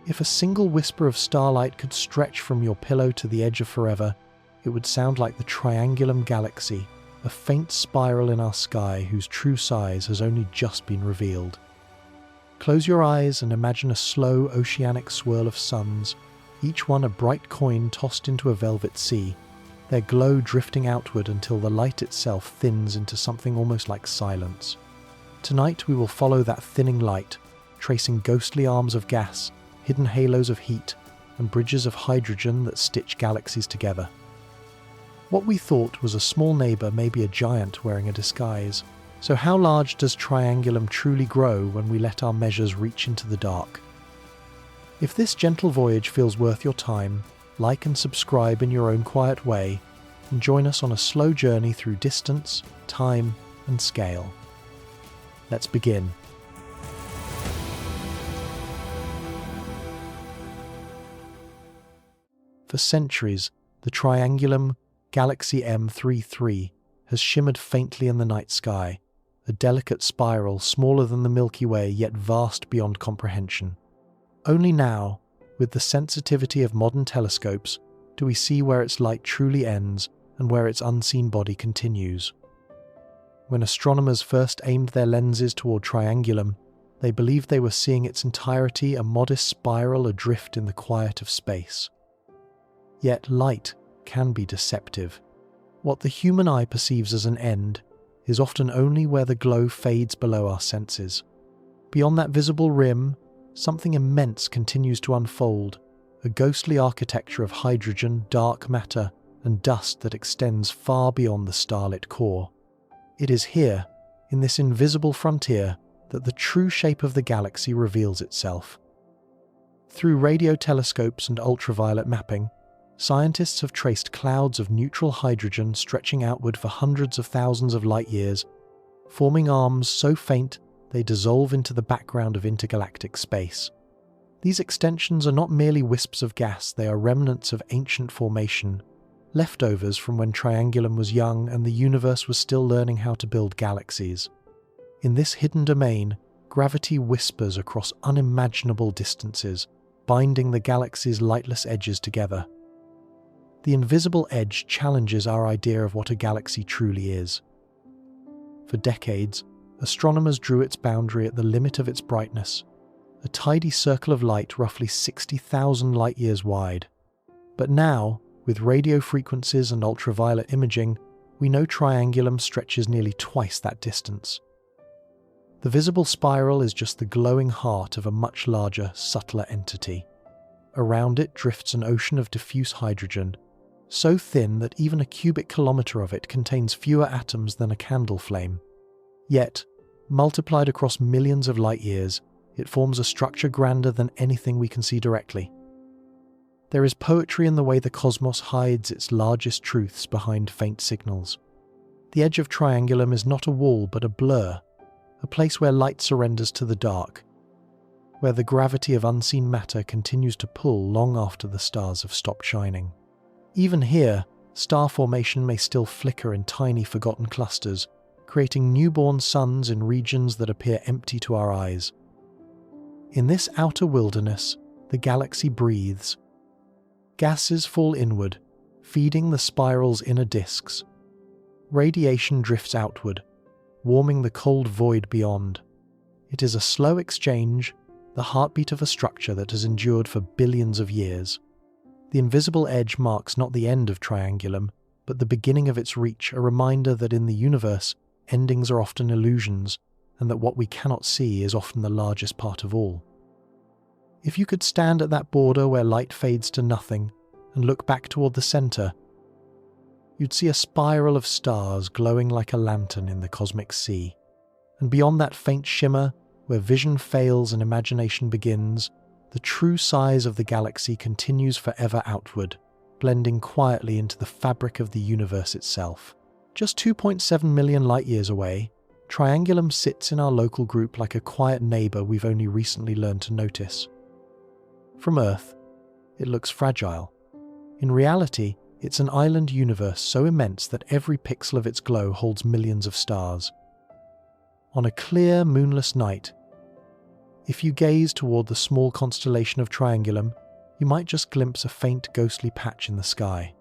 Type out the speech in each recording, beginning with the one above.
If a single whisper of starlight could stretch from your pillow to the edge of forever, it would sound like the Triangulum Galaxy, a faint spiral in our sky whose true size has only just been revealed. Close your eyes and imagine a slow oceanic swirl of suns, each one a bright coin tossed into a velvet sea, their glow drifting outward until the light itself thins into something almost like silence. Tonight we will follow that thinning light, tracing ghostly arms of gas, hidden halos of heat, and bridges of hydrogen that stitch galaxies together. What we thought was a small neighbour may be a giant wearing a disguise. So how large does Triangulum truly grow when we let our measures reach into the dark? If this gentle voyage feels worth your time, like and subscribe in your own quiet way, and join us on a slow journey through distance, time, and scale. Let's begin. For centuries, the Triangulum Galaxy M33 has shimmered faintly in the night sky, a delicate spiral smaller than the Milky Way yet vast beyond comprehension. Only now, with the sensitivity of modern telescopes, do we see where its light truly ends and where its unseen body continues. When astronomers first aimed their lenses toward Triangulum, they believed they were seeing its entirety a modest spiral adrift in the quiet of space. Yet light can be deceptive. What the human eye perceives as an end is often only where the glow fades below our senses. Beyond that visible rim, something immense continues to unfold, a ghostly architecture of hydrogen, dark matter, and dust that extends far beyond the starlit core. It is here, in this invisible frontier, that the true shape of the galaxy reveals itself. Through radio telescopes and ultraviolet mapping, scientists have traced clouds of neutral hydrogen stretching outward for hundreds of thousands of light years, forming arms so faint they dissolve into the background of intergalactic space. These extensions are not merely wisps of gas, they are remnants of ancient formation, leftovers from when Triangulum was young and the universe was still learning how to build galaxies. In this hidden domain, gravity whispers across unimaginable distances, binding the galaxy's lightless edges together. The invisible edge challenges our idea of what a galaxy truly is. For decades, astronomers drew its boundary at the limit of its brightness, a tidy circle of light roughly 60,000 light-years wide. But now, with radio frequencies and ultraviolet imaging, we know Triangulum stretches nearly twice that distance. The visible spiral is just the glowing heart of a much larger, subtler entity. Around it drifts an ocean of diffuse hydrogen, so thin that even a cubic kilometre of it contains fewer atoms than a candle flame. Yet, multiplied across millions of light-years, it forms a structure grander than anything we can see directly. There is poetry in the way the cosmos hides its largest truths behind faint signals. The edge of Triangulum is not a wall but a blur, a place where light surrenders to the dark, where the gravity of unseen matter continues to pull long after the stars have stopped shining. Even here, star formation may still flicker in tiny forgotten clusters, creating newborn suns in regions that appear empty to our eyes. In this outer wilderness, the galaxy breathes. Gases fall inward, feeding the spiral's inner disks. Radiation drifts outward, warming the cold void beyond. It is a slow exchange, the heartbeat of a structure that has endured for billions of years. The invisible edge marks not the end of Triangulum, but the beginning of its reach, a reminder that in the universe, endings are often illusions, and that what we cannot see is often the largest part of all. If you could stand at that border where light fades to nothing, and look back toward the center, you'd see a spiral of stars glowing like a lantern in the cosmic sea. And beyond that faint shimmer, where vision fails and imagination begins, the true size of the galaxy continues forever outward, blending quietly into the fabric of the universe itself. Just 2.7 million light-years away, Triangulum sits in our local group like a quiet neighbour we've only recently learned to notice. From Earth, it looks fragile. In reality, it's an island universe so immense that every pixel of its glow holds millions of stars. On a clear, moonless night, If you gaze toward the small constellation of Triangulum, you might just glimpse a faint ghostly patch in the sky.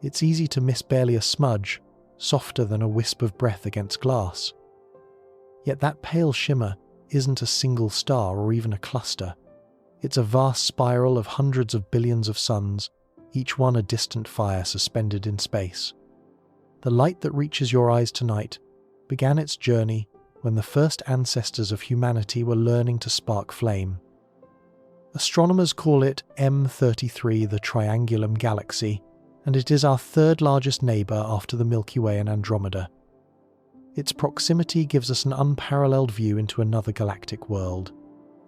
It's easy to miss barely a smudge, softer than a wisp of breath against glass. Yet that pale shimmer isn't a single star or even a cluster. It's a vast spiral of hundreds of billions of suns, each one a distant fire suspended in space. The light that reaches your eyes tonight began its journey when the first ancestors of humanity were learning to spark flame. Astronomers call it M33, the Triangulum Galaxy, and it is our third largest neighbour after the Milky Way and Andromeda. Its proximity gives us an unparalleled view into another galactic world.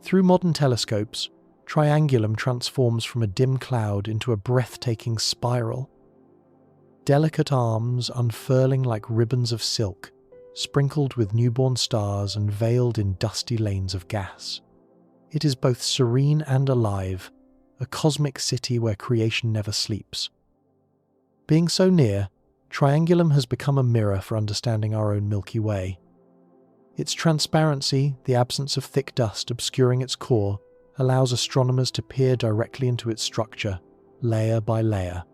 Through modern telescopes, Triangulum transforms from a dim cloud into a breathtaking spiral. Delicate arms unfurling like ribbons of silk, sprinkled with newborn stars and veiled in dusty lanes of gas. It is both serene and alive, a cosmic city where creation never sleeps. Being so near, Triangulum has become a mirror for understanding our own Milky Way. Its transparency, the absence of thick dust obscuring its core, allows astronomers to peer directly into its structure, layer by layer.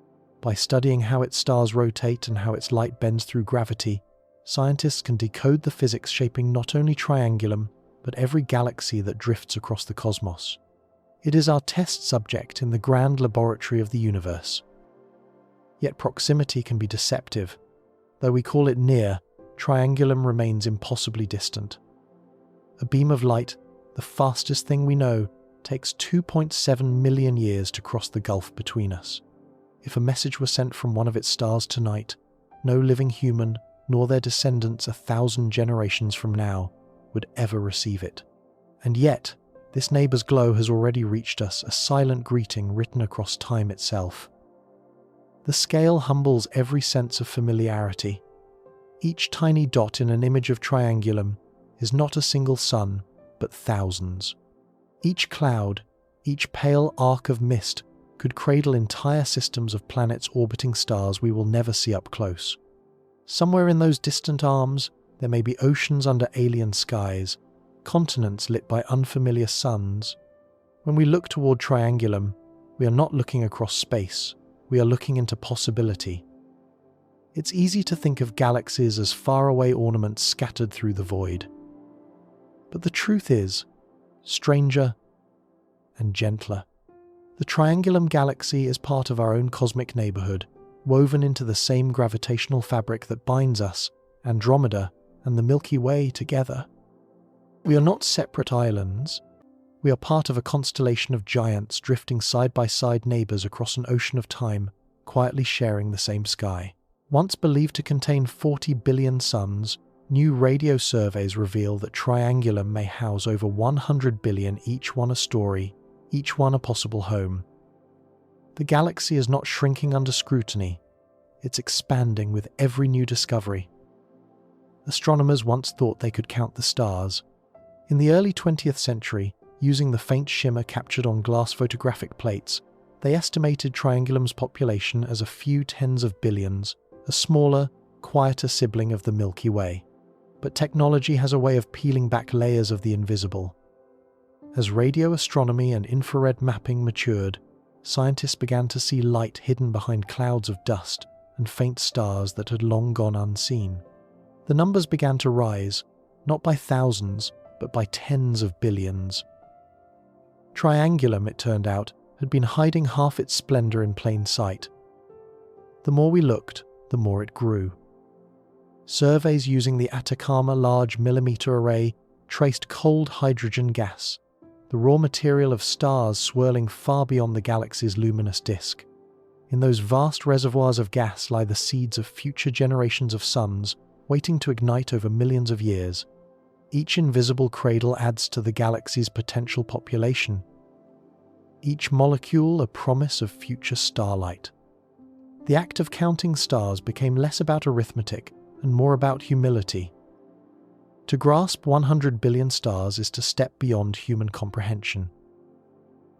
By studying how its stars rotate and how its light bends through gravity, scientists can decode the physics shaping not only Triangulum, but every galaxy that drifts across the cosmos. It is our test subject in the grand laboratory of the universe. Yet proximity can be deceptive. Though we call it near, Triangulum remains impossibly distant. A beam of light, the fastest thing we know, takes 2.7 million years to cross the gulf between us. If a message were sent from one of its stars tonight, no living human, nor their descendants 1,000 generations from now, would ever receive it. And yet, this neighbour's glow has already reached us, a silent greeting written across time itself. The scale humbles every sense of familiarity. Each tiny dot in an image of Triangulum is not a single sun, but thousands. Each cloud, each pale arc of mist, could cradle entire systems of planets orbiting stars we will never see up close. Somewhere in those distant arms, there may be oceans under alien skies, continents lit by unfamiliar suns. When we look toward Triangulum, we are not looking across space, we are looking into possibility. It's easy to think of galaxies as faraway ornaments scattered through the void. But the truth is, stranger and gentler. The Triangulum Galaxy is part of our own cosmic neighbourhood, woven into the same gravitational fabric that binds us, Andromeda, and the Milky Way together. We are not separate islands. We are part of a constellation of giants drifting side-by-side neighbours across an ocean of time, quietly sharing the same sky. Once believed to contain 40 billion suns, new radio surveys reveal that Triangulum may house over 100 billion, each one a story, each one a possible home. The galaxy is not shrinking under scrutiny, it's expanding with every new discovery. Astronomers once thought they could count the stars. In the early 20th century, using the faint shimmer captured on glass photographic plates, they estimated Triangulum's population as a few tens of billions, a smaller, quieter sibling of the Milky Way. But technology has a way of peeling back layers of the invisible. As radio astronomy and infrared mapping matured, scientists began to see light hidden behind clouds of dust and faint stars that had long gone unseen. The numbers began to rise, not by thousands, but by tens of billions. Triangulum, it turned out, had been hiding half its splendour in plain sight. The more we looked, the more it grew. Surveys using the Atacama Large Millimeter Array traced cold hydrogen gas, the raw material of stars swirling far beyond the galaxy's luminous disk. In those vast reservoirs of gas lie the seeds of future generations of suns, waiting to ignite over millions of years. Each invisible cradle adds to the galaxy's potential population. Each molecule a promise of future starlight. The act of counting stars became less about arithmetic and more about humility. To grasp 100 billion stars is to step beyond human comprehension.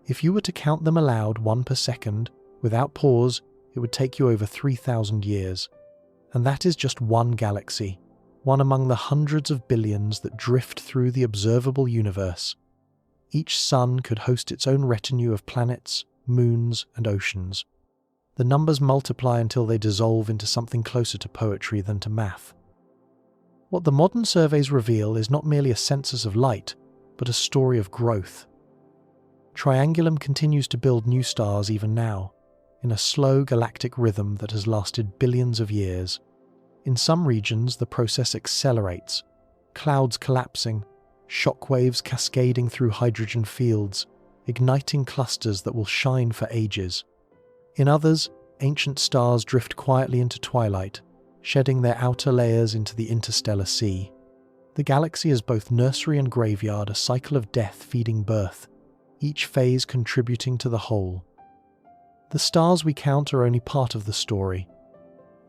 If you were to count them aloud, one per second, without pause, it would take you over 3,000 years. And that is just one galaxy, one among the hundreds of billions that drift through the observable universe. Each sun could host its own retinue of planets, moons, and oceans. The numbers multiply until they dissolve into something closer to poetry than to math. What the modern surveys reveal is not merely a census of light, but a story of growth. Triangulum continues to build new stars even now, in a slow galactic rhythm that has lasted billions of years. In some regions, the process accelerates, clouds collapsing, shockwaves cascading through hydrogen fields, igniting clusters that will shine for ages. In others, ancient stars drift quietly into twilight, shedding their outer layers into the interstellar sea. The galaxy is both nursery and graveyard, a cycle of death feeding birth, each phase contributing to the whole. The stars we count are only part of the story.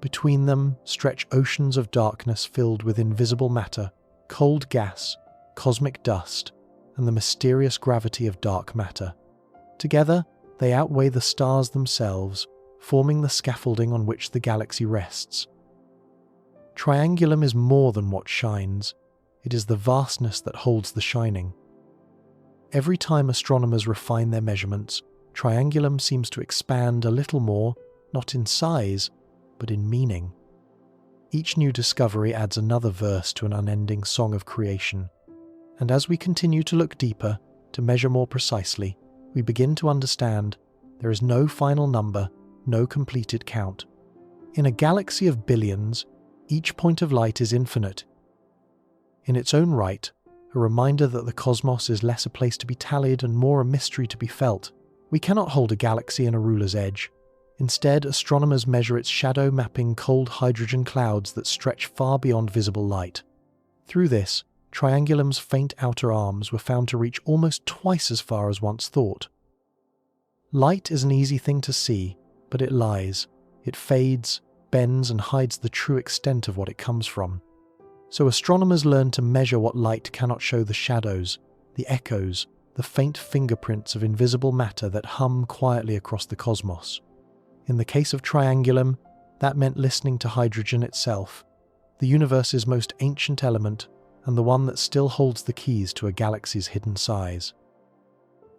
Between them stretch oceans of darkness filled with invisible matter, cold gas, cosmic dust, and the mysterious gravity of dark matter. Together, they outweigh the stars themselves, forming the scaffolding on which the galaxy rests. Triangulum is more than what shines. It is the vastness that holds the shining. Every time astronomers refine their measurements, Triangulum seems to expand a little more, not in size, but in meaning. Each new discovery adds another verse to an unending song of creation. And as we continue to look deeper, to measure more precisely, we begin to understand there is no final number, no completed count. In a galaxy of billions, each point of light is infinite. In its own right, a reminder that the cosmos is less a place to be tallied and more a mystery to be felt. We cannot hold a galaxy in a ruler's edge. Instead, astronomers measure its shadow-mapping cold hydrogen clouds that stretch far beyond visible light. Through this, Triangulum's faint outer arms were found to reach almost twice as far as once thought. Light is an easy thing to see, but it lies. It fades, bends, and hides the true extent of what it comes from. So astronomers learn to measure what light cannot show: the shadows, the echoes, the faint fingerprints of invisible matter that hum quietly across the cosmos. In the case of Triangulum, that meant listening to hydrogen itself, the universe's most ancient element, and the one that still holds the keys to a galaxy's hidden size.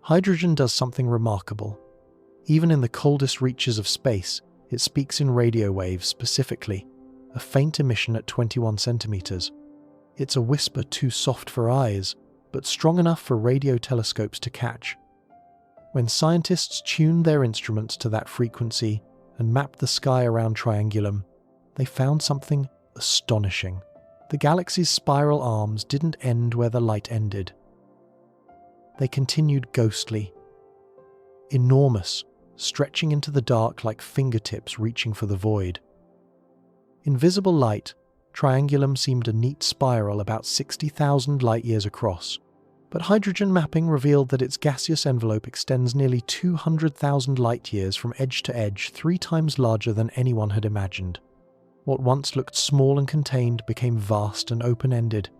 Hydrogen does something remarkable. Even in the coldest reaches of space, it speaks in radio waves specifically, a faint emission at 21 centimeters. It's a whisper too soft for eyes, but strong enough for radio telescopes to catch. When scientists tuned their instruments to that frequency and mapped the sky around Triangulum, they found something astonishing. The galaxy's spiral arms didn't end where the light ended. They continued ghostly, enormous, stretching into the dark like fingertips reaching for the void. In visible light, Triangulum seemed a neat spiral about 60,000 light-years across, but hydrogen mapping revealed that its gaseous envelope extends nearly 200,000 light-years from edge to edge, 3 times larger than anyone had imagined. What once looked small and contained became vast and open-ended.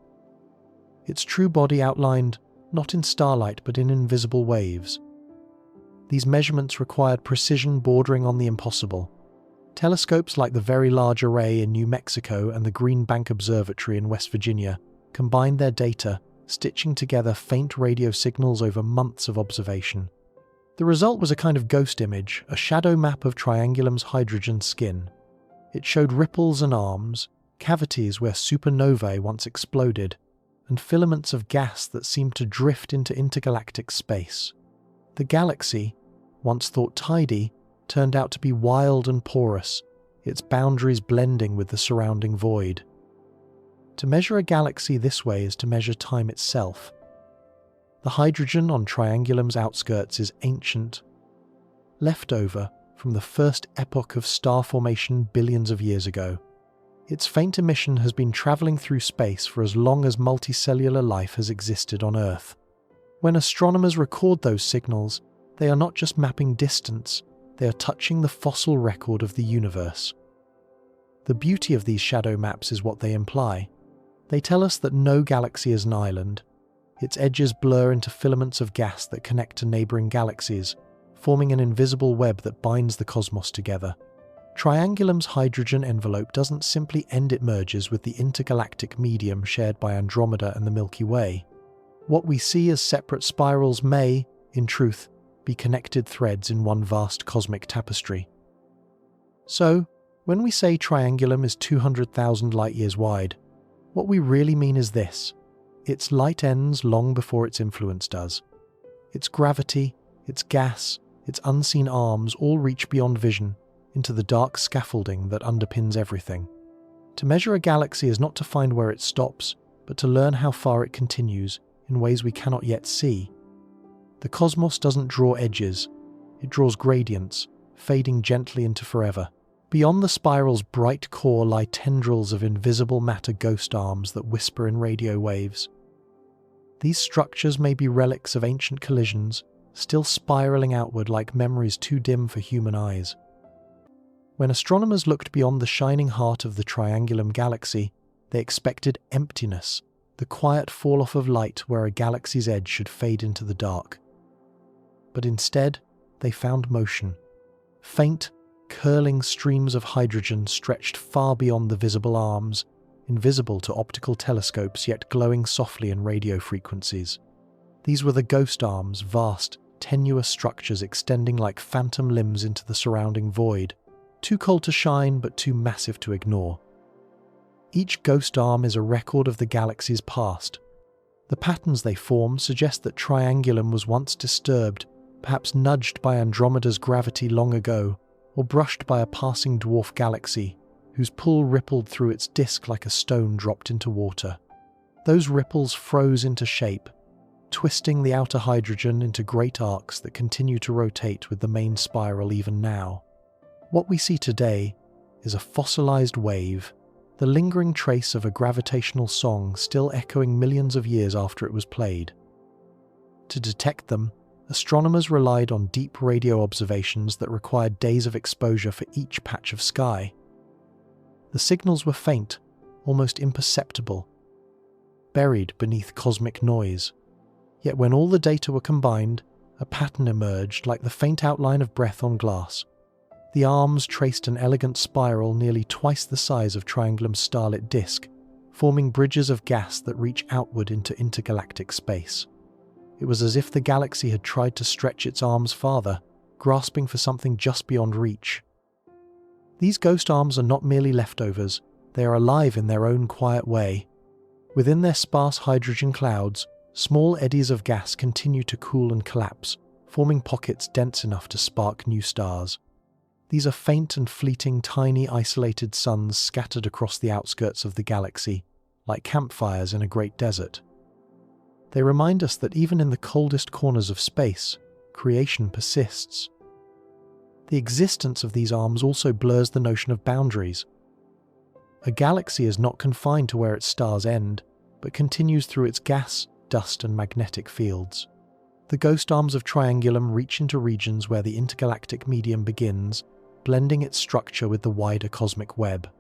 Its true body outlined, not in starlight but in invisible waves. These measurements required precision bordering on the impossible. Telescopes like the Very Large Array in New Mexico and the Green Bank Observatory in West Virginia combined their data, stitching together faint radio signals over months of observation. The result was a kind of ghost image, a shadow map of Triangulum's hydrogen skin. It showed ripples and arms, cavities where supernovae once exploded, and filaments of gas that seemed to drift into intergalactic space. The galaxy, once thought tidy, turned out to be wild and porous, its boundaries blending with the surrounding void. To measure a galaxy this way is to measure time itself. The hydrogen on Triangulum's outskirts is ancient, leftover from the first epoch of star formation billions of years ago. Its faint emission has been traveling through space for as long as multicellular life has existed on Earth. When astronomers record those signals, they are not just mapping distance, they are touching the fossil record of the universe. The beauty of these shadow maps is what they imply. They tell us that no galaxy is an island. Its edges blur into filaments of gas that connect to neighboring galaxies, forming an invisible web that binds the cosmos together. Triangulum's hydrogen envelope doesn't simply end, it merges with the intergalactic medium shared by Andromeda and the Milky Way. What we see as separate spirals may, in truth, be connected threads in one vast cosmic tapestry. So, when we say Triangulum is 200,000 light-years wide, what we really mean is this: its light ends long before its influence does. Its gravity, its gas, its unseen arms all reach beyond vision into the dark scaffolding that underpins everything. To measure a galaxy is not to find where it stops, but to learn how far it continues in ways we cannot yet see. The cosmos doesn't draw edges, it draws gradients, fading gently into forever. Beyond the spiral's bright core lie tendrils of invisible matter ghost arms that whisper in radio waves. These structures may be relics of ancient collisions, still spiraling outward like memories too dim for human eyes. When astronomers looked beyond the shining heart of the Triangulum Galaxy, they expected emptiness, the quiet fall-off of light where a galaxy's edge should fade into the dark. But instead, they found motion. Faint, curling streams of hydrogen stretched far beyond the visible arms, invisible to optical telescopes yet glowing softly in radio frequencies. These were the ghost arms, vast, tenuous structures extending like phantom limbs into the surrounding void, too cold to shine but too massive to ignore. Each ghost arm is a record of the galaxy's past. The patterns they form suggest that Triangulum was once disturbed, perhaps nudged by Andromeda's gravity long ago, or brushed by a passing dwarf galaxy, whose pull rippled through its disk like a stone dropped into water. Those ripples froze into shape, twisting the outer hydrogen into great arcs that continue to rotate with the main spiral even now. What we see today is a fossilized wave, the lingering trace of a gravitational song still echoing millions of years after it was played. To detect them, astronomers relied on deep radio observations that required days of exposure for each patch of sky. The signals were faint, almost imperceptible, buried beneath cosmic noise. Yet when all the data were combined, a pattern emerged like the faint outline of breath on glass. The arms traced an elegant spiral nearly twice the size of Triangulum's starlit disk, forming bridges of gas that reach outward into intergalactic space. It was as if the galaxy had tried to stretch its arms farther, grasping for something just beyond reach. These ghost arms are not merely leftovers, they are alive in their own quiet way. Within their sparse hydrogen clouds, small eddies of gas continue to cool and collapse, forming pockets dense enough to spark new stars. These are faint and fleeting, tiny, isolated suns scattered across the outskirts of the galaxy, like campfires in a great desert. They remind us that even in the coldest corners of space, creation persists. The existence of these arms also blurs the notion of boundaries. A galaxy is not confined to where its stars end, but continues through its gas, dust, and magnetic fields. The ghost arms of Triangulum reach into regions where the intergalactic medium begins, blending its structure with the wider cosmic web.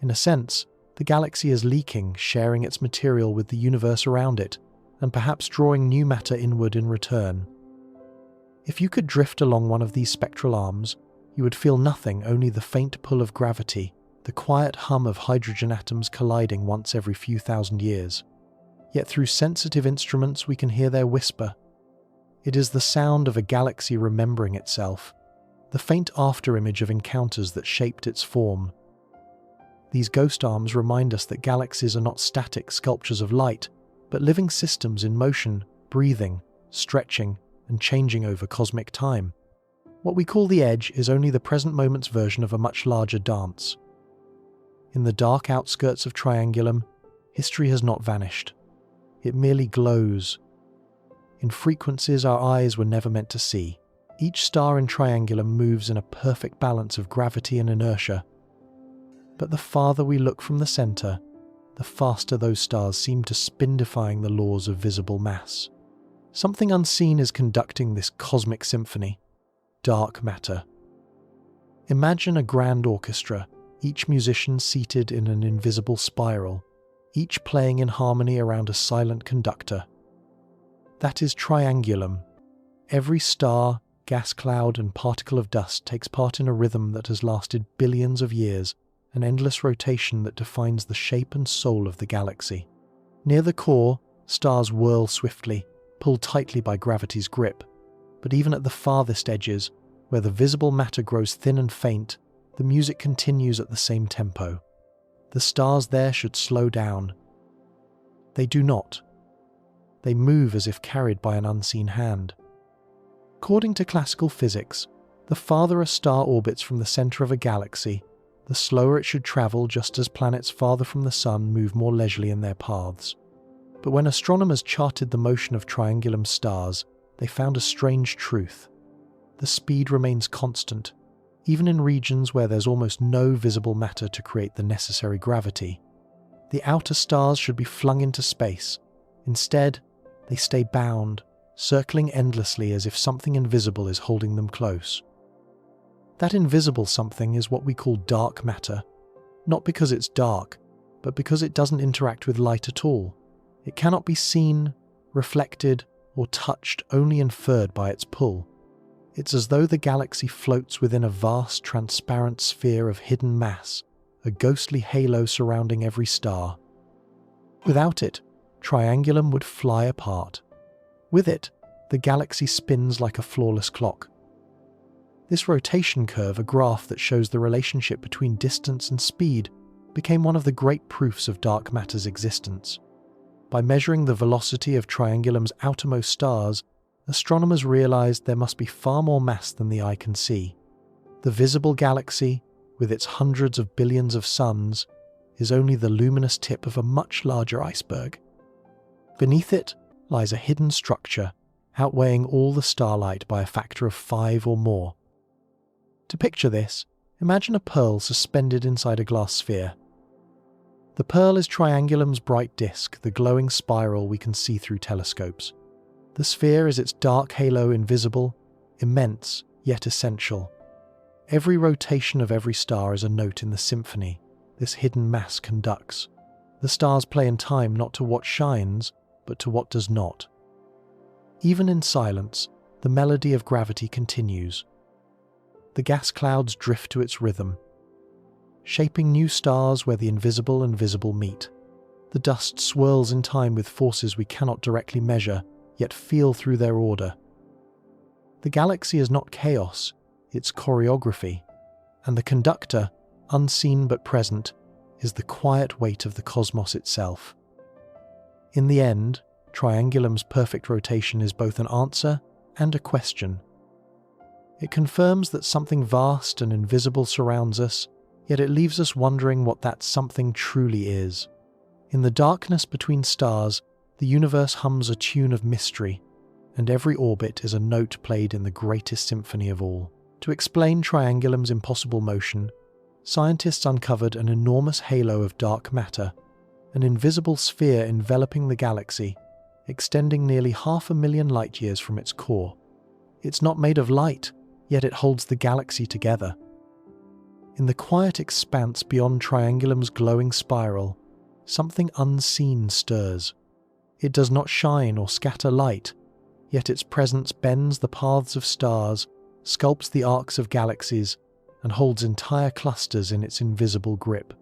In a sense, the galaxy is leaking, sharing its material with the universe around it, and perhaps drawing new matter inward in return. If you could drift along one of these spectral arms, you would feel nothing, only the faint pull of gravity, the quiet hum of hydrogen atoms colliding once every few thousand years. Yet through sensitive instruments we can hear their whisper. It is the sound of a galaxy remembering itself, the faint afterimage of encounters that shaped its form. These ghost arms remind us that galaxies are not static sculptures of light, but living systems in motion, breathing, stretching, and changing over cosmic time. What we call the edge is only the present moment's version of a much larger dance. In the dark outskirts of Triangulum, history has not vanished. It merely glows. In frequencies our eyes were never meant to see. Each star in Triangulum moves in a perfect balance of gravity and inertia. But the farther we look from the center, the faster those stars seem to spin, defying the laws of visible mass. Something unseen is conducting this cosmic symphony. Dark matter. Imagine a grand orchestra, each musician seated in an invisible spiral, each playing in harmony around a silent conductor. That is Triangulum. Every star, gas cloud, and particle of dust takes part in a rhythm that has lasted billions of years, an endless rotation that defines the shape and soul of the galaxy. Near the core, Stars whirl swiftly, pulled tightly by gravity's grip. But even at the farthest edges, where the visible matter grows thin and faint, the music continues at the same tempo. The stars there should slow down. They do not. They move as if carried by an unseen hand. According to classical physics, the farther a star orbits from the center of a galaxy, the slower it should travel, just as planets farther from the sun move more leisurely in their paths. But when astronomers charted the motion of Triangulum stars, they found a strange truth. The speed remains constant, even in regions where there's almost no visible matter to create the necessary gravity. The outer stars should be flung into space. Instead, they stay bound, circling endlessly as if something invisible is holding them close. That invisible something is what we call dark matter, not because it's dark, but because it doesn't interact with light at all. It cannot be seen, reflected, or touched, only inferred by its pull. It's as though the galaxy floats within a vast, transparent sphere of hidden mass, a ghostly halo surrounding every star. Without it, Triangulum would fly apart. With it, the galaxy spins like a flawless clock. This rotation curve, a graph that shows the relationship between distance and speed, became one of the great proofs of dark matter's existence. By measuring the velocity of Triangulum's outermost stars, astronomers realized there must be far more mass than the eye can see. The visible galaxy, with its hundreds of billions of suns, is only the luminous tip of a much larger iceberg. Beneath it lies a hidden structure, outweighing all the starlight by a factor of 5 or more. To picture this, imagine a pearl suspended inside a glass sphere. The pearl is Triangulum's bright disk, the glowing spiral we can see through telescopes. The sphere is its dark halo, invisible, immense, yet essential. Every rotation of every star is a note in the symphony this hidden mass conducts. The stars play in time not to what shines, but to what does not. Even in silence, the melody of gravity continues. The gas clouds drift to its rhythm, shaping new stars where the invisible and visible meet. The dust swirls in time with forces we cannot directly measure, yet feel through their order. The galaxy is not chaos, it's choreography, and the conductor, unseen but present, is the quiet weight of the cosmos itself. In the end, Triangulum's perfect rotation is both an answer and a question. It confirms that something vast and invisible surrounds us, yet it leaves us wondering what that something truly is. In the darkness between stars, the universe hums a tune of mystery, and every orbit is a note played in the greatest symphony of all. To explain Triangulum's impossible motion, scientists uncovered an enormous halo of dark matter, an invisible sphere enveloping the galaxy, extending nearly 500,000 light-years from its core. It's not made of light, yet it holds the galaxy together. In the quiet expanse beyond Triangulum's glowing spiral, something unseen stirs. It does not shine or scatter light, yet its presence bends the paths of stars, sculpts the arcs of galaxies, and holds entire clusters in its invisible grip.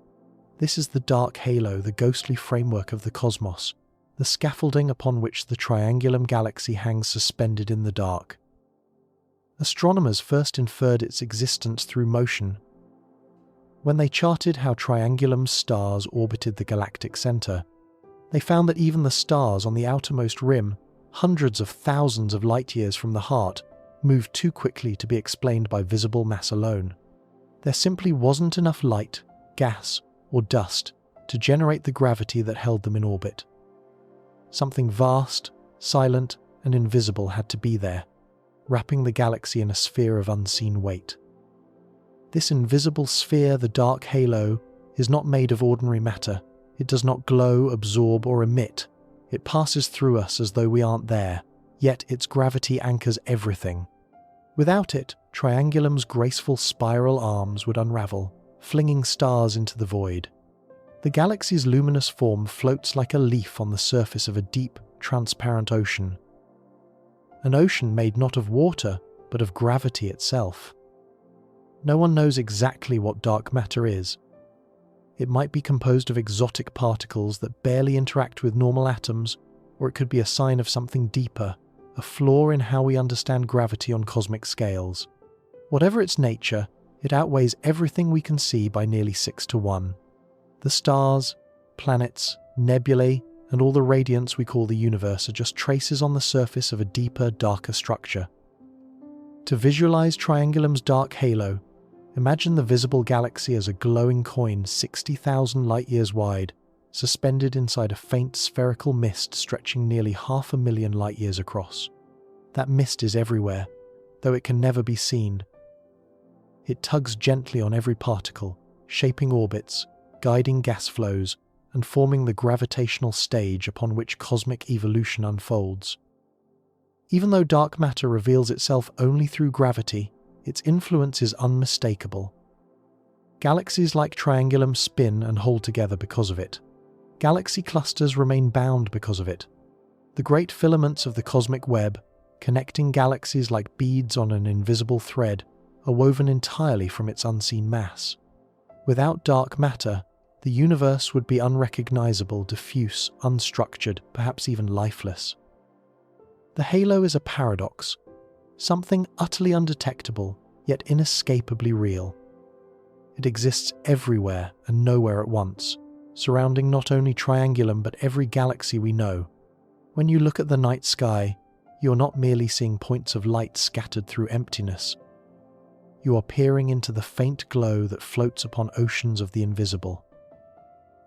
This is the dark halo, the ghostly framework of the cosmos, the scaffolding upon which the Triangulum Galaxy hangs suspended in the dark. Astronomers first inferred its existence through motion. When they charted how Triangulum's stars orbited the galactic center, they found that even the stars on the outermost rim, hundreds of thousands of light-years from the heart, moved too quickly to be explained by visible mass alone. There simply wasn't enough light, gas, or dust to generate the gravity that held them in orbit. Something vast, silent, and invisible had to be there, wrapping the galaxy in a sphere of unseen weight. This invisible sphere, the dark halo, is not made of ordinary matter. It does not glow, absorb, or emit. It passes through us as though we aren't there, yet its gravity anchors everything. Without it, Triangulum's graceful spiral arms would unravel, flinging stars into the void. The galaxy's luminous form floats like a leaf on the surface of a deep, transparent ocean. An ocean made not of water, but of gravity itself. No one knows exactly what dark matter is. It might be composed of exotic particles that barely interact with normal atoms, or it could be a sign of something deeper, a flaw in how we understand gravity on cosmic scales. Whatever its nature, it outweighs everything we can see by nearly 6 to 1. The stars, planets, nebulae, and all the radiance we call the universe are just traces on the surface of a deeper, darker structure. To visualize Triangulum's dark halo, imagine the visible galaxy as a glowing coin 60,000 light-years wide, suspended inside a faint spherical mist stretching nearly 500,000 light-years across. That mist is everywhere, though it can never be seen. It tugs gently on every particle, shaping orbits, guiding gas flows, and forming the gravitational stage upon which cosmic evolution unfolds. Even though dark matter reveals itself only through gravity, its influence is unmistakable. Galaxies like Triangulum spin and hold together because of it. Galaxy clusters remain bound because of it. The great filaments of the cosmic web, connecting galaxies like beads on an invisible thread, are woven entirely from its unseen mass. Without dark matter, the universe would be unrecognizable, diffuse, unstructured, perhaps even lifeless. The halo is a paradox, something utterly undetectable, yet inescapably real. It exists everywhere and nowhere at once, surrounding not only Triangulum but every galaxy we know. When you look at the night sky, you're not merely seeing points of light scattered through emptiness. You are peering into the faint glow that floats upon oceans of the invisible.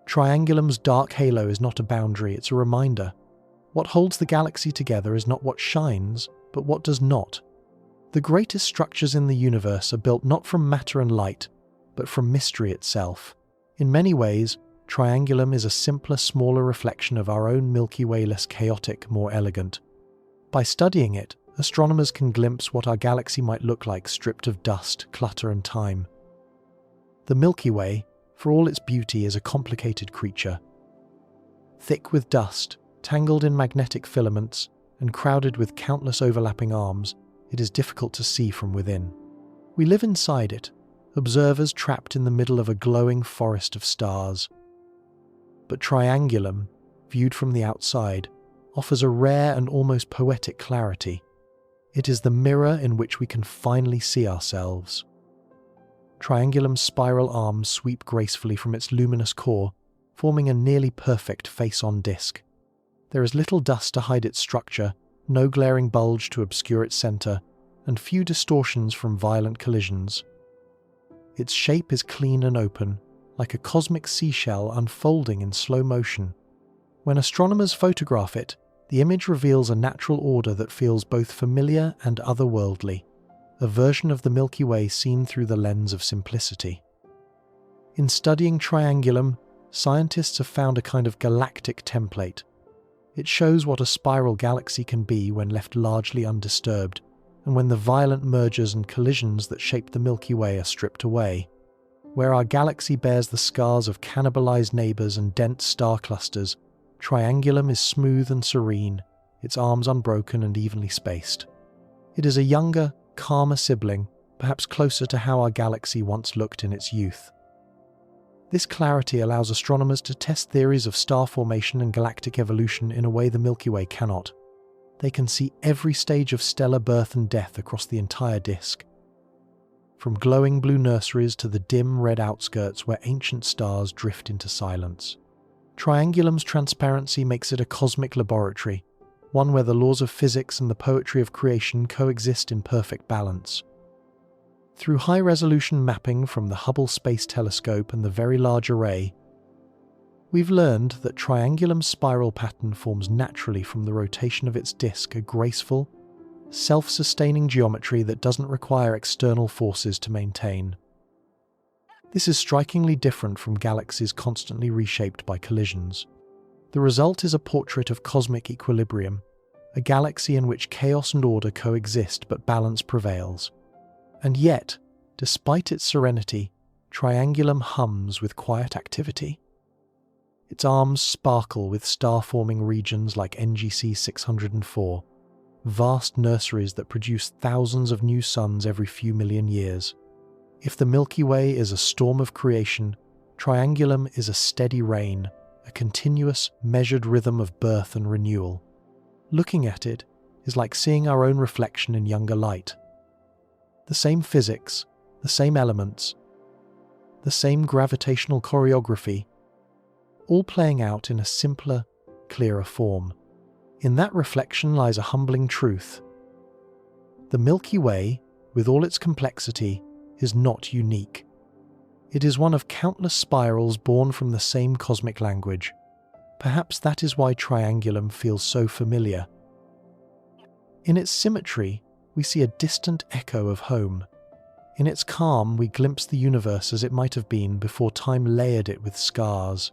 Triangulum's dark halo is not a boundary, it's a reminder. What holds the galaxy together is not what shines, but what does not. The greatest structures in the universe are built not from matter and light, but from mystery itself. In many ways, Triangulum is a simpler, smaller reflection of our own Milky Way, less chaotic, more elegant. By studying it, astronomers can glimpse what our galaxy might look like stripped of dust, clutter, and time. The Milky Way, for all its beauty, is a complicated creature. Thick with dust, tangled in magnetic filaments, and crowded with countless overlapping arms, it is difficult to see from within. We live inside it, observers trapped in the middle of a glowing forest of stars. But Triangulum, viewed from the outside, offers a rare and almost poetic clarity. It is the mirror in which we can finally see ourselves. Triangulum's spiral arms sweep gracefully from its luminous core, forming a nearly perfect face-on disk. There is little dust to hide its structure, no glaring bulge to obscure its center, and few distortions from violent collisions. Its shape is clean and open, like a cosmic seashell unfolding in slow motion. When astronomers photograph it, the image reveals a natural order that feels both familiar and otherworldly, a version of the Milky Way seen through the lens of simplicity. In studying Triangulum, scientists have found a kind of galactic template. It shows what a spiral galaxy can be when left largely undisturbed, and when the violent mergers and collisions that shape the Milky Way are stripped away. Where our galaxy bears the scars of cannibalized neighbors and dense star clusters, Triangulum is smooth and serene, its arms unbroken and evenly spaced. It is a younger, calmer sibling, perhaps closer to how our galaxy once looked in its youth. This clarity allows astronomers to test theories of star formation and galactic evolution in a way the Milky Way cannot. They can see every stage of stellar birth and death across the entire disk. From glowing blue nurseries to the dim red outskirts where ancient stars drift into silence. Triangulum's transparency makes it a cosmic laboratory, one where the laws of physics and the poetry of creation coexist in perfect balance. Through high-resolution mapping from the Hubble Space Telescope and the Very Large Array, we've learned that Triangulum's spiral pattern forms naturally from the rotation of its disk, a graceful, self-sustaining geometry that doesn't require external forces to maintain. This is strikingly different from galaxies constantly reshaped by collisions. The result is a portrait of cosmic equilibrium, a galaxy in which chaos and order coexist but balance prevails. And yet, despite its serenity, Triangulum hums with quiet activity. Its arms sparkle with star-forming regions like NGC 604, vast nurseries that produce thousands of new suns every few million years. If the Milky Way is a storm of creation, Triangulum is a steady rain, a continuous, measured rhythm of birth and renewal. Looking at it is like seeing our own reflection in younger light. The same physics, the same elements, the same gravitational choreography, all playing out in a simpler, clearer form. In that reflection lies a humbling truth. The Milky Way, with all its complexity, is not unique. It is one of countless spirals born from the same cosmic language. Perhaps that is why Triangulum feels so familiar. In its symmetry, we see a distant echo of home. In its calm, we glimpse the universe as it might have been before time layered it with scars.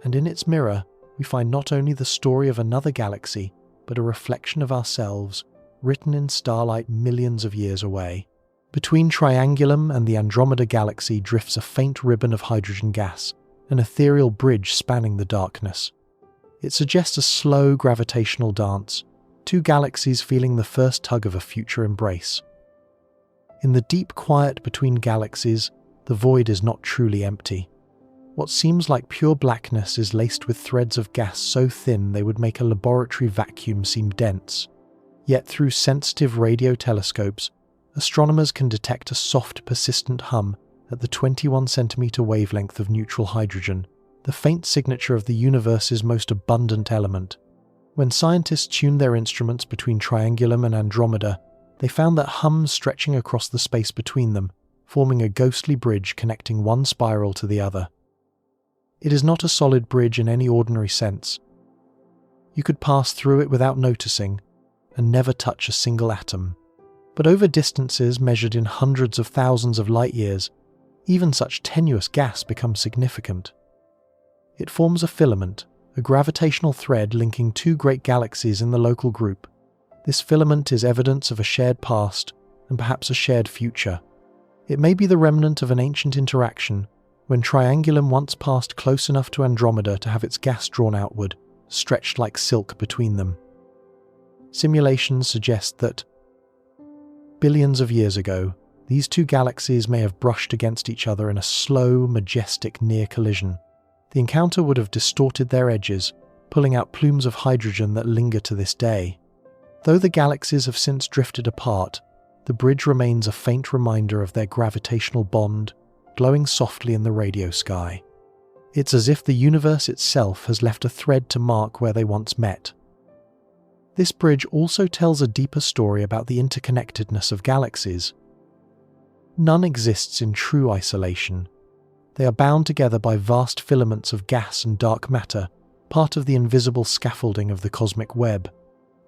And in its mirror, we find not only the story of another galaxy, but a reflection of ourselves, written in starlight millions of years away. Between Triangulum and the Andromeda galaxy drifts a faint ribbon of hydrogen gas, an ethereal bridge spanning the darkness. It suggests a slow gravitational dance, two galaxies feeling the first tug of a future embrace. In the deep quiet between galaxies, the void is not truly empty. What seems like pure blackness is laced with threads of gas so thin they would make a laboratory vacuum seem dense. Yet through sensitive radio telescopes, astronomers can detect a soft, persistent hum at the 21-centimeter wavelength of neutral hydrogen, the faint signature of the universe's most abundant element. When scientists tuned their instruments between Triangulum and Andromeda, they found that hums stretching across the space between them, forming a ghostly bridge connecting one spiral to the other. It is not a solid bridge in any ordinary sense. You could pass through it without noticing, and never touch a single atom. But over distances measured in hundreds of thousands of light-years, even such tenuous gas becomes significant. It forms a filament, a gravitational thread linking two great galaxies in the local group. This filament is evidence of a shared past and perhaps a shared future. It may be the remnant of an ancient interaction when Triangulum once passed close enough to Andromeda to have its gas drawn outward, stretched like silk between them. Simulations suggest that billions of years ago, these two galaxies may have brushed against each other in a slow, majestic near collision. The encounter would have distorted their edges, pulling out plumes of hydrogen that linger to this day. Though the galaxies have since drifted apart, the bridge remains a faint reminder of their gravitational bond, glowing softly in the radio sky. It's as if the universe itself has left a thread to mark where they once met. This bridge also tells a deeper story about the interconnectedness of galaxies. None exists in true isolation. They are bound together by vast filaments of gas and dark matter, part of the invisible scaffolding of the cosmic web.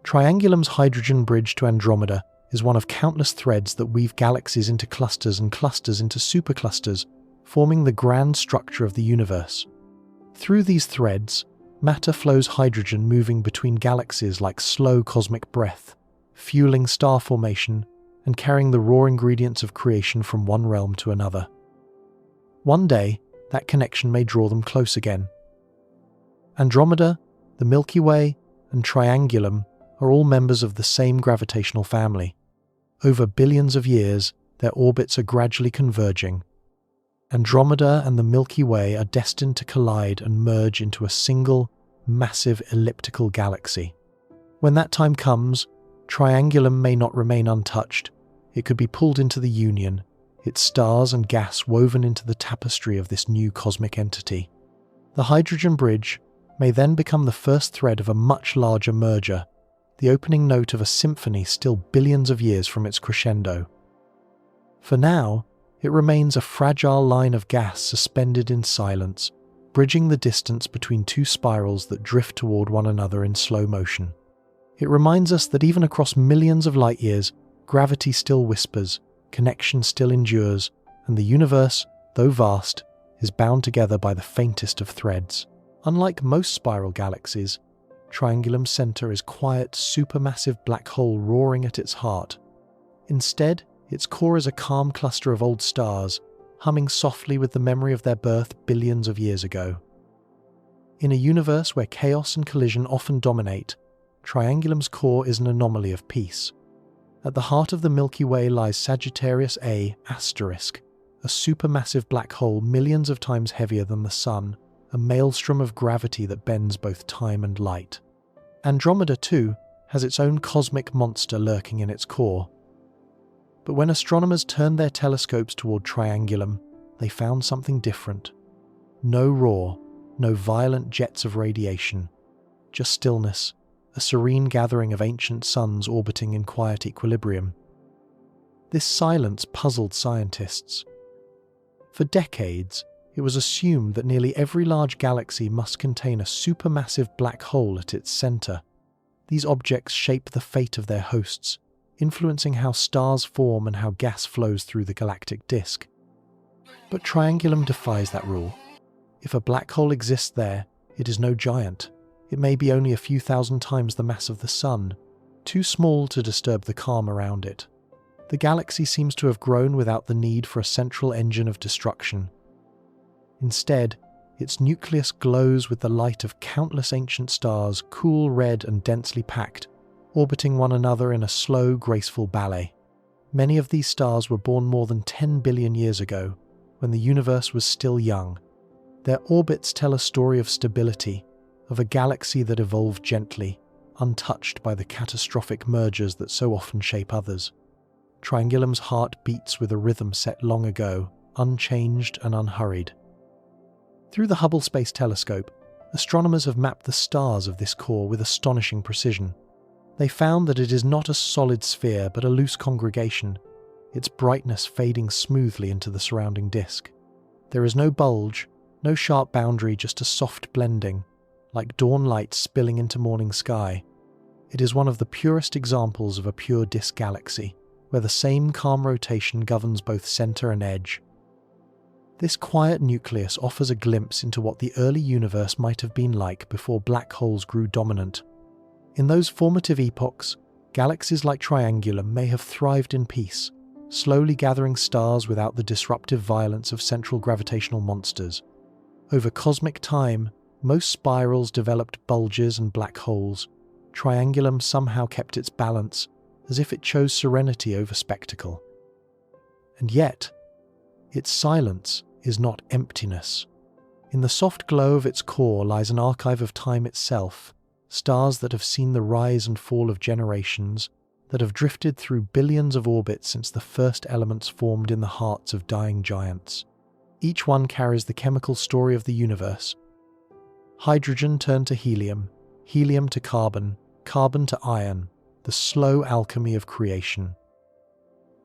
Triangulum's hydrogen bridge to Andromeda is one of countless threads that weave galaxies into clusters and clusters into superclusters, forming the grand structure of the universe. Through these threads, matter flows hydrogen moving between galaxies like slow cosmic breath, fueling star formation and carrying the raw ingredients of creation from one realm to another. One day, that connection may draw them close again. Andromeda, the Milky Way, and Triangulum are all members of the same gravitational family. Over billions of years, their orbits are gradually converging. Andromeda and the Milky Way are destined to collide and merge into a single, massive elliptical galaxy. When that time comes, Triangulum may not remain untouched. It could be pulled into the union, its stars and gas woven into the tapestry of this new cosmic entity. The hydrogen bridge may then become the first thread of a much larger merger, the opening note of a symphony still billions of years from its crescendo. For now, it remains a fragile line of gas suspended in silence, bridging the distance between two spirals that drift toward one another in slow motion. It reminds us that even across millions of light years, gravity still whispers, connection still endures, and the universe, though vast, is bound together by the faintest of threads. Unlike most spiral galaxies, Triangulum's center is quiet, supermassive black hole roaring at its heart. Instead, its core is a calm cluster of old stars, humming softly with the memory of their birth billions of years ago. In a universe where chaos and collision often dominate, Triangulum's core is an anomaly of peace. At the heart of the Milky Way lies Sagittarius A*, a supermassive black hole millions of times heavier than the Sun, a maelstrom of gravity that bends both time and light. Andromeda, too, has its own cosmic monster lurking in its core. But when astronomers turned their telescopes toward Triangulum, they found something different. No roar, no violent jets of radiation, just stillness, a serene gathering of ancient suns orbiting in quiet equilibrium. This silence puzzled scientists. For decades, it was assumed that nearly every large galaxy must contain a supermassive black hole at its center. These objects shape the fate of their hosts, influencing how stars form and how gas flows through the galactic disk. But Triangulum defies that rule. If a black hole exists there, it is no giant. It may be only a few thousand times the mass of the Sun, too small to disturb the calm around it. The galaxy seems to have grown without the need for a central engine of destruction. Instead, its nucleus glows with the light of countless ancient stars, cool, red, and densely packed, orbiting one another in a slow, graceful ballet. Many of these stars were born more than 10 billion years ago, when the universe was still young. Their orbits tell a story of stability, of a galaxy that evolved gently, untouched by the catastrophic mergers that so often shape others. Triangulum's heart beats with a rhythm set long ago, unchanged and unhurried. Through the Hubble Space Telescope, astronomers have mapped the stars of this core with astonishing precision. They found that it is not a solid sphere but a loose congregation, its brightness fading smoothly into the surrounding disk. There is no bulge, no sharp boundary, just a soft blending, like dawn light spilling into morning sky. It is one of the purest examples of a pure disk galaxy, where the same calm rotation governs both center and edge. This quiet nucleus offers a glimpse into what the early universe might have been like before black holes grew dominant. In those formative epochs, galaxies like Triangulum may have thrived in peace, slowly gathering stars without the disruptive violence of central gravitational monsters. Over cosmic time, most spirals developed bulges and black holes. Triangulum somehow kept its balance, as if it chose serenity over spectacle. And yet, its silence is not emptiness. In the soft glow of its core lies an archive of time itself, stars that have seen the rise and fall of generations, that have drifted through billions of orbits since the first elements formed in the hearts of dying giants. Each one carries the chemical story of the universe. Hydrogen turned to helium, helium to carbon, carbon to iron, the slow alchemy of creation.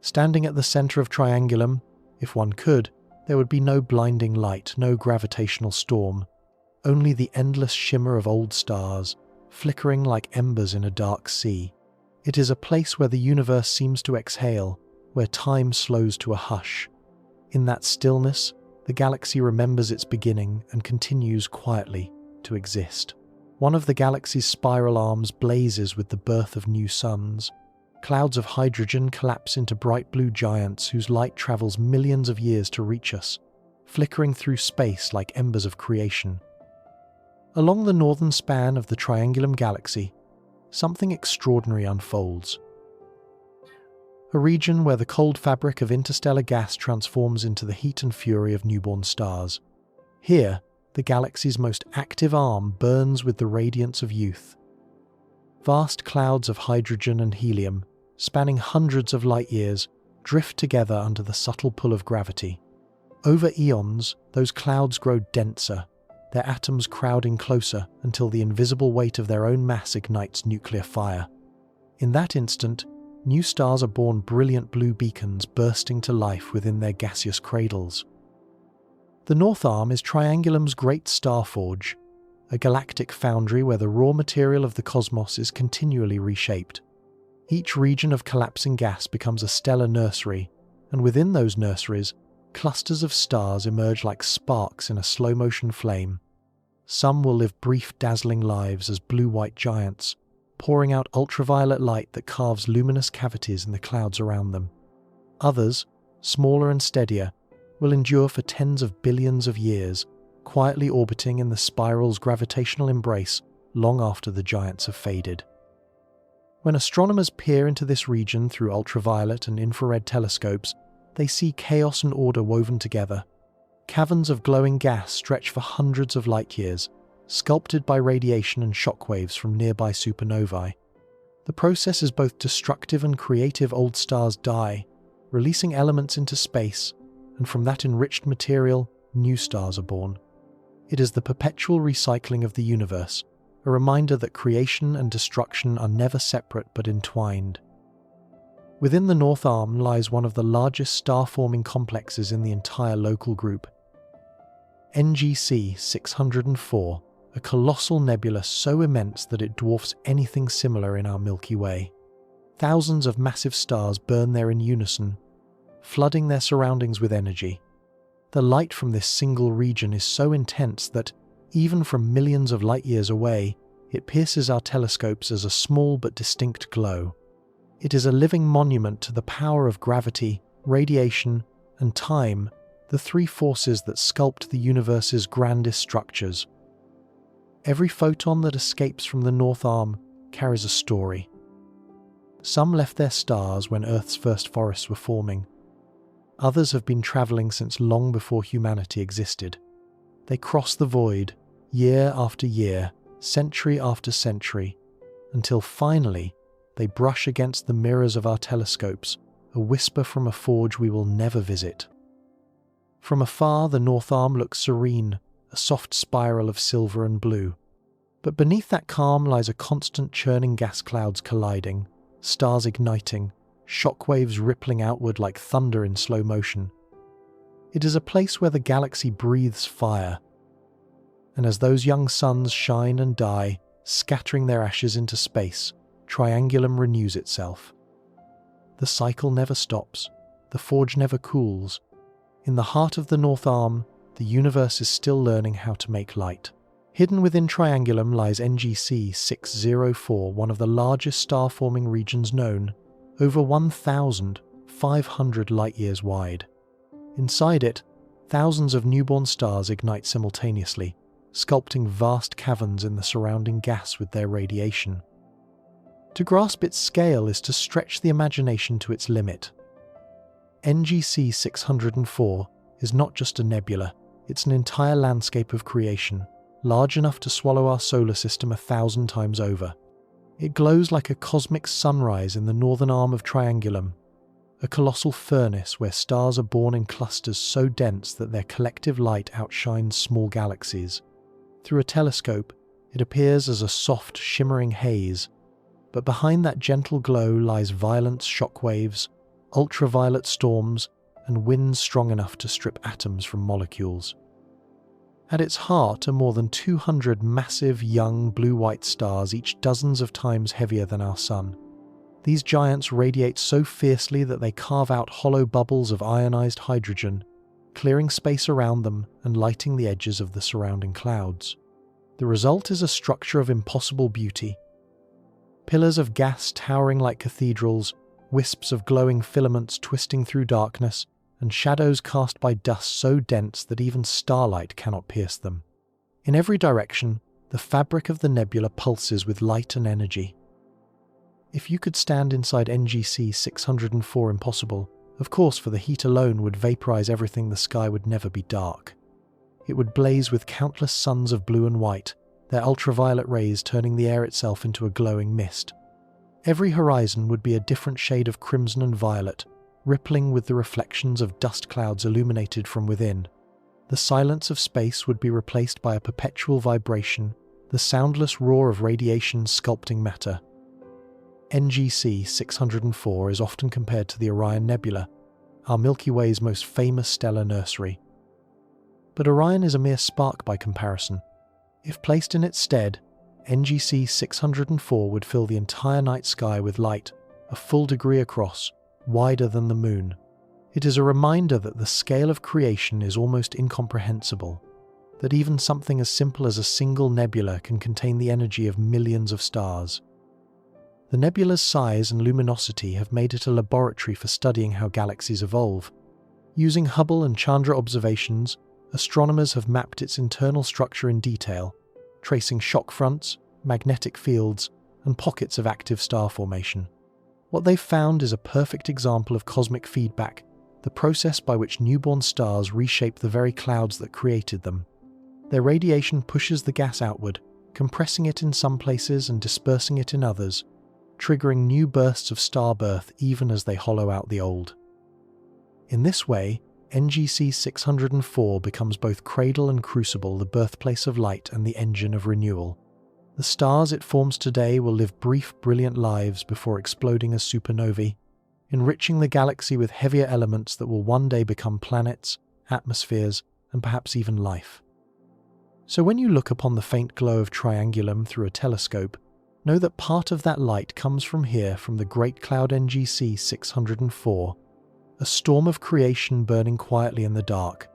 Standing at the center of Triangulum, if one could, there would be no blinding light, no gravitational storm, only the endless shimmer of old stars, flickering like embers in a dark sea. It is a place where the universe seems to exhale, where time slows to a hush. In that stillness, the galaxy remembers its beginning and continues quietly to exist. One of the galaxy's spiral arms blazes with the birth of new suns. Clouds of hydrogen collapse into bright blue giants whose light travels millions of years to reach us, flickering through space like embers of creation. Along the northern span of the Triangulum Galaxy, something extraordinary unfolds. A region where the cold fabric of interstellar gas transforms into the heat and fury of newborn stars. Here, the galaxy's most active arm burns with the radiance of youth. Vast clouds of hydrogen and helium, spanning hundreds of light years, drift together under the subtle pull of gravity. Over eons, those clouds grow denser, their atoms crowding closer until the invisible weight of their own mass ignites nuclear fire. In that instant, new stars are born, brilliant blue beacons bursting to life within their gaseous cradles. The North Arm is Triangulum's great star forge, a galactic foundry where the raw material of the cosmos is continually reshaped. Each region of collapsing gas becomes a stellar nursery, and within those nurseries, clusters of stars emerge like sparks in a slow-motion flame. Some will live brief, dazzling lives as blue-white giants, pouring out ultraviolet light that carves luminous cavities in the clouds around them. Others, smaller and steadier, will endure for tens of billions of years, quietly orbiting in the spiral's gravitational embrace long after the giants have faded. When astronomers peer into this region through ultraviolet and infrared telescopes, they see chaos and order woven together. Caverns of glowing gas stretch for hundreds of light years, sculpted by radiation and shockwaves from nearby supernovae. The process is both destructive and creative. Old stars die, releasing elements into space, and from that enriched material, new stars are born. It is the perpetual recycling of the universe, a reminder that creation and destruction are never separate but entwined. Within the North Arm lies one of the largest star-forming complexes in the entire local group. NGC 604, a colossal nebula so immense that it dwarfs anything similar in our Milky Way. Thousands of massive stars burn there in unison, flooding their surroundings with energy. The light from this single region is so intense that, even from millions of light years away, it pierces our telescopes as a small but distinct glow. It is a living monument to the power of gravity, radiation, and time, the three forces that sculpt the universe's grandest structures. Every photon that escapes from the North Arm carries a story. Some left their stars when Earth's first forests were forming. Others have been travelling since long before humanity existed. They cross the void, year after year, century after century, until finally they brush against the mirrors of our telescopes, a whisper from a forge we will never visit. From afar, the North Arm looks serene, a soft spiral of silver and blue. But beneath that calm lies a constant churning gas clouds colliding, stars igniting, shockwaves rippling outward like thunder in slow motion. It is a place where the galaxy breathes fire. And as those young suns shine and die, scattering their ashes into space, Triangulum renews itself. The cycle never stops, the forge never cools. In the heart of the North Arm, the universe is still learning how to make light. Hidden within Triangulum lies NGC 604, one of the largest star-forming regions known, over 1,500 light-years wide. Inside it, thousands of newborn stars ignite simultaneously, sculpting vast caverns in the surrounding gas with their radiation. To grasp its scale is to stretch the imagination to its limit. NGC 604 is not just a nebula, it's an entire landscape of creation, large enough to swallow our solar system 1,000 times over. It glows like a cosmic sunrise in the northern arm of Triangulum, a colossal furnace where stars are born in clusters so dense that their collective light outshines small galaxies. Through a telescope, it appears as a soft, shimmering haze, but behind that gentle glow lies violent shockwaves, ultraviolet storms, and winds strong enough to strip atoms from molecules. At its heart are more than 200 massive, young, blue-white stars, each dozens of times heavier than our Sun. These giants radiate so fiercely that they carve out hollow bubbles of ionized hydrogen, clearing space around them and lighting the edges of the surrounding clouds. The result is a structure of impossible beauty. Pillars of gas towering like cathedrals, wisps of glowing filaments twisting through darkness, and shadows cast by dust so dense that even starlight cannot pierce them. In every direction, the fabric of the nebula pulses with light and energy. If you could stand inside NGC 604 impossible, of course, for the heat alone would vaporize everything, the sky would never be dark. It would blaze with countless suns of blue and white, their ultraviolet rays turning the air itself into a glowing mist. Every horizon would be a different shade of crimson and violet, rippling with the reflections of dust clouds illuminated from within. The silence of space would be replaced by a perpetual vibration, the soundless roar of radiation sculpting matter. NGC 604 is often compared to the Orion Nebula, our Milky Way's most famous stellar nursery. But Orion is a mere spark by comparison. If placed in its stead, NGC 604 would fill the entire night sky with light, a full degree across, wider than the moon. It is a reminder that the scale of creation is almost incomprehensible, that even something as simple as a single nebula can contain the energy of millions of stars. The nebula's size and luminosity have made it a laboratory for studying how galaxies evolve. Using Hubble and Chandra observations, astronomers have mapped its internal structure in detail, tracing shock fronts, magnetic fields, and pockets of active star formation. What they've found is a perfect example of cosmic feedback, the process by which newborn stars reshape the very clouds that created them. Their radiation pushes the gas outward, compressing it in some places and dispersing it in others, triggering new bursts of star birth even as they hollow out the old. In this way, NGC 604 becomes both cradle and crucible, the birthplace of light and the engine of renewal. The stars it forms today will live brief, brilliant lives before exploding as supernovae, enriching the galaxy with heavier elements that will one day become planets, atmospheres, and perhaps even life. So when you look upon the faint glow of Triangulum through a telescope, know that part of that light comes from here, from the great cloud NGC 604, a storm of creation burning quietly in the dark.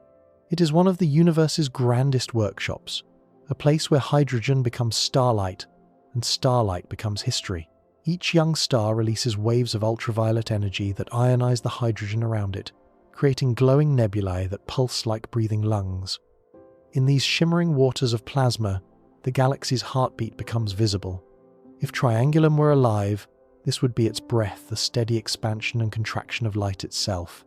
It is one of the universe's grandest workshops, a place where hydrogen becomes starlight and starlight becomes history. Each young star releases waves of ultraviolet energy that ionize the hydrogen around it, creating glowing nebulae that pulse like breathing lungs. In these shimmering waters of plasma, the galaxy's heartbeat becomes visible. If Triangulum were alive, this would be its breath, the steady expansion and contraction of light itself.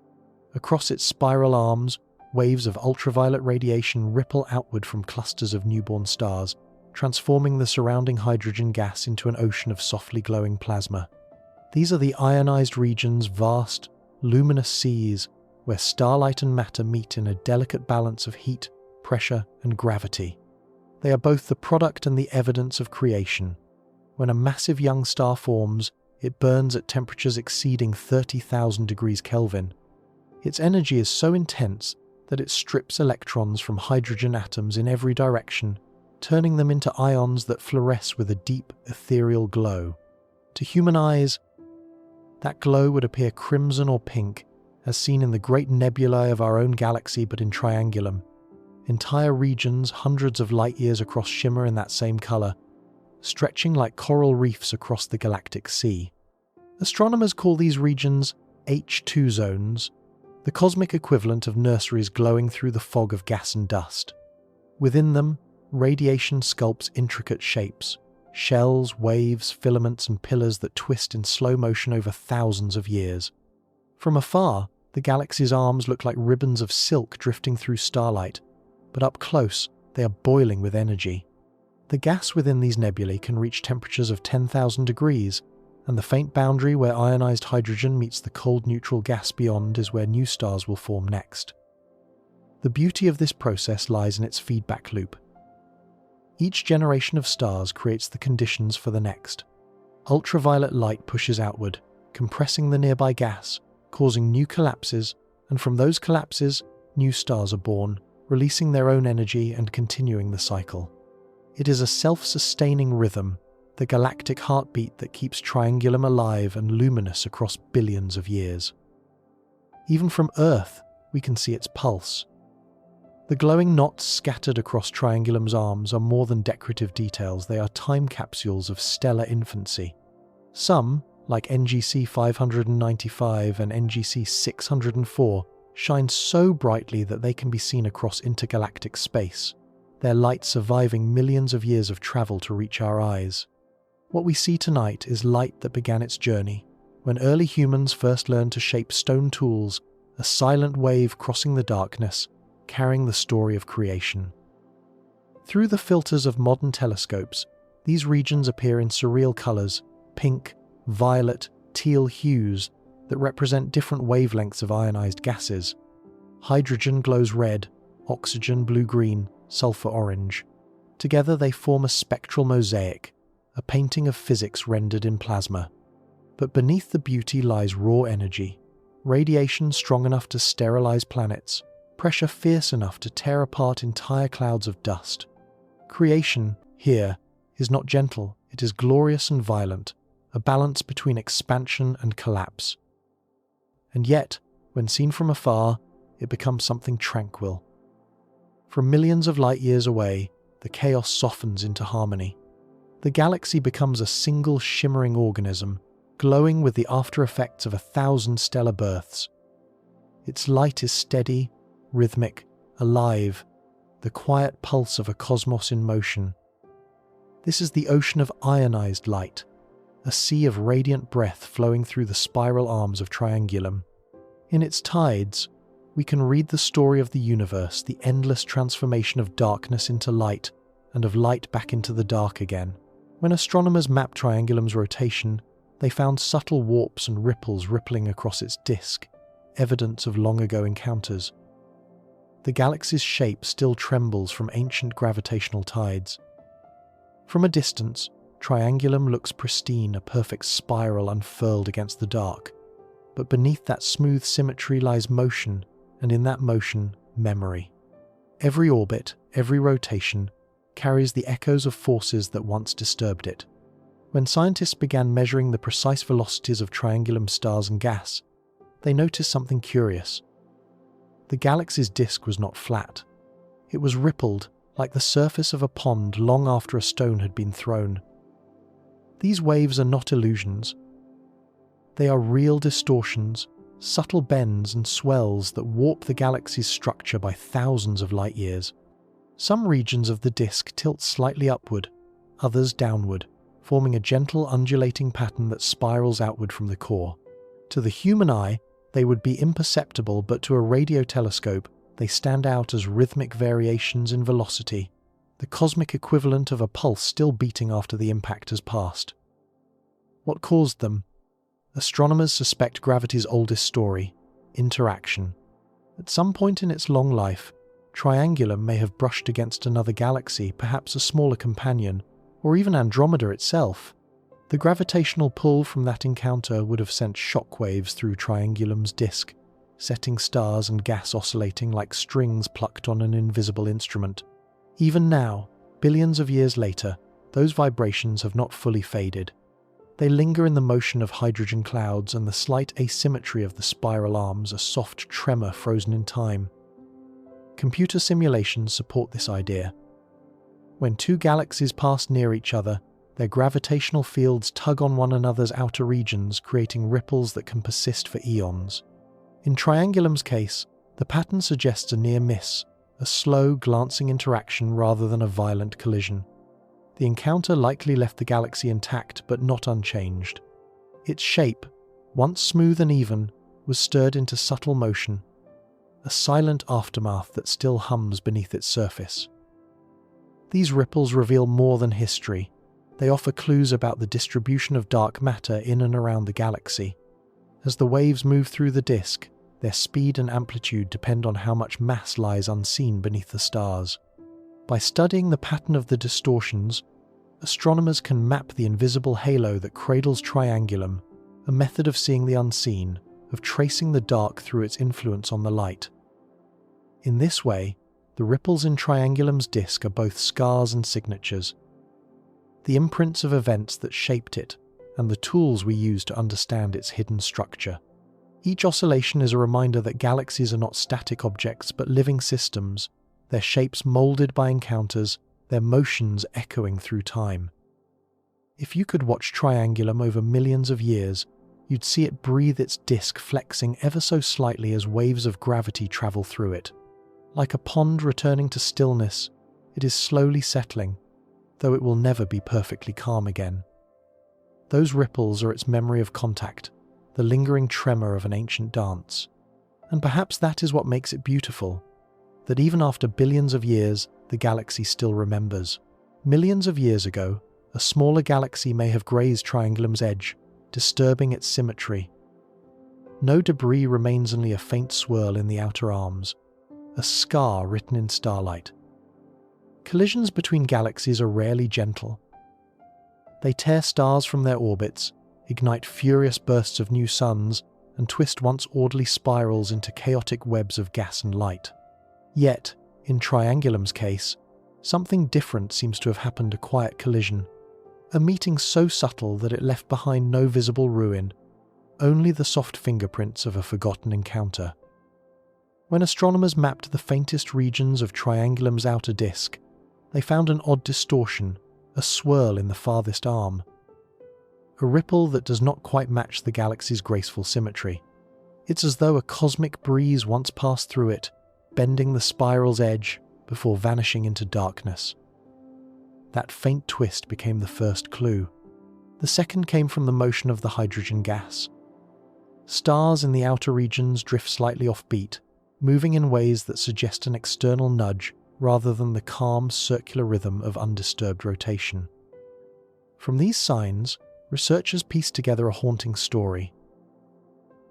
Across its spiral arms, waves of ultraviolet radiation ripple outward from clusters of newborn stars, transforming the surrounding hydrogen gas into an ocean of softly glowing plasma. These are the ionized regions, vast, luminous seas, where starlight and matter meet in a delicate balance of heat, pressure, and gravity. They are both the product and the evidence of creation. When a massive young star forms, it burns at temperatures exceeding 30,000 degrees Kelvin. Its energy is so intense that it strips electrons from hydrogen atoms in every direction, turning them into ions that fluoresce with a deep, ethereal glow. To human eyes, that glow would appear crimson or pink, as seen in the great nebulae of our own galaxy, but in Triangulum. Entire regions, hundreds of light-years across, shimmer in that same color, stretching like coral reefs across the galactic sea. Astronomers call these regions H2 zones, the cosmic equivalent of nurseries glowing through the fog of gas and dust. Within them, radiation sculpts intricate shapes, shells, waves, filaments, and pillars that twist in slow motion over thousands of years. From afar, the galaxy's arms look like ribbons of silk drifting through starlight, but up close, they are boiling with energy. The gas within these nebulae can reach temperatures of 10,000 degrees, and the faint boundary where ionized hydrogen meets the cold neutral gas beyond is where new stars will form next. The beauty of this process lies in its feedback loop. Each generation of stars creates the conditions for the next. Ultraviolet light pushes outward, compressing the nearby gas, causing new collapses, and from those collapses, new stars are born, releasing their own energy and continuing the cycle. It is a self-sustaining rhythm, the galactic heartbeat that keeps Triangulum alive and luminous across billions of years. Even from Earth, we can see its pulse. The glowing knots scattered across Triangulum's arms are more than decorative details, they are time capsules of stellar infancy. Some, like NGC 595 and NGC 604, shine so brightly that they can be seen across intergalactic space, their light surviving millions of years of travel to reach our eyes. What we see tonight is light that began its journey when early humans first learned to shape stone tools, a silent wave crossing the darkness, carrying the story of creation. Through the filters of modern telescopes, these regions appear in surreal colors, pink, violet, teal hues that represent different wavelengths of ionized gases. Hydrogen glows red, oxygen blue-green, sulfur orange. Together they form a spectral mosaic, a painting of physics rendered in plasma. But beneath the beauty lies raw energy, radiation strong enough to sterilize planets, pressure fierce enough to tear apart entire clouds of dust. Creation, here, is not gentle, it is glorious and violent, a balance between expansion and collapse. And yet, when seen from afar, it becomes something tranquil. From millions of light years away, the chaos softens into harmony. The galaxy becomes a single shimmering organism, glowing with the after effects of 1,000 stellar births. Its light is steady, rhythmic, alive, the quiet pulse of a cosmos in motion. This is the ocean of ionized light, a sea of radiant breath flowing through the spiral arms of Triangulum. In its tides, we can read the story of the universe, the endless transformation of darkness into light and of light back into the dark again. When astronomers mapped Triangulum's rotation, they found subtle warps and ripples rippling across its disk, evidence of long-ago encounters. The galaxy's shape still trembles from ancient gravitational tides. From a distance, Triangulum looks pristine, a perfect spiral unfurled against the dark. But beneath that smooth symmetry lies motion, and in that motion, memory. Every orbit, every rotation, carries the echoes of forces that once disturbed it. When scientists began measuring the precise velocities of Triangulum stars and gas, they noticed something curious. The galaxy's disk was not flat. It was rippled, like the surface of a pond long after a stone had been thrown. These waves are not illusions. They are real distortions, subtle bends and swells that warp the galaxy's structure by thousands of light years. Some regions of the disk tilt slightly upward, others downward, forming a gentle undulating pattern that spirals outward from the core. To the human eye, they would be imperceptible, but to a radio telescope, they stand out as rhythmic variations in velocity, the cosmic equivalent of a pulse still beating after the impact has passed. What caused them? Astronomers suspect gravity's oldest story, interaction. At some point in its long life, Triangulum may have brushed against another galaxy, perhaps a smaller companion, or even Andromeda itself. The gravitational pull from that encounter would have sent shockwaves through Triangulum's disk, setting stars and gas oscillating like strings plucked on an invisible instrument. Even now, billions of years later, those vibrations have not fully faded. They linger in the motion of hydrogen clouds and the slight asymmetry of the spiral arms, a soft tremor frozen in time. Computer simulations support this idea. When two galaxies pass near each other, their gravitational fields tug on one another's outer regions, creating ripples that can persist for eons. In Triangulum's case, the pattern suggests a near miss, a slow, glancing interaction rather than a violent collision. The encounter likely left the galaxy intact but not unchanged. Its shape, once smooth and even, was stirred into subtle motion, a silent aftermath that still hums beneath its surface. These ripples reveal more than history. They offer clues about the distribution of dark matter in and around the galaxy. As the waves move through the disk, their speed and amplitude depend on how much mass lies unseen beneath the stars. By studying the pattern of the distortions, astronomers can map the invisible halo that cradles Triangulum, a method of seeing the unseen, of tracing the dark through its influence on the light. In this way, the ripples in Triangulum's disk are both scars and signatures, the imprints of events that shaped it, and the tools we use to understand its hidden structure. Each oscillation is a reminder that galaxies are not static objects but living systems, their shapes molded by encounters, their motions echoing through time. If you could watch Triangulum over millions of years, you'd see it breathe its disk, flexing ever so slightly as waves of gravity travel through it. Like a pond returning to stillness, it is slowly settling, though it will never be perfectly calm again. Those ripples are its memory of contact, the lingering tremor of an ancient dance. And perhaps that is what makes it beautiful, that even after billions of years, the galaxy still remembers. Millions of years ago, a smaller galaxy may have grazed Triangulum's edge, disturbing its symmetry. No debris remains, only a faint swirl in the outer arms, a scar written in starlight. Collisions between galaxies are rarely gentle. They tear stars from their orbits, ignite furious bursts of new suns, and twist once orderly spirals into chaotic webs of gas and light. Yet, in Triangulum's case, something different seems to have happened: a quiet collision. A meeting so subtle that it left behind no visible ruin, only the soft fingerprints of a forgotten encounter. When astronomers mapped the faintest regions of Triangulum's outer disk, they found an odd distortion, a swirl in the farthest arm. A ripple that does not quite match the galaxy's graceful symmetry. It's as though a cosmic breeze once passed through it, bending the spiral's edge before vanishing into darkness. That faint twist became the first clue. The second came from the motion of the hydrogen gas. Stars in the outer regions drift slightly off-beat, moving in ways that suggest an external nudge rather than the calm, circular rhythm of undisturbed rotation. From these signs, researchers piece together a haunting story.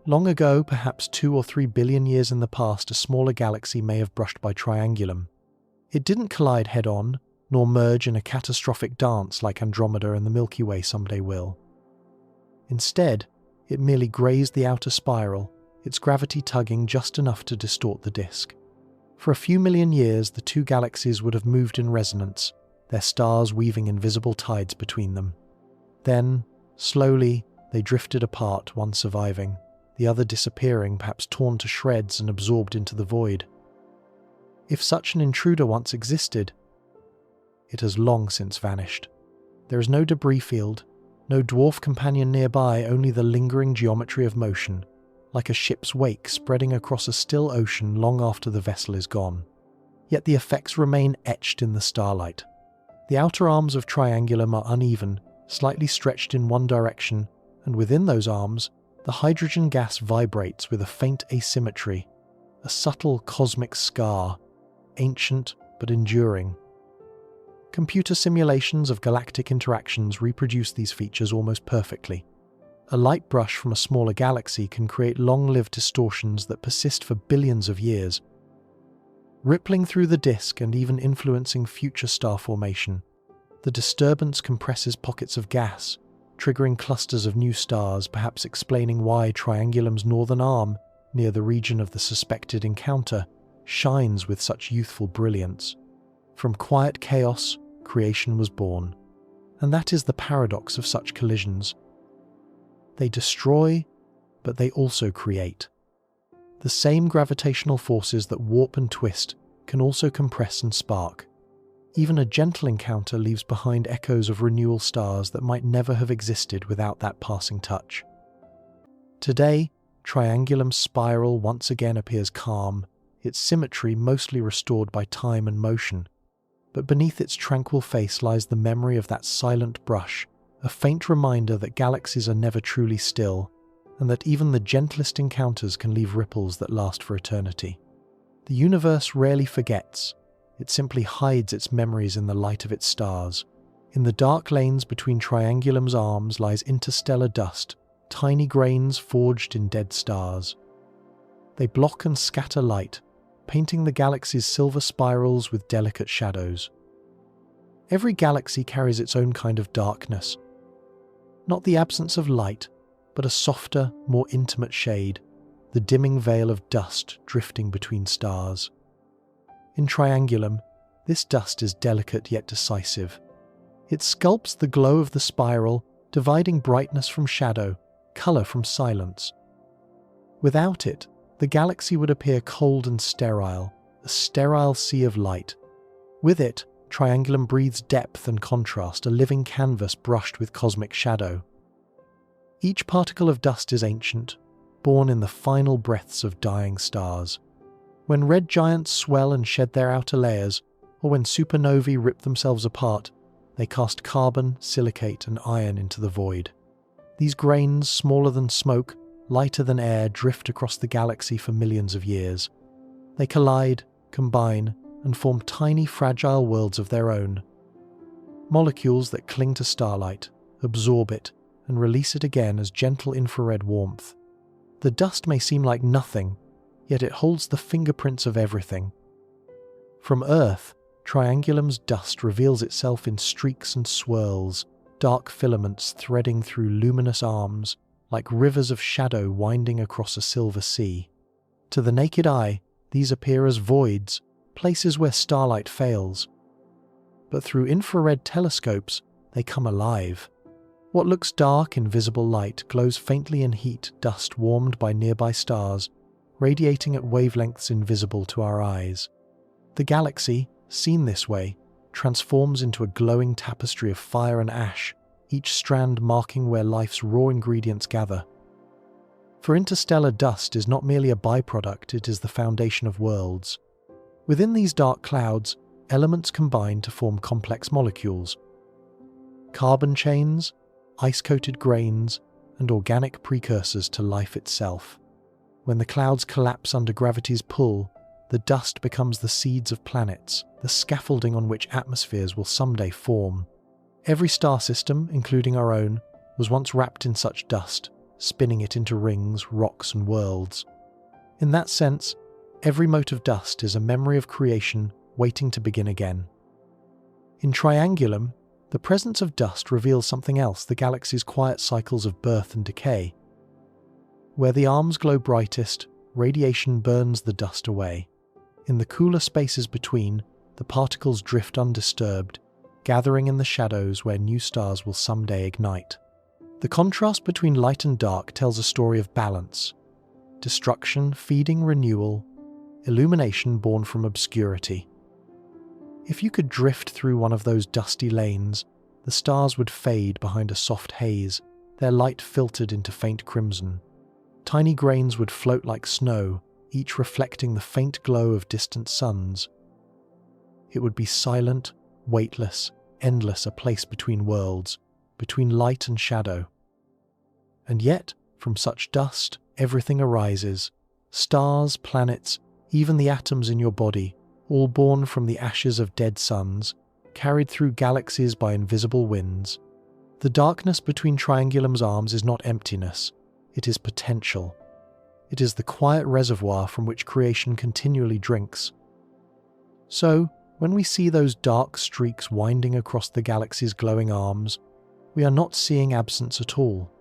Long ago, perhaps 2 or 3 billion years in the past, a smaller galaxy may have brushed by Triangulum. It didn't collide head-on, nor merge in a catastrophic dance like Andromeda and the Milky Way someday will. Instead, it merely grazed the outer spiral, its gravity tugging just enough to distort the disk. For a few million years, the two galaxies would have moved in resonance, their stars weaving invisible tides between them. Then, slowly, they drifted apart, one surviving, the other disappearing, perhaps torn to shreds and absorbed into the void. If such an intruder once existed, it has long since vanished. There is no debris field, no dwarf companion nearby, only the lingering geometry of motion, like a ship's wake spreading across a still ocean long after the vessel is gone. Yet the effects remain etched in the starlight. The outer arms of Triangulum are uneven, slightly stretched in one direction, and within those arms, the hydrogen gas vibrates with a faint asymmetry, a subtle cosmic scar, ancient but enduring. Computer simulations of galactic interactions reproduce these features almost perfectly. A light brush from a smaller galaxy can create long-lived distortions that persist for billions of years, rippling through the disk and even influencing future star formation. The disturbance compresses pockets of gas, triggering clusters of new stars, perhaps explaining why Triangulum's northern arm, near the region of the suspected encounter, shines with such youthful brilliance. From quiet chaos, creation was born. And that is the paradox of such collisions. They destroy, but they also create. The same gravitational forces that warp and twist can also compress and spark. Even a gentle encounter leaves behind echoes of renewal stars that might never have existed without that passing touch. Today, Triangulum's spiral once again appears calm, its symmetry mostly restored by time and motion. But beneath its tranquil face lies the memory of that silent brush, a faint reminder that galaxies are never truly still, and that even the gentlest encounters can leave ripples that last for eternity. The universe rarely forgets. It simply hides its memories in the light of its stars. In the dark lanes between Triangulum's arms lies interstellar dust, tiny grains forged in dead stars. They block and scatter light, painting the galaxy's silver spirals with delicate shadows. Every galaxy carries its own kind of darkness. Not the absence of light, but a softer, more intimate shade, the dimming veil of dust drifting between stars. In Triangulum, this dust is delicate yet decisive. It sculpts the glow of the spiral, dividing brightness from shadow, color from silence. Without it, the galaxy would appear cold and sterile, a sterile sea of light. With it, Triangulum breathes depth and contrast, a living canvas brushed with cosmic shadow. Each particle of dust is ancient, born in the final breaths of dying stars. When red giants swell and shed their outer layers, or when supernovae rip themselves apart, they cast carbon, silicate, and iron into the void. These grains, smaller than smoke, lighter than air, drift across the galaxy for millions of years. They collide, combine, and form tiny, fragile worlds of their own. Molecules that cling to starlight, absorb it, and release it again as gentle infrared warmth. The dust may seem like nothing, yet it holds the fingerprints of everything. From Earth, Triangulum's dust reveals itself in streaks and swirls, dark filaments threading through luminous arms, like rivers of shadow winding across a silver sea. To the naked eye, these appear as voids, places where starlight fails. But through infrared telescopes, they come alive. What looks dark in visible light glows faintly in heat, dust warmed by nearby stars, radiating at wavelengths invisible to our eyes. The galaxy, seen this way, transforms into a glowing tapestry of fire and ash, each strand marking where life's raw ingredients gather. For interstellar dust is not merely a byproduct, it is the foundation of worlds. Within these dark clouds, elements combine to form complex molecules. Carbon chains, ice-coated grains, and organic precursors to life itself. When the clouds collapse under gravity's pull, the dust becomes the seeds of planets, the scaffolding on which atmospheres will someday form. Every star system, including our own, was once wrapped in such dust, spinning it into rings, rocks, and worlds. In that sense, every mote of dust is a memory of creation waiting to begin again. In Triangulum, the presence of dust reveals something else: the galaxy's quiet cycles of birth and decay. Where the arms glow brightest, radiation burns the dust away. In the cooler spaces between, the particles drift undisturbed, gathering in the shadows where new stars will someday ignite. The contrast between light and dark tells a story of balance. Destruction feeding renewal, illumination born from obscurity. If you could drift through one of those dusty lanes, the stars would fade behind a soft haze, their light filtered into faint crimson. Tiny grains would float like snow, each reflecting the faint glow of distant suns. It would be silent, weightless, endless, a place between worlds, between light and shadow. And yet, from such dust, everything arises. Stars, planets, even the atoms in your body, all born from the ashes of dead suns, carried through galaxies by invisible winds. The darkness between Triangulum's arms is not emptiness, it is potential. It is the quiet reservoir from which creation continually drinks. So, when we see those dark streaks winding across the galaxy's glowing arms, we are not seeing absence at all.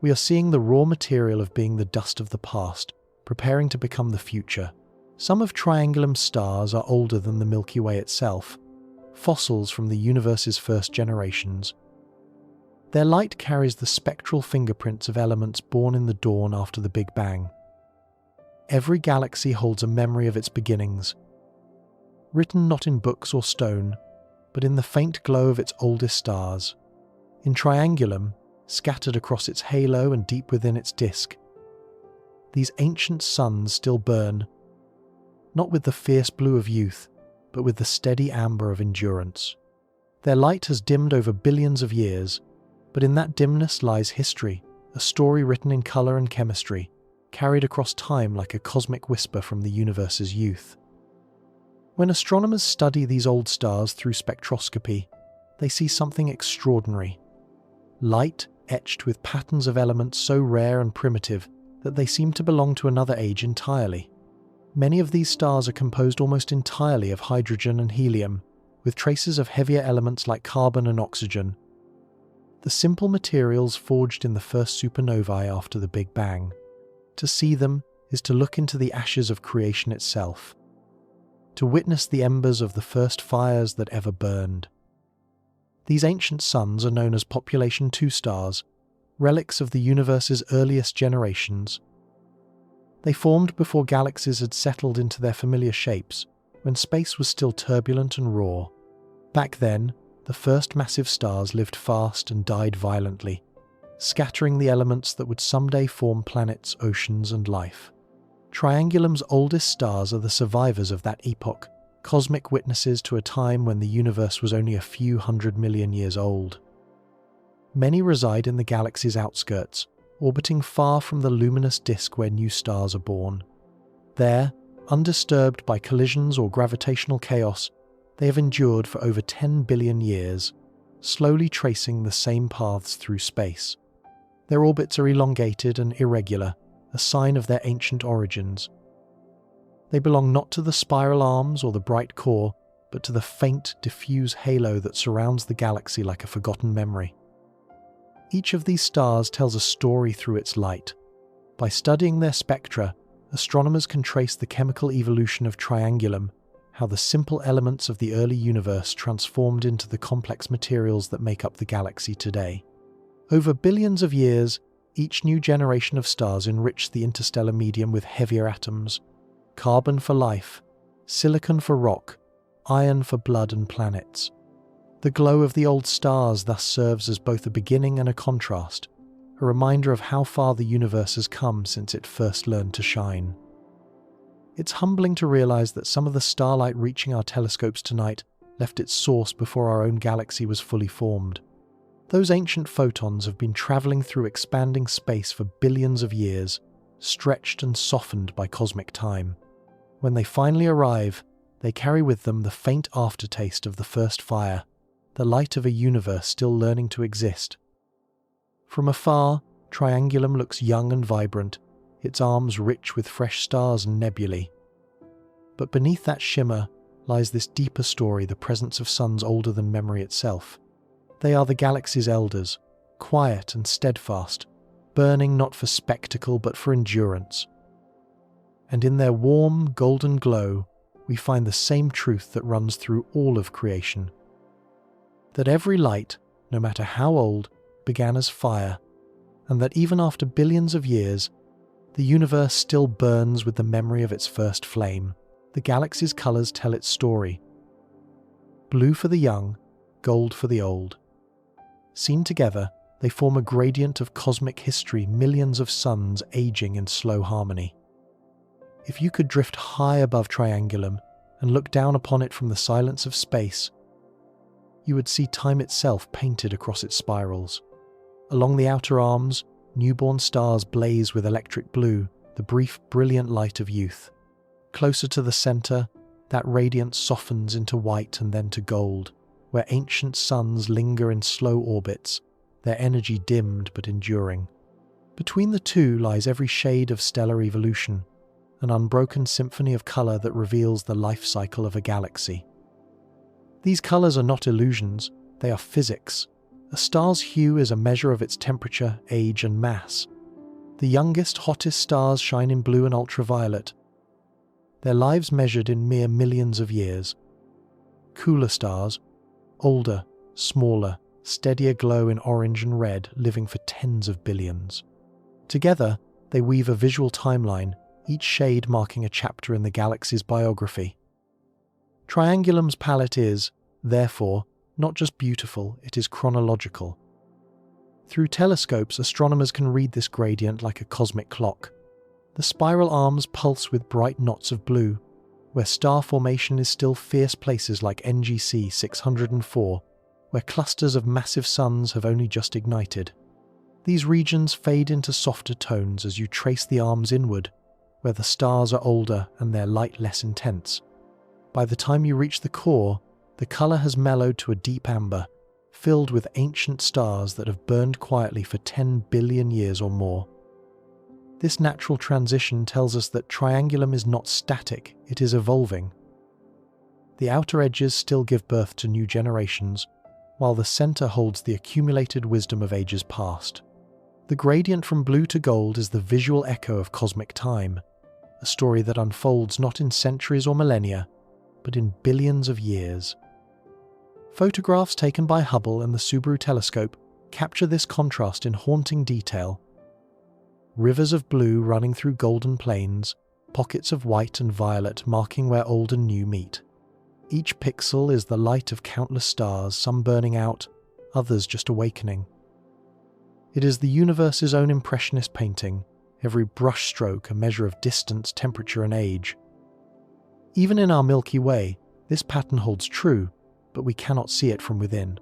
We are seeing the raw material of being the dust of the past, preparing to become the future. Some of Triangulum's stars are older than the Milky Way itself, fossils from the universe's first generations. Their light carries the spectral fingerprints of elements born in the dawn after the Big Bang. Every galaxy holds a memory of its beginnings, written not in books or stone, but in the faint glow of its oldest stars. In Triangulum, scattered across its halo and deep within its disk, these ancient suns still burn, not with the fierce blue of youth, but with the steady amber of endurance. Their light has dimmed over billions of years, but in that dimness lies history, a story written in color and chemistry, carried across time like a cosmic whisper from the universe's youth. When astronomers study these old stars through spectroscopy, they see something extraordinary. Light etched with patterns of elements so rare and primitive that they seem to belong to another age entirely. Many of these stars are composed almost entirely of hydrogen and helium, with traces of heavier elements like carbon and oxygen, the simple materials forged in the first supernovae after the Big Bang. To see them is to look into the ashes of creation itself, to witness the embers of the first fires that ever burned. These ancient suns are known as population 2 stars, relics of the universe's earliest generations. They formed before galaxies had settled into their familiar shapes, when space was still turbulent and raw. Back then, the first massive stars lived fast and died violently, scattering the elements that would someday form planets, oceans, and life. Triangulum's oldest stars are the survivors of that epoch, cosmic witnesses to a time when the universe was only a few 100 million years old. Many reside in the galaxy's outskirts, orbiting far from the luminous disk where new stars are born. There, undisturbed by collisions or gravitational chaos, they have endured for over 10 billion years, slowly tracing the same paths through space. Their orbits are elongated and irregular, a sign of their ancient origins. They belong not to the spiral arms or the bright core, but to the faint, diffuse halo that surrounds the galaxy like a forgotten memory. Each of these stars tells a story through its light. By studying their spectra, astronomers can trace the chemical evolution of Triangulum, how the simple elements of the early universe transformed into the complex materials that make up the galaxy today. Over billions of years, each new generation of stars enriched the interstellar medium with heavier atoms: carbon for life, silicon for rock, iron for blood and planets. The glow of the old stars thus serves as both a beginning and a contrast, a reminder of how far the universe has come since it first learned to shine. It's humbling to realize that some of the starlight reaching our telescopes tonight left its source before our own galaxy was fully formed. Those ancient photons have been traveling through expanding space for billions of years, stretched and softened by cosmic time. When they finally arrive, they carry with them the faint aftertaste of the first fire, the light of a universe still learning to exist. From afar, Triangulum looks young and vibrant, its arms rich with fresh stars and nebulae. But beneath that shimmer lies this deeper story, the presence of suns older than memory itself. They are the galaxy's elders, quiet and steadfast, burning not for spectacle but for endurance. And in their warm, golden glow, we find the same truth that runs through all of creation. That every light, no matter how old, began as fire, and that even after billions of years, the universe still burns with the memory of its first flame. The galaxy's colors tell its story. Blue for the young, gold for the old. Seen together, they form a gradient of cosmic history, millions of suns aging in slow harmony. If you could drift high above Triangulum and look down upon it from the silence of space, you would see time itself painted across its spirals. Along the outer arms, newborn stars blaze with electric blue, the brief, brilliant light of youth. Closer to the center, that radiance softens into white and then to gold, where ancient suns linger in slow orbits, their energy dimmed but enduring. Between the two lies every shade of stellar evolution, an unbroken symphony of color that reveals the life cycle of a galaxy. These colors are not illusions, they are physics. A star's hue is a measure of its temperature, age, and mass. The youngest, hottest stars shine in blue and ultraviolet, their lives measured in mere millions of years. Cooler stars, older, smaller, steadier glow in orange and red, living for tens of billions. Together, they weave a visual timeline, each shade marking a chapter in the galaxy's biography. Triangulum's palette is, therefore, not just beautiful, it is chronological. Through telescopes, astronomers can read this gradient like a cosmic clock. The spiral arms pulse with bright knots of blue, where star formation is still fierce, places like NGC 604, where clusters of massive suns have only just ignited. These regions fade into softer tones as you trace the arms inward, where the stars are older and their light less intense. By the time you reach the core, the color has mellowed to a deep amber, filled with ancient stars that have burned quietly for 10 billion years or more. This natural transition tells us that Triangulum is not static, it is evolving. The outer edges still give birth to new generations, while the center holds the accumulated wisdom of ages past. The gradient from blue to gold is the visual echo of cosmic time, a story that unfolds not in centuries or millennia, but in billions of years. Photographs taken by Hubble and the Subaru telescope capture this contrast in haunting detail. Rivers of blue running through golden plains, pockets of white and violet marking where old and new meet. Each pixel is the light of countless stars, some burning out, others just awakening. It is the universe's own impressionist painting, every brushstroke a measure of distance, temperature, and age. Even in our Milky Way, this pattern holds true, but we cannot see it from within.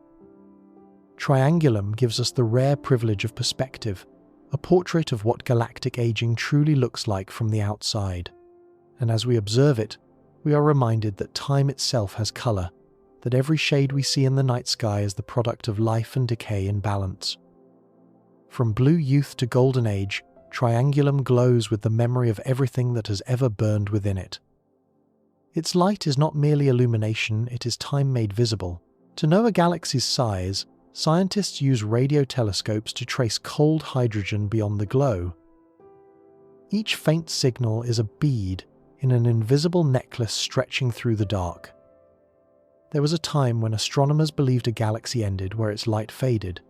Triangulum gives us the rare privilege of perspective, a portrait of what galactic aging truly looks like from the outside. And as we observe it, we are reminded that time itself has color, that every shade we see in the night sky is the product of life and decay in balance. From blue youth to golden age, Triangulum glows with the memory of everything that has ever burned within it. Its light is not merely illumination, it is time made visible. To know a galaxy's size, scientists use radio telescopes to trace cold hydrogen beyond the glow. Each faint signal is a bead in an invisible necklace stretching through the dark. There was a time when astronomers believed a galaxy ended where its light faded.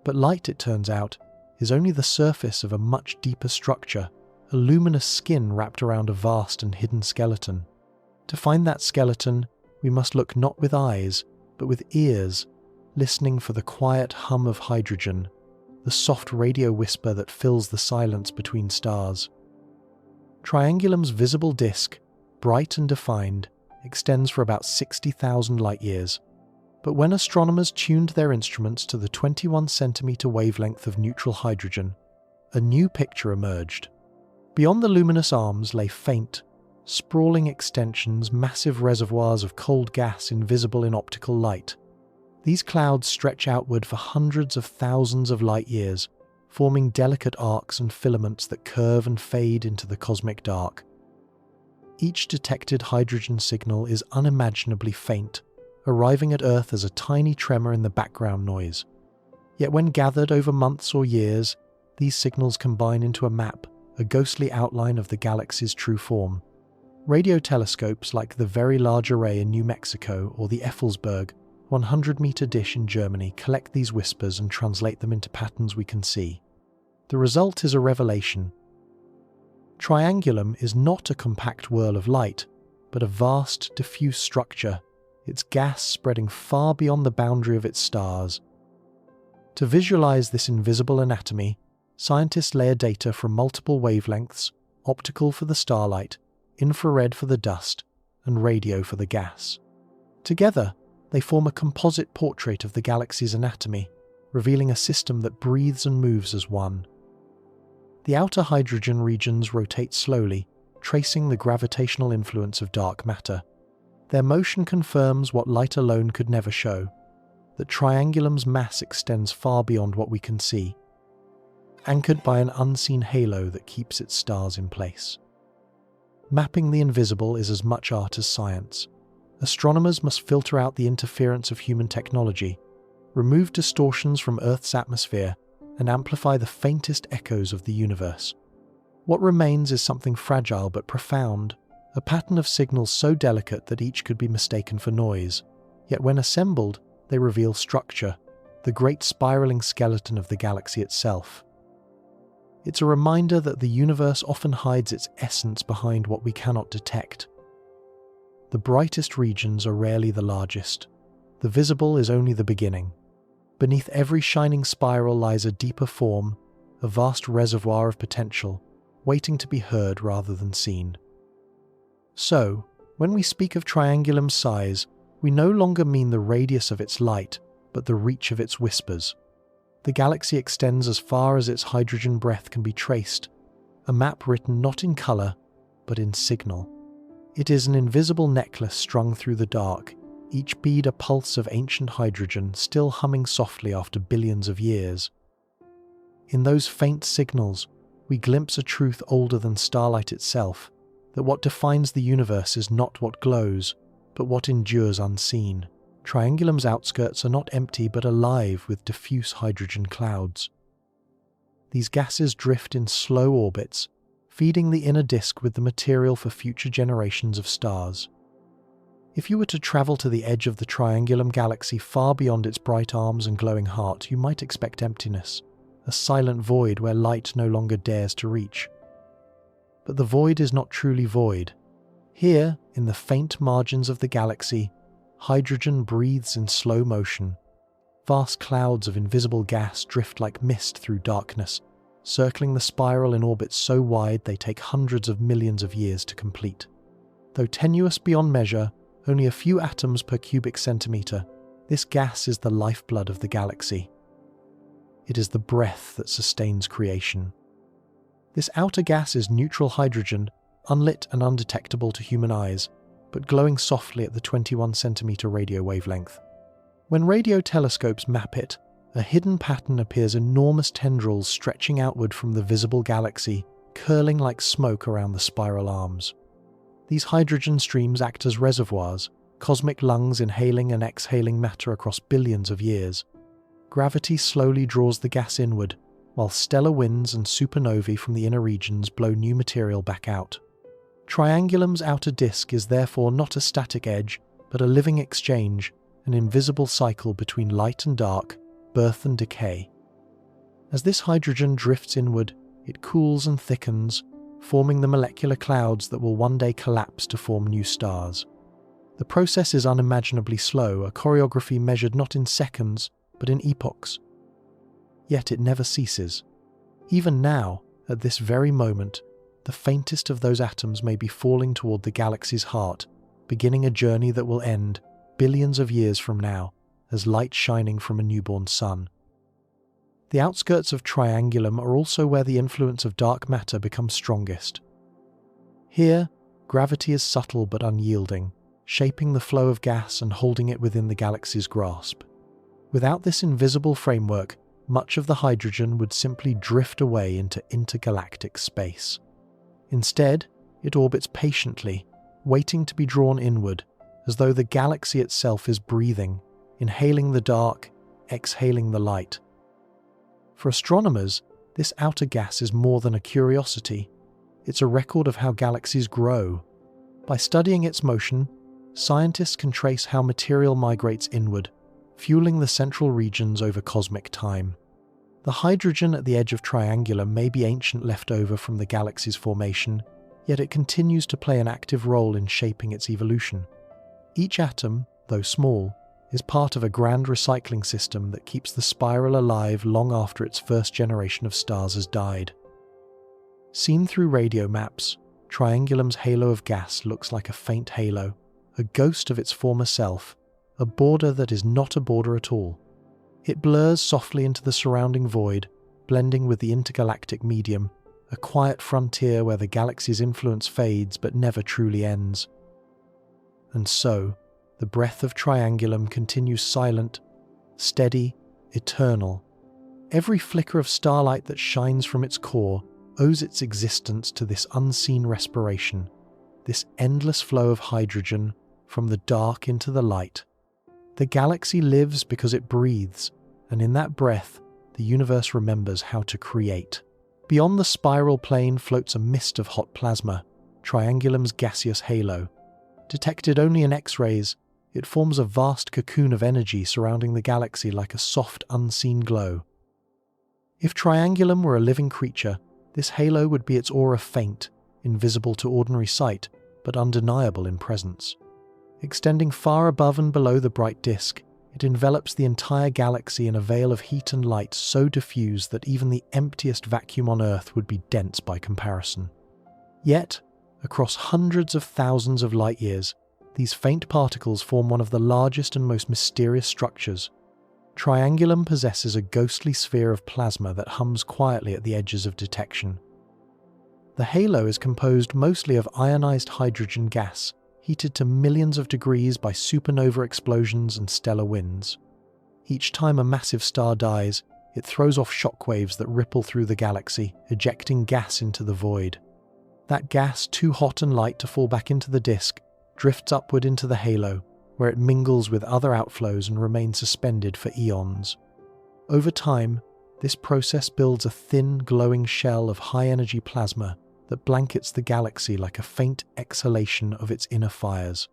But light, it turns out, is only the surface of a much deeper structure, a luminous skin wrapped around a vast and hidden skeleton. To find that skeleton, we must look not with eyes, but with ears, listening for the quiet hum of hydrogen, the soft radio whisper that fills the silence between stars. Triangulum's visible disk, bright and defined, extends for about 60,000 light-years. But when astronomers tuned their instruments to the 21-centimeter wavelength of neutral hydrogen, a new picture emerged. Beyond the luminous arms lay faint, sprawling extensions, massive reservoirs of cold gas invisible in optical light. These clouds stretch outward for hundreds of thousands of light years, forming delicate arcs and filaments that curve and fade into the cosmic dark. Each detected hydrogen signal is unimaginably faint, arriving at Earth as a tiny tremor in the background noise. Yet when gathered over months or years, these signals combine into a map, a ghostly outline of the galaxy's true form. Radio telescopes like the Very Large Array in New Mexico or the Effelsberg 100-meter dish in Germany collect these whispers and translate them into patterns we can see. The result is a revelation. Triangulum is not a compact whirl of light, but a vast, diffuse structure, its gas spreading far beyond the boundary of its stars. To visualize this invisible anatomy, scientists layer data from multiple wavelengths, optical for the starlight, infrared for the dust, and radio for the gas. Together, they form a composite portrait of the galaxy's anatomy, revealing a system that breathes and moves as one. The outer hydrogen regions rotate slowly, tracing the gravitational influence of dark matter. Their motion confirms what light alone could never show, that Triangulum's mass extends far beyond what we can see, anchored by an unseen halo that keeps its stars in place. Mapping the invisible is as much art as science. Astronomers must filter out the interference of human technology, remove distortions from Earth's atmosphere, and amplify the faintest echoes of the universe. What remains is something fragile but profound, a pattern of signals so delicate that each could be mistaken for noise. Yet when assembled, they reveal structure, the great spiraling skeleton of the galaxy itself. It's a reminder that the universe often hides its essence behind what we cannot detect. The brightest regions are rarely the largest. The visible is only the beginning. Beneath every shining spiral lies a deeper form, a vast reservoir of potential, waiting to be heard rather than seen. So, when we speak of Triangulum's size, we no longer mean the radius of its light, but the reach of its whispers. The galaxy extends as far as its hydrogen breath can be traced, a map written not in color, but in signal. It is an invisible necklace strung through the dark, each bead a pulse of ancient hydrogen still humming softly after billions of years. In those faint signals, we glimpse a truth older than starlight itself, that what defines the universe is not what glows, but what endures unseen. Triangulum's outskirts are not empty but alive with diffuse hydrogen clouds. These gases drift in slow orbits, feeding the inner disk with the material for future generations of stars. If you were to travel to the edge of the Triangulum Galaxy far beyond its bright arms and glowing heart, you might expect emptiness, a silent void where light no longer dares to reach. But the void is not truly void. Here, in the faint margins of the galaxy, hydrogen breathes in slow motion. Vast clouds of invisible gas drift like mist through darkness, circling the spiral in orbits so wide they take hundreds of millions of years to complete. Though tenuous beyond measure, only a few atoms per cubic centimeter, this gas is the lifeblood of the galaxy. It is the breath that sustains creation. This outer gas is neutral hydrogen, unlit and undetectable to human eyes, but glowing softly at the 21-centimeter radio wavelength. When radio telescopes map it, a hidden pattern appears, enormous tendrils stretching outward from the visible galaxy, curling like smoke around the spiral arms. These hydrogen streams act as reservoirs, cosmic lungs inhaling and exhaling matter across billions of years. Gravity slowly draws the gas inward, while stellar winds and supernovae from the inner regions blow new material back out. Triangulum's outer disk is therefore not a static edge, but a living exchange, an invisible cycle between light and dark, birth and decay. As this hydrogen drifts inward, it cools and thickens, forming the molecular clouds that will one day collapse to form new stars. The process is unimaginably slow, a choreography measured not in seconds, but in epochs. Yet it never ceases. Even now, at this very moment, the faintest of those atoms may be falling toward the galaxy's heart, beginning a journey that will end billions of years from now, as light shining from a newborn sun. The outskirts of Triangulum are also where the influence of dark matter becomes strongest. Here, gravity is subtle but unyielding, shaping the flow of gas and holding it within the galaxy's grasp. Without this invisible framework, much of the hydrogen would simply drift away into intergalactic space. Instead, it orbits patiently, waiting to be drawn inward, as though the galaxy itself is breathing, inhaling the dark, exhaling the light. For astronomers, this outer gas is more than a curiosity. It's a record of how galaxies grow. By studying its motion, scientists can trace how material migrates inward, fueling the central regions over cosmic time. The hydrogen at the edge of Triangulum may be ancient leftover from the galaxy's formation, yet it continues to play an active role in shaping its evolution. Each atom, though small, is part of a grand recycling system that keeps the spiral alive long after its first generation of stars has died. Seen through radio maps, Triangulum's halo of gas looks like a faint halo, a ghost of its former self, a border that is not a border at all. It blurs softly into the surrounding void, blending with the intergalactic medium, a quiet frontier where the galaxy's influence fades but never truly ends. And so, the breath of Triangulum continues silent, steady, eternal. Every flicker of starlight that shines from its core owes its existence to this unseen respiration, this endless flow of hydrogen from the dark into the light. The galaxy lives because it breathes, and in that breath, the universe remembers how to create. Beyond the spiral plane floats a mist of hot plasma, Triangulum's gaseous halo. Detected only in X-rays, it forms a vast cocoon of energy surrounding the galaxy like a soft, unseen glow. If Triangulum were a living creature, this halo would be its aura faint, invisible to ordinary sight, but undeniable in presence. Extending far above and below the bright disk, it envelops the entire galaxy in a veil of heat and light so diffuse that even the emptiest vacuum on Earth would be dense by comparison. Yet, across hundreds of thousands of light years, these faint particles form one of the largest and most mysterious structures. Triangulum possesses a ghostly sphere of plasma that hums quietly at the edges of detection. The halo is composed mostly of ionized hydrogen gas, heated to millions of degrees by supernova explosions and stellar winds. Each time a massive star dies, it throws off shockwaves that ripple through the galaxy, ejecting gas into the void. That gas, too hot and light to fall back into the disk, drifts upward into the halo, where it mingles with other outflows and remains suspended for eons. Over time, this process builds a thin, glowing shell of high-energy plasma that blankets the galaxy like a faint exhalation of its inner fires.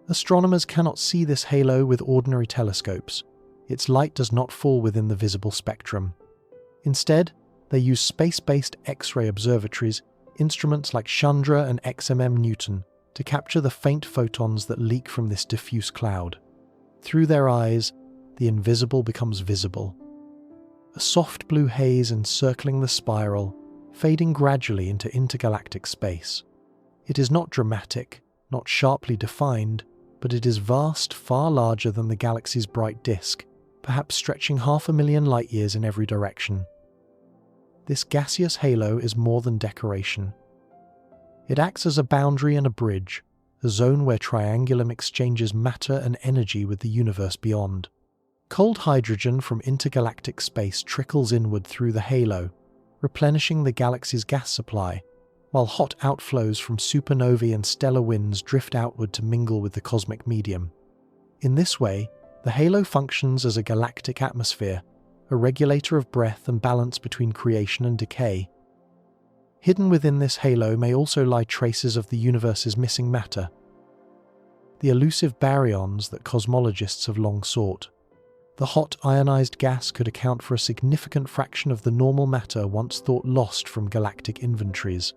Astronomers cannot see this halo with ordinary telescopes. Its light does not fall within the visible spectrum. Instead, they use space-based X-ray observatories, instruments like Chandra and XMM Newton, to capture the faint photons that leak from this diffuse cloud. Through their eyes, the invisible becomes visible. A soft blue haze encircling the spiral, fading gradually into intergalactic space. It is not dramatic, not sharply defined, but it is vast, far larger than the galaxy's bright disk, perhaps stretching 500,000 light-years in every direction. This gaseous halo is more than decoration. It acts as a boundary and a bridge, a zone where Triangulum exchanges matter and energy with the universe beyond. Cold hydrogen from intergalactic space trickles inward through the halo, replenishing the galaxy's gas supply, while hot outflows from supernovae and stellar winds drift outward to mingle with the cosmic medium. In this way, the halo functions as a galactic atmosphere, a regulator of breath and balance between creation and decay. Hidden within this halo may also lie traces of the universe's missing matter, the elusive baryons that cosmologists have long sought. The hot ionized gas could account for a significant fraction of the normal matter once thought lost from galactic inventories.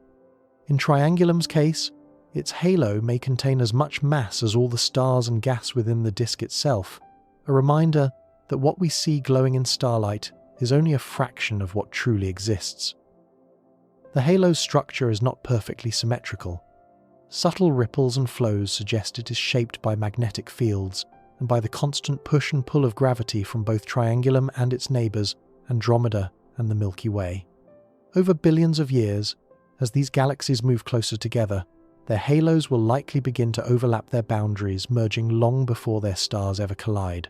In Triangulum's case, its halo may contain as much mass as all the stars and gas within the disk itself, a reminder that what we see glowing in starlight is only a fraction of what truly exists. The halo's structure is not perfectly symmetrical. Subtle ripples and flows suggest it is shaped by magnetic fields, and by the constant push and pull of gravity from both Triangulum and its neighbours, Andromeda and the Milky Way. Over billions of years, as these galaxies move closer together, their halos will likely begin to overlap their boundaries, merging long before their stars ever collide.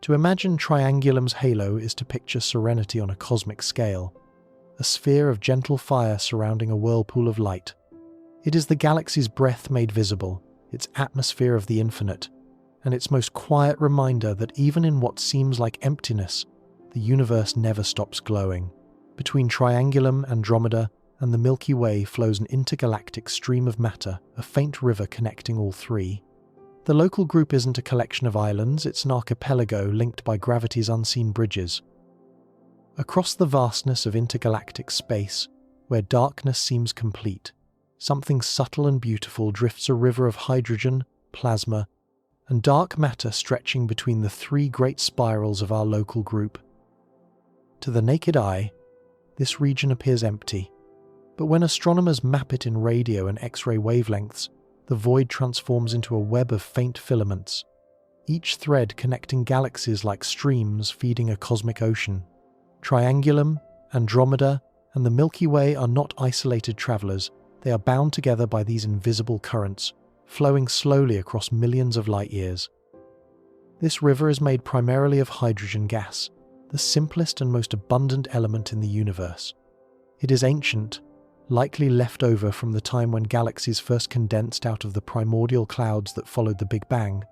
To imagine Triangulum's halo is to picture serenity on a cosmic scale, a sphere of gentle fire surrounding a whirlpool of light. It is the galaxy's breath made visible, its atmosphere of the infinite, and its most quiet reminder that even in what seems like emptiness, the universe never stops glowing. Between Triangulum, Andromeda, and the Milky Way flows an intergalactic stream of matter, a faint river connecting all three. The local group isn't a collection of islands, it's an archipelago linked by gravity's unseen bridges. Across the vastness of intergalactic space, where darkness seems complete, something subtle and beautiful drifts, a river of hydrogen, plasma, and dark matter stretching between the three great spirals of our local group. To the naked eye, this region appears empty, but when astronomers map it in radio and X-ray wavelengths, the void transforms into a web of faint filaments, each thread connecting galaxies like streams feeding a cosmic ocean. Triangulum, Andromeda, and the Milky Way are not isolated travelers, they are bound together by these invisible currents, flowing slowly across millions of light years. This river is made primarily of hydrogen gas, the simplest and most abundant element in the universe. It is ancient, likely left over from the time when galaxies first condensed out of the primordial clouds that followed the Big Bang.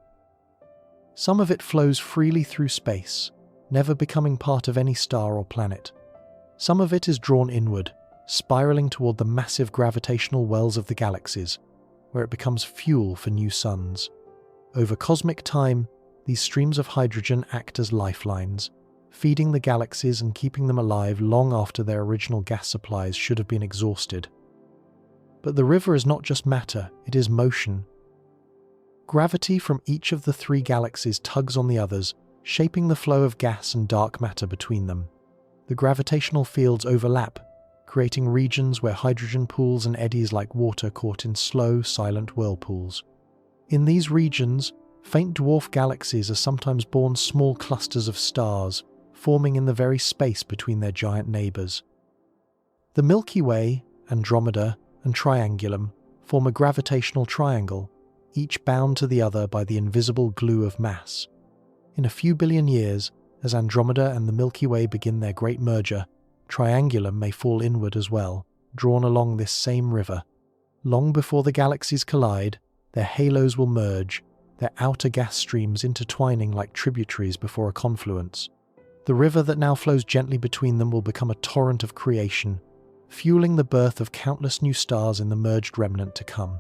Some of it flows freely through space, never becoming part of any star or planet. Some of it is drawn inward, spiraling toward the massive gravitational wells of the galaxies, where it becomes fuel for new suns. Over cosmic time, these streams of hydrogen act as lifelines, feeding the galaxies and keeping them alive long after their original gas supplies should have been exhausted. But the river is not just matter, it is motion. Gravity from each of the three galaxies tugs on the others, shaping the flow of gas and dark matter between them. The gravitational fields overlap, creating regions where hydrogen pools and eddies like water caught in slow, silent whirlpools. In these regions, faint dwarf galaxies are sometimes born small clusters of stars, forming in the very space between their giant neighbours. The Milky Way, Andromeda, and Triangulum form a gravitational triangle, each bound to the other by the invisible glue of mass. In a few billion years, as Andromeda and the Milky Way begin their great merger, Triangulum may fall inward as well, drawn along this same river. Long before the galaxies collide, their halos will merge, their outer gas streams intertwining like tributaries before a confluence. The river that now flows gently between them will become a torrent of creation, fueling the birth of countless new stars in the merged remnant to come.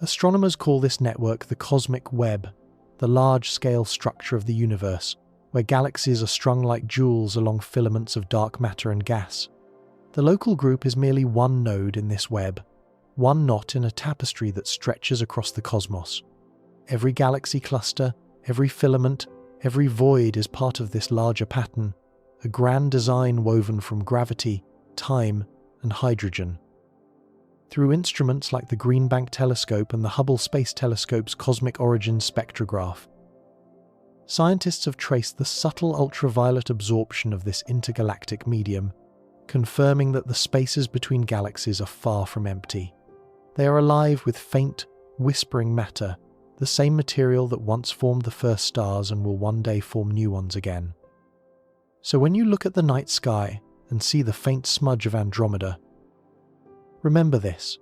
Astronomers call this network the cosmic web, the large-scale structure of the universe, where galaxies are strung like jewels along filaments of dark matter and gas. The local group is merely one node in this web, one knot in a tapestry that stretches across the cosmos. Every galaxy cluster, every filament, every void is part of this larger pattern, a grand design woven from gravity, time, and hydrogen. Through instruments like the Green Bank Telescope and the Hubble Space Telescope's Cosmic Origins spectrograph, scientists have traced the subtle ultraviolet absorption of this intergalactic medium, confirming that the spaces between galaxies are far from empty. They are alive with faint, whispering matter, the same material that once formed the first stars and will one day form new ones again. So when you look at the night sky and see the faint smudge of Andromeda, remember this: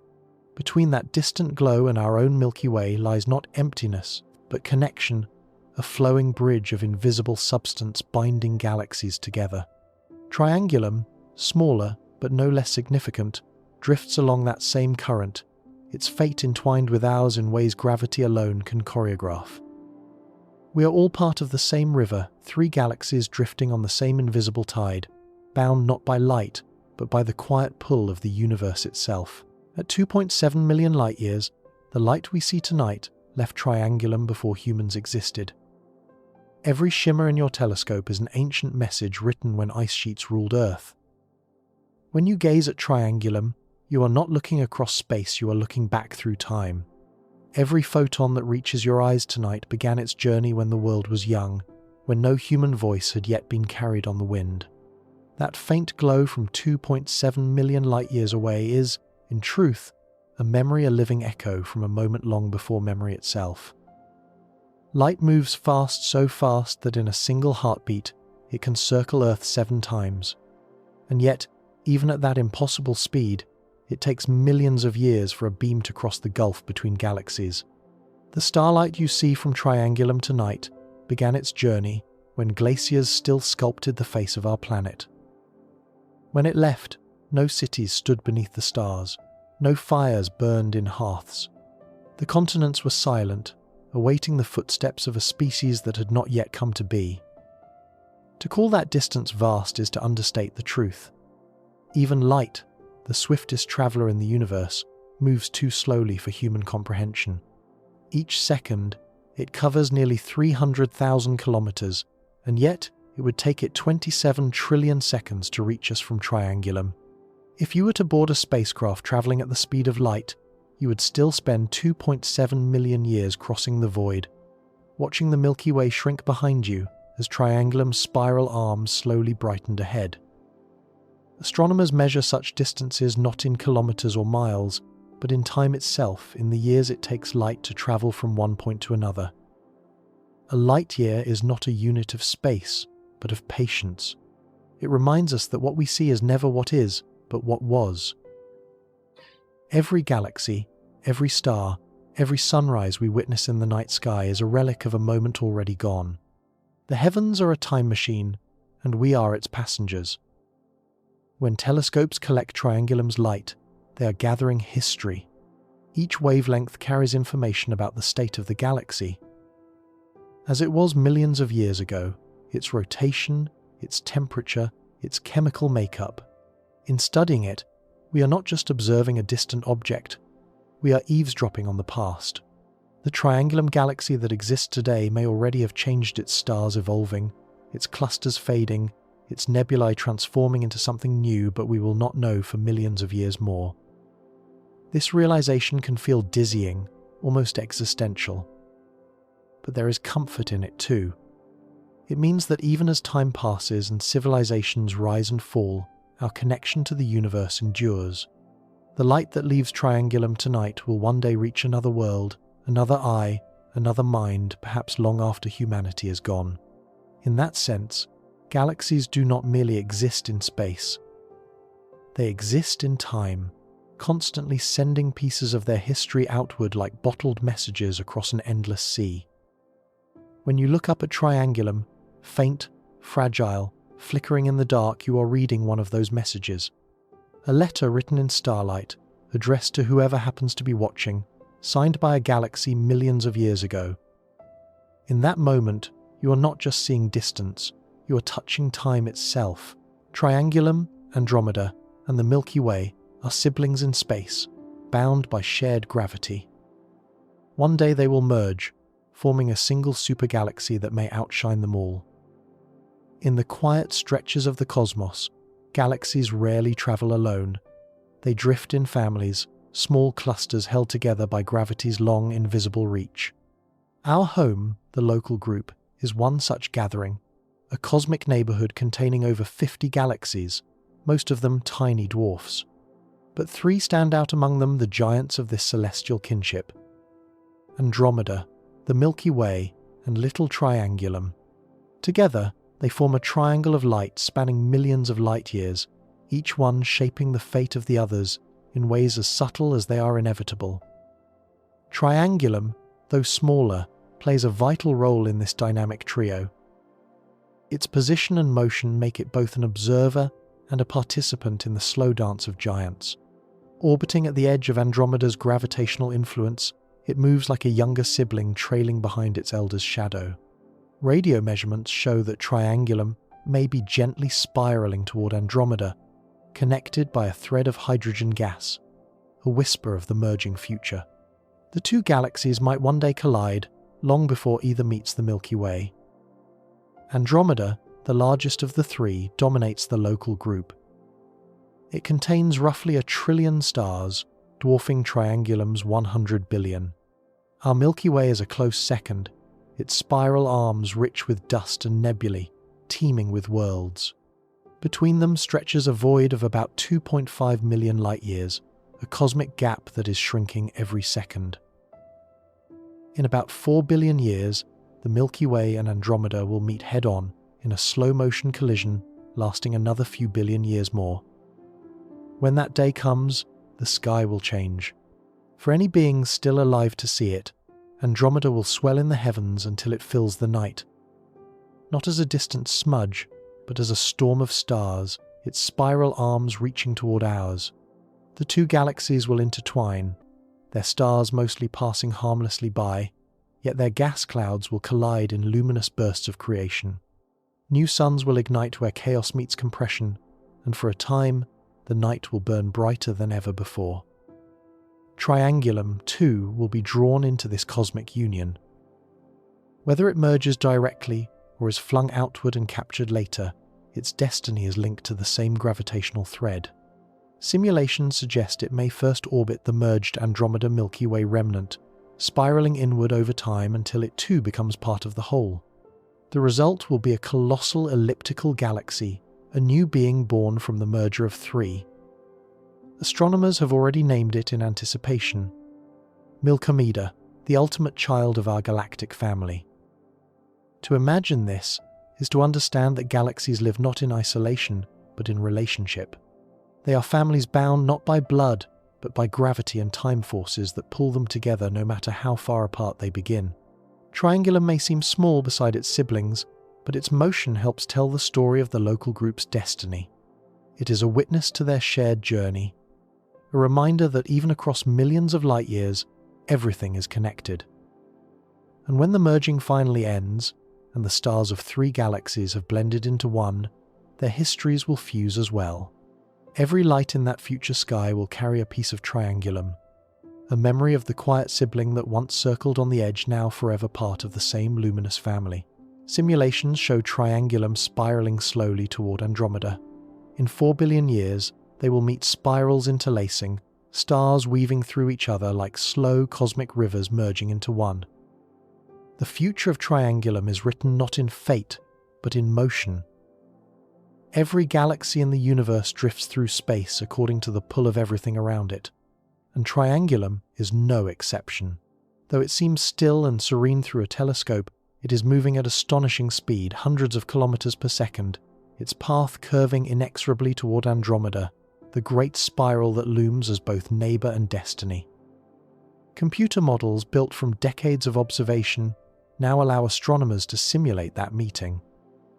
between that distant glow and our own Milky Way lies not emptiness, but connection, a flowing bridge of invisible substance binding galaxies together. Triangulum, smaller but no less significant, drifts along that same current, its fate entwined with ours in ways gravity alone can choreograph. We are all part of the same river, three galaxies drifting on the same invisible tide, bound not by light, but by the quiet pull of the universe itself. At 2.7 million light-years, the light we see tonight left Triangulum before humans existed. Every shimmer in your telescope is an ancient message written when ice sheets ruled Earth. When you gaze at Triangulum, you are not looking across space, you are looking back through time. Every photon that reaches your eyes tonight began its journey when the world was young, when no human voice had yet been carried on the wind. That faint glow from 2.7 million light-years away is, in truth, a memory, a living echo from a moment long before memory itself. Light moves fast, so fast that in a single heartbeat it can circle Earth 7 times. And yet, even at that impossible speed, it takes millions of years for a beam to cross the gulf between galaxies. The starlight you see from Triangulum tonight began its journey when glaciers still sculpted the face of our planet. When it left, no cities stood beneath the stars, no fires burned in hearths. The continents were silent, awaiting the footsteps of a species that had not yet come to be. To call that distance vast is to understate the truth. Even light, the swiftest traveler in the universe, moves too slowly for human comprehension. Each second, it covers nearly 300,000 kilometers, and yet it would take it 27 trillion seconds to reach us from Triangulum. If you were to board a spacecraft traveling at the speed of light, you would still spend 2.7 million years crossing the void, watching the Milky Way shrink behind you as Triangulum's spiral arms slowly brightened ahead. Astronomers measure such distances not in kilometers or miles, but in time itself, in the years it takes light to travel from one point to another. A light year is not a unit of space, but of patience. It reminds us that what we see is never what is, but what was. Every galaxy, every star, every sunrise we witness in the night sky is a relic of a moment already gone. The heavens are a time machine, and we are its passengers. When telescopes collect Triangulum's light, they are gathering history. Each wavelength carries information about the state of the galaxy. As it was millions of years ago, its rotation, its temperature, its chemical makeup. In studying it, we are not just observing a distant object, we are eavesdropping on the past. The Triangulum Galaxy that exists today may already have changed, its stars evolving, its clusters fading, its nebulae transforming into something new, but we will not know for millions of years more. This realization can feel dizzying, almost existential. But there is comfort in it too. It means that even as time passes and civilizations rise and fall, our connection to the universe endures. The light that leaves Triangulum tonight will one day reach another world, another eye, another mind, perhaps long after humanity is gone. In that sense, galaxies do not merely exist in space. They exist in time, constantly sending pieces of their history outward like bottled messages across an endless sea. When you look up at Triangulum, faint, fragile, flickering in the dark, you are reading one of those messages. A letter written in starlight, addressed to whoever happens to be watching, signed by a galaxy millions of years ago. In that moment, you are not just seeing distance, you are touching time itself. Triangulum, Andromeda, and the Milky Way are siblings in space, bound by shared gravity. One day they will merge, forming a single supergalaxy that may outshine them all. In the quiet stretches of the cosmos, galaxies rarely travel alone. They drift in families, small clusters held together by gravity's long, invisible reach. Our home, the local group, is one such gathering, a cosmic neighborhood containing over 50 galaxies, most of them tiny dwarfs. But 3 stand out among them, the giants of this celestial kinship: Andromeda, the Milky Way, and little Triangulum. Together, they form a triangle of light spanning millions of light years, each one shaping the fate of the others in ways as subtle as they are inevitable. Triangulum, though smaller, plays a vital role in this dynamic trio. Its position and motion make it both an observer and a participant in the slow dance of giants. Orbiting at the edge of Andromeda's gravitational influence, it moves like a younger sibling trailing behind its elder's shadow. Radio measurements show that Triangulum may be gently spiraling toward Andromeda, connected by a thread of hydrogen gas, a whisper of the merging future. The 2 galaxies might one day collide, long before either meets the Milky Way. Andromeda, the largest of the 3, dominates the local group. It contains roughly 1 trillion stars, dwarfing Triangulum's 100 billion. Our Milky Way is a close second, its spiral arms rich with dust and nebulae, teeming with worlds. Between them stretches a void of about 2.5 million light-years, a cosmic gap that is shrinking every second. In about 4 billion years, the Milky Way and Andromeda will meet head-on in a slow-motion collision lasting another few billion years more. When that day comes, the sky will change. For any beings still alive to see it, Andromeda will swell in the heavens until it fills the night. Not as a distant smudge, but as a storm of stars, its spiral arms reaching toward ours. The two galaxies will intertwine, their stars mostly passing harmlessly by, yet their gas clouds will collide in luminous bursts of creation. New suns will ignite where chaos meets compression, and for a time, the night will burn brighter than ever before. Triangulum, too, will be drawn into this cosmic union. Whether it merges directly or is flung outward and captured later, its destiny is linked to the same gravitational thread. Simulations suggest it may first orbit the merged Andromeda Milky Way remnant, spiraling inward over time until it too becomes part of the whole. The result will be a colossal elliptical galaxy, a new being born from the merger of three. Astronomers have already named it in anticipation. Milky, the ultimate child of our galactic family. To imagine this is to understand that galaxies live not in isolation, but in relationship. They are families bound not by blood, but by gravity and time forces that pull them together no matter how far apart they begin. Triangulum may seem small beside its siblings, but its motion helps tell the story of the local group's destiny. It is a witness to their shared journey, a reminder that even across millions of light years, everything is connected. And when the merging finally ends, and the stars of three galaxies have blended into one, their histories will fuse as well. Every light in that future sky will carry a piece of Triangulum, a memory of the quiet sibling that once circled on the edge, now forever part of the same luminous family. Simulations show Triangulum spiraling slowly toward Andromeda. In 4 billion years, they will meet spirals interlacing, stars weaving through each other like slow cosmic rivers merging into one. The future of Triangulum is written not in fate, but in motion. Every galaxy in the universe drifts through space according to the pull of everything around it, and Triangulum is no exception. Though it seems still and serene through a telescope, it is moving at astonishing speed, hundreds of kilometers per second, its path curving inexorably toward Andromeda, the great spiral that looms as both neighbor and destiny. Computer models built from decades of observation now allow astronomers to simulate that meeting.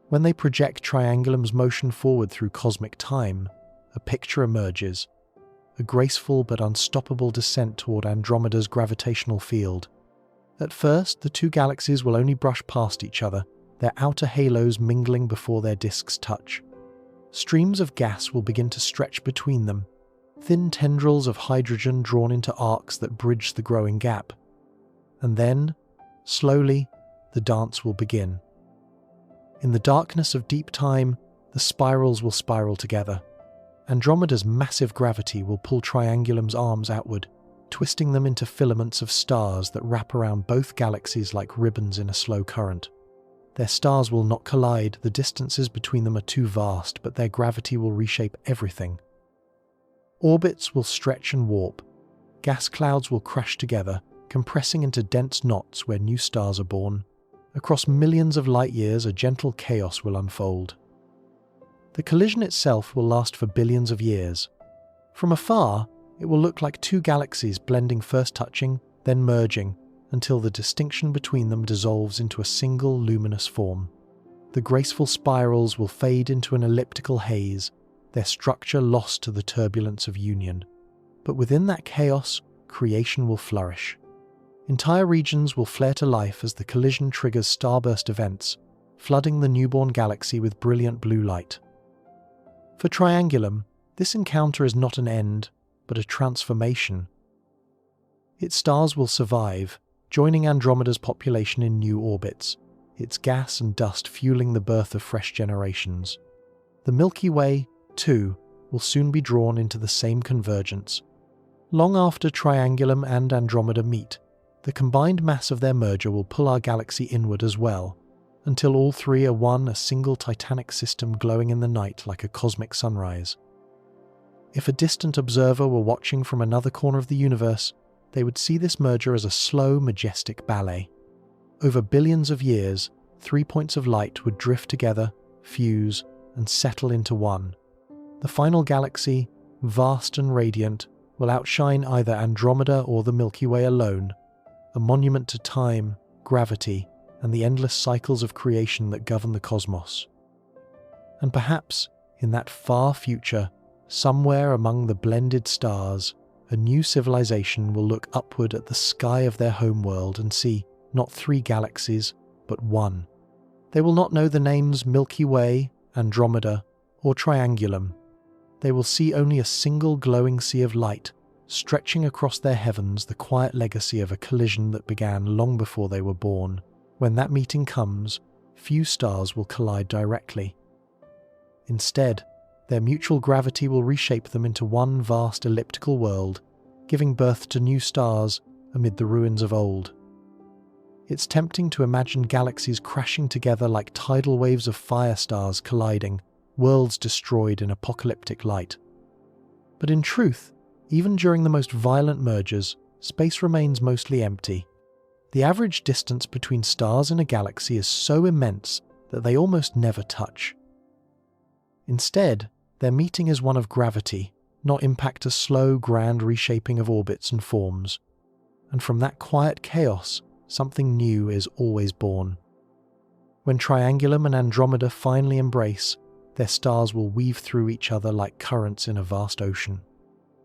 When they project Triangulum's motion forward through cosmic time, a picture emerges, a graceful but unstoppable descent toward Andromeda's gravitational field. At first, the two galaxies will only brush past each other, their outer halos mingling before their disks touch. Streams of gas will begin to stretch between them, thin tendrils of hydrogen drawn into arcs that bridge the growing gap. And then, slowly, the dance will begin. In the darkness of deep time, the spirals will spiral together. Andromeda's massive gravity will pull Triangulum's arms outward, twisting them into filaments of stars that wrap around both galaxies like ribbons in a slow current. Their stars will not collide, the distances between them are too vast, but their gravity will reshape everything. Orbits will stretch and warp. Gas clouds will crash together, compressing into dense knots where new stars are born. Across millions of light years, a gentle chaos will unfold. The collision itself will last for billions of years. From afar, it will look like two galaxies blending, first touching, then merging, until the distinction between them dissolves into a single luminous form. The graceful spirals will fade into an elliptical haze, their structure lost to the turbulence of union. But within that chaos, creation will flourish. Entire regions will flare to life as the collision triggers starburst events, flooding the newborn galaxy with brilliant blue light. For Triangulum, this encounter is not an end, but a transformation. Its stars will survive, joining Andromeda's population in new orbits, its gas and dust fueling the birth of fresh generations. The Milky Way, too, will soon be drawn into the same convergence. Long after Triangulum and Andromeda meet, The combined mass of their merger will pull our galaxy inward as well, until all three are one, a single titanic system glowing in the night like a cosmic sunrise. If a distant observer were watching from another corner of the universe, they would see this merger as a slow, majestic ballet. Over billions of years, 3 points of light would drift together, fuse, and settle into one. The final galaxy, vast and radiant, will outshine either Andromeda or the Milky Way alone, a monument to time, gravity, and the endless cycles of creation that govern the cosmos. And perhaps, in that far future, somewhere among the blended stars, a new civilization will look upward at the sky of their homeworld and see not 3 galaxies, but one. They will not know the names Milky Way, Andromeda, or Triangulum. They will see only a single glowing sea of light, stretching across their heavens, the quiet legacy of a collision that began long before they were born. When that meeting comes, few stars will collide directly. Instead, their mutual gravity will reshape them into one vast elliptical world, giving birth to new stars amid the ruins of old. It's tempting to imagine galaxies crashing together like tidal waves of fire stars colliding, worlds destroyed in apocalyptic light. But in truth, even during the most violent mergers, space remains mostly empty. The average distance between stars in a galaxy is so immense that they almost never touch. Instead, their meeting is one of gravity, not impact, a slow, grand reshaping of orbits and forms. And from that quiet chaos, something new is always born. When Triangulum and Andromeda finally embrace, their stars will weave through each other like currents in a vast ocean.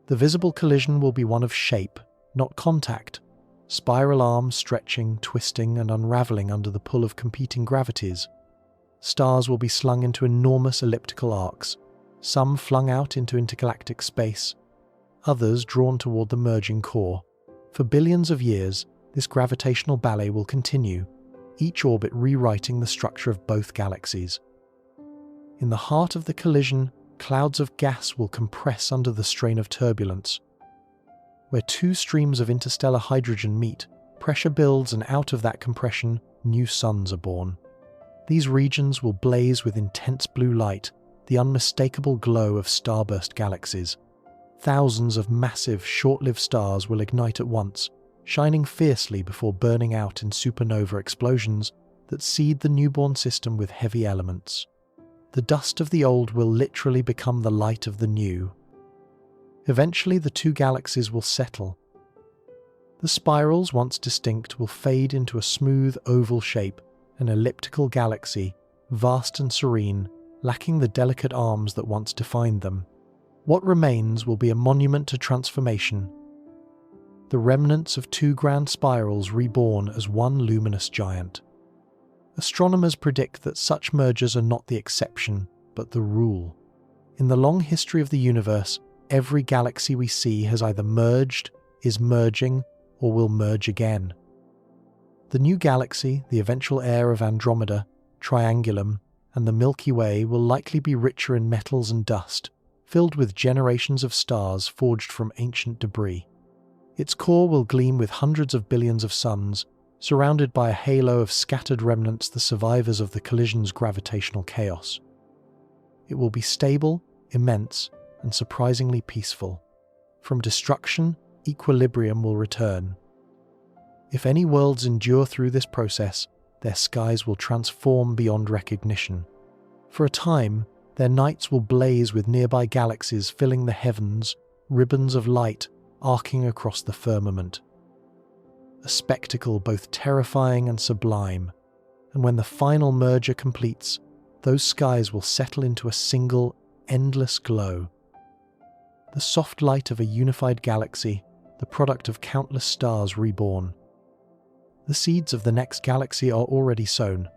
The visible collision will be one of shape, not contact, spiral arms stretching, twisting, and unraveling under the pull of competing gravities. Stars will be slung into enormous elliptical arcs, some flung out into intergalactic space, others drawn toward the merging core. For billions of years, this gravitational ballet will continue, each orbit rewriting the structure of both galaxies. In the heart of the collision, clouds of gas will compress under the strain of turbulence. Where 2 streams of interstellar hydrogen meet, pressure builds, and out of that compression, new suns are born. These regions will blaze with intense blue light, the unmistakable glow of starburst galaxies. Thousands of massive, short-lived stars will ignite at once, shining fiercely before burning out in supernova explosions that seed the newborn system with heavy elements. The dust of the old will literally become the light of the new. Eventually, the 2 galaxies will settle. The spirals, once distinct, will fade into a smooth oval shape, an elliptical galaxy, vast and serene, lacking the delicate arms that once defined them. What remains will be a monument to transformation, the remnants of 2 grand spirals reborn as one luminous giant. Astronomers predict that such mergers are not the exception, but the rule. In the long history of the universe, every galaxy we see has either merged, is merging, or will merge again. The new galaxy, the eventual heir of Andromeda, Triangulum, and the Milky Way will likely be richer in metals and dust, filled with generations of stars forged from ancient debris. Its core will gleam with hundreds of billions of suns, surrounded by a halo of scattered remnants, the survivors of the collision's gravitational chaos. It will be stable, immense, and surprisingly peaceful. From destruction, equilibrium will return. If any worlds endure through this process, their skies will transform beyond recognition. For a time, their nights will blaze with nearby galaxies filling the heavens, ribbons of light arcing across the firmament. A spectacle both terrifying and sublime, and when the final merger completes, those skies will settle into a single, endless glow. The soft light of a unified galaxy, the product of countless stars reborn. The seeds of the next galaxy are already sown.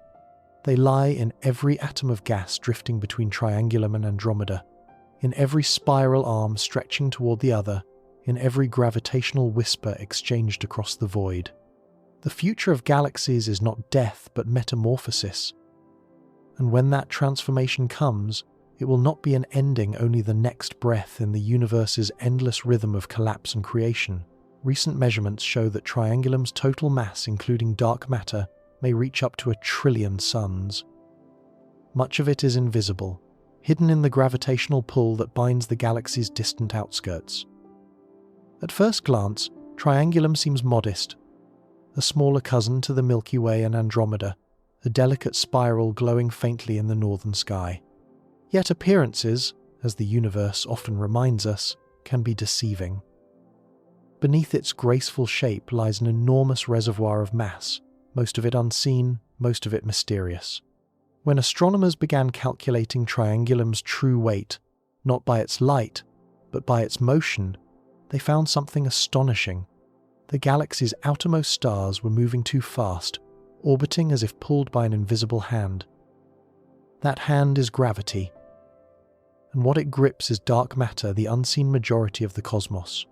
They lie in every atom of gas drifting between Triangulum and Andromeda, in every spiral arm stretching toward the other, in every gravitational whisper exchanged across the void. The future of galaxies is not death but metamorphosis. And when that transformation comes, it will not be an ending, only the next breath in the universe's endless rhythm of collapse and creation. recent measurements show that Triangulum's total mass, including dark matter, may reach up to 1 trillion suns. Much of it is invisible, hidden in the gravitational pull that binds the galaxy's distant outskirts. At first glance, Triangulum seems modest, a smaller cousin to the Milky Way and Andromeda, a delicate spiral glowing faintly in the northern sky. Yet appearances, as the universe often reminds us, can be deceiving. Beneath its graceful shape lies an enormous reservoir of mass, most of it unseen, most of it mysterious. When astronomers began calculating Triangulum's true weight, not by its light, but by its motion, they found something astonishing. The galaxy's outermost stars were moving too fast, orbiting as if pulled by an invisible hand. That hand is gravity, and what it grips is dark matter, the unseen majority of the cosmos.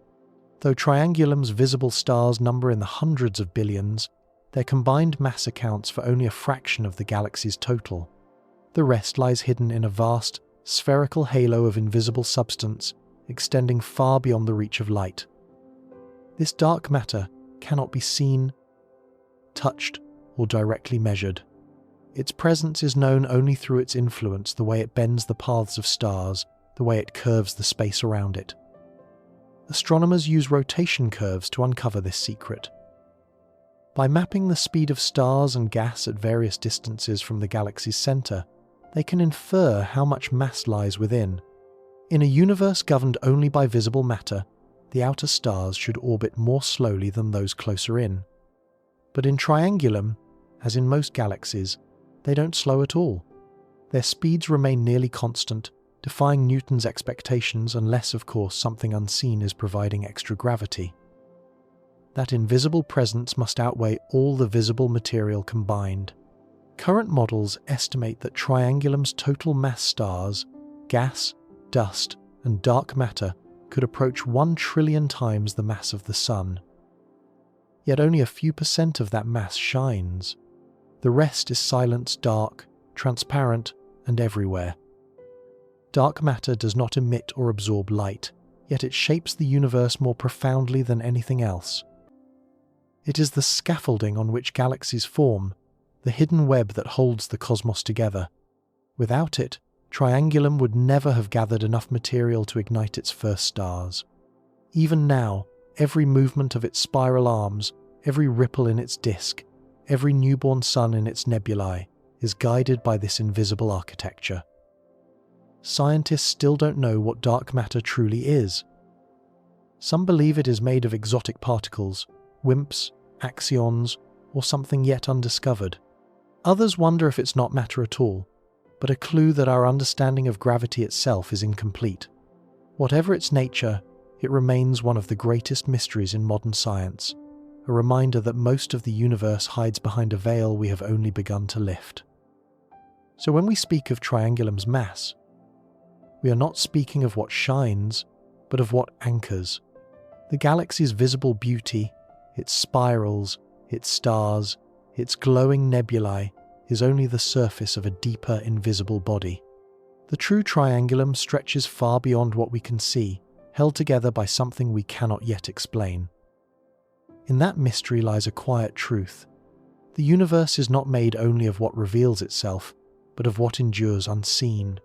Though Triangulum's visible stars number in the hundreds of billions, their combined mass accounts for only a fraction of the galaxy's total. The rest lies hidden in a vast, spherical halo of invisible substance extending far beyond the reach of light. This dark matter cannot be seen, touched, or directly measured. Its presence is known only through its influence, the way it bends the paths of stars, the way it curves the space around it. Astronomers use rotation curves to uncover this secret. By mapping the speed of stars and gas at various distances from the galaxy's center, they can infer how much mass lies within. In a universe governed only by visible matter, the outer stars should orbit more slowly than those closer in. But in Triangulum, as in most galaxies, they don't slow at all. Their speeds remain nearly constant, defying Newton's expectations unless, of course, something unseen is providing extra gravity. That invisible presence must outweigh all the visible material combined. Current models estimate that Triangulum's total mass stars, gas, dust, and dark matter could approach 1 trillion times the mass of the Sun. Yet only a few % of that mass shines. The rest is silent, dark, transparent, and everywhere. Dark matter does not emit or absorb light, yet it shapes the universe more profoundly than anything else. It is the scaffolding on which galaxies form, the hidden web that holds the cosmos together. Without it, Triangulum would never have gathered enough material to ignite its first stars. Even now, every movement of its spiral arms, every ripple in its disk, every newborn sun in its nebulae is guided by this invisible architecture. Scientists still don't know what dark matter truly is. Some believe it is made of exotic particles, WIMPs, axions, or something yet undiscovered. Others wonder if it's not matter at all, but a clue that our understanding of gravity itself is incomplete. Whatever its nature, it remains one of the greatest mysteries in modern science, a reminder that most of the universe hides behind a veil we have only begun to lift. So when we speak of Triangulum's mass, we are not speaking of what shines, but of what anchors. The galaxy's visible beauty, its spirals, its stars, its glowing nebulae, is only the surface of a deeper, invisible body. The true Triangulum stretches far beyond what we can see, held together by something we cannot yet explain. In that mystery lies a quiet truth. The universe is not made only of what reveals itself, but of what endures unseen,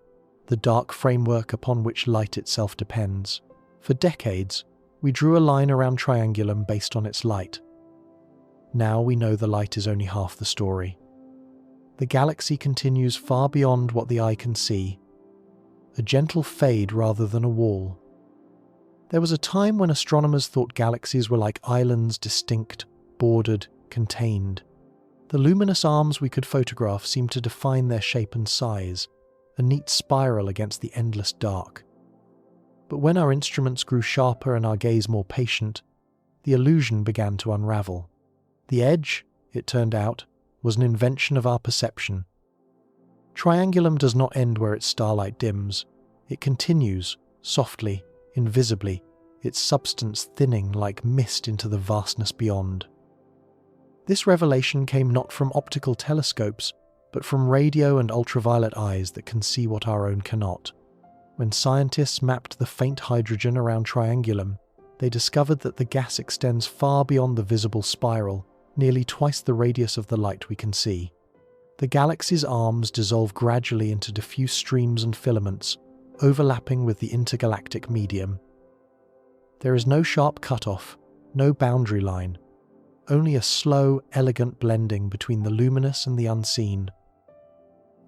the dark framework upon which light itself depends. For decades, we drew a line around Triangulum based on its light. Now we know the light is only half the story. The galaxy continues far beyond what the eye can see, a gentle fade rather than a wall. There was a time when astronomers thought galaxies were like islands, distinct, bordered, contained. The luminous arms we could photograph seemed to define their shape and size, a neat spiral against the endless dark. But when our instruments grew sharper and our gaze more patient, the illusion began to unravel. The edge, it turned out, was an invention of our perception. Triangulum does not end where its starlight dims. It continues, softly, invisibly, its substance thinning like mist into the vastness beyond. This revelation came not from optical telescopes, but from radio and ultraviolet eyes that can see what our own cannot. When scientists mapped the faint hydrogen around Triangulum, they discovered that the gas extends far beyond the visible spiral, nearly twice the radius of the light we can see. The galaxy's arms dissolve gradually into diffuse streams and filaments, overlapping with the intergalactic medium. There is no sharp cutoff, no boundary line, only a slow, elegant blending between the luminous and the unseen.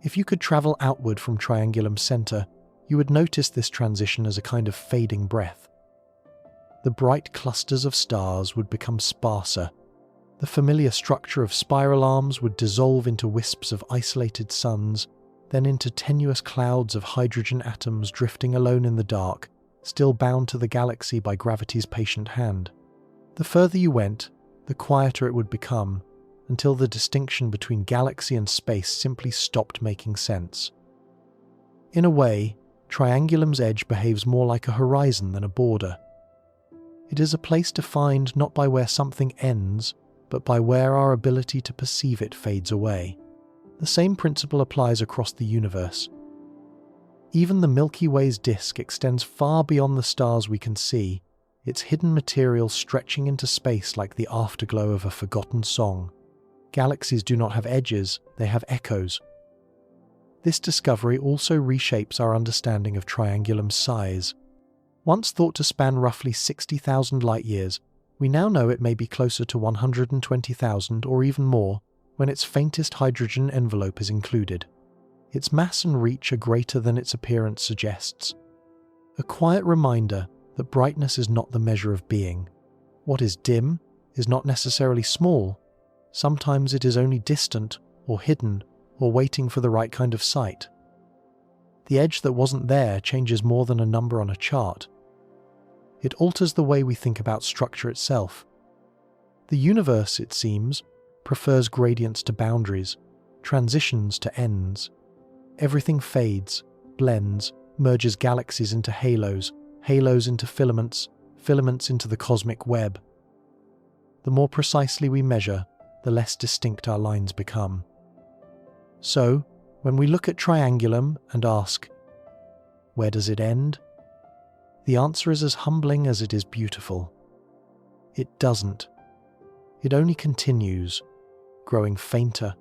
If you could travel outward from Triangulum's center, you would notice this transition as a kind of fading breath. The bright clusters of stars would become sparser. The familiar structure of spiral arms would dissolve into wisps of isolated suns, then into tenuous clouds of hydrogen atoms drifting alone in the dark, still bound to the galaxy by gravity's patient hand. The further you went, the quieter it would become, until the distinction between galaxy and space simply stopped making sense. In a way, Triangulum's edge behaves more like a horizon than a border. It is a place defined not by where something ends, but by where our ability to perceive it fades away. The same principle applies across the universe. Even the Milky Way's disk extends far beyond the stars we can see, its hidden material stretching into space like the afterglow of a forgotten song. Galaxies do not have edges, they have echoes. This discovery also reshapes our understanding of Triangulum's size. Once thought to span roughly 60,000 light-years, we now know it may be closer to 120,000 or even more when its faintest hydrogen envelope is included. Its mass and reach are greater than its appearance suggests. A quiet reminder that brightness is not the measure of being. What is dim is not necessarily small. Sometimes it is only distant or hidden or waiting for the right kind of sight. The edge that wasn't there changes more than a number on a chart. It alters the way we think about structure itself. The universe, it seems, prefers gradients to boundaries, transitions to ends. Everything fades, blends, merges galaxies into halos, halos into filaments, filaments into the cosmic web. The more precisely we measure, the less distinct our lines become. So, when we look at Triangulum and ask, where does it end? The answer is as humbling as it is beautiful. It doesn't. It only continues, growing fainter,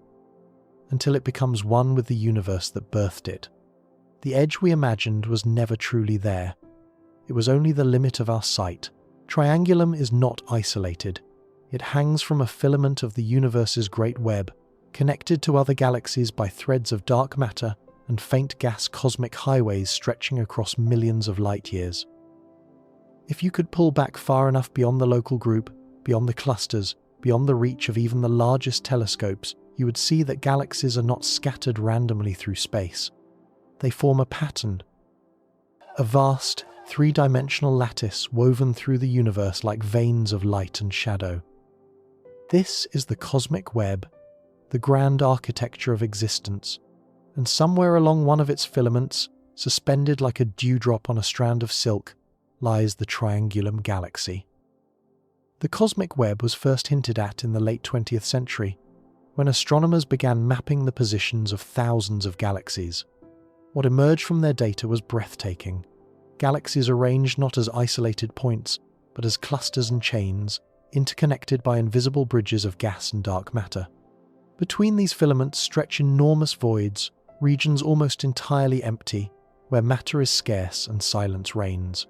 until it becomes one with the universe that birthed it. The edge we imagined was never truly there. It was only the limit of our sight. Triangulum is not isolated. It hangs from a filament of the universe's great web, connected to other galaxies by threads of dark matter and faint gas cosmic highways stretching across millions of light-years. If you could pull back far enough beyond the local group, beyond the clusters, beyond the reach of even the largest telescopes, you would see that galaxies are not scattered randomly through space. They form a pattern, a vast, three-dimensional lattice woven through the universe like veins of light and shadow. This is the cosmic web, the grand architecture of existence, and somewhere along one of its filaments, suspended like a dewdrop on a strand of silk, lies the Triangulum Galaxy. The cosmic web was first hinted at in the late 20th century, when astronomers began mapping the positions of thousands of galaxies. What emerged from their data was breathtaking. Galaxies arranged not as isolated points, but as clusters and chains, interconnected by invisible bridges of gas and dark matter. Between these filaments stretch enormous voids, regions almost entirely empty, where matter is scarce and silence reigns.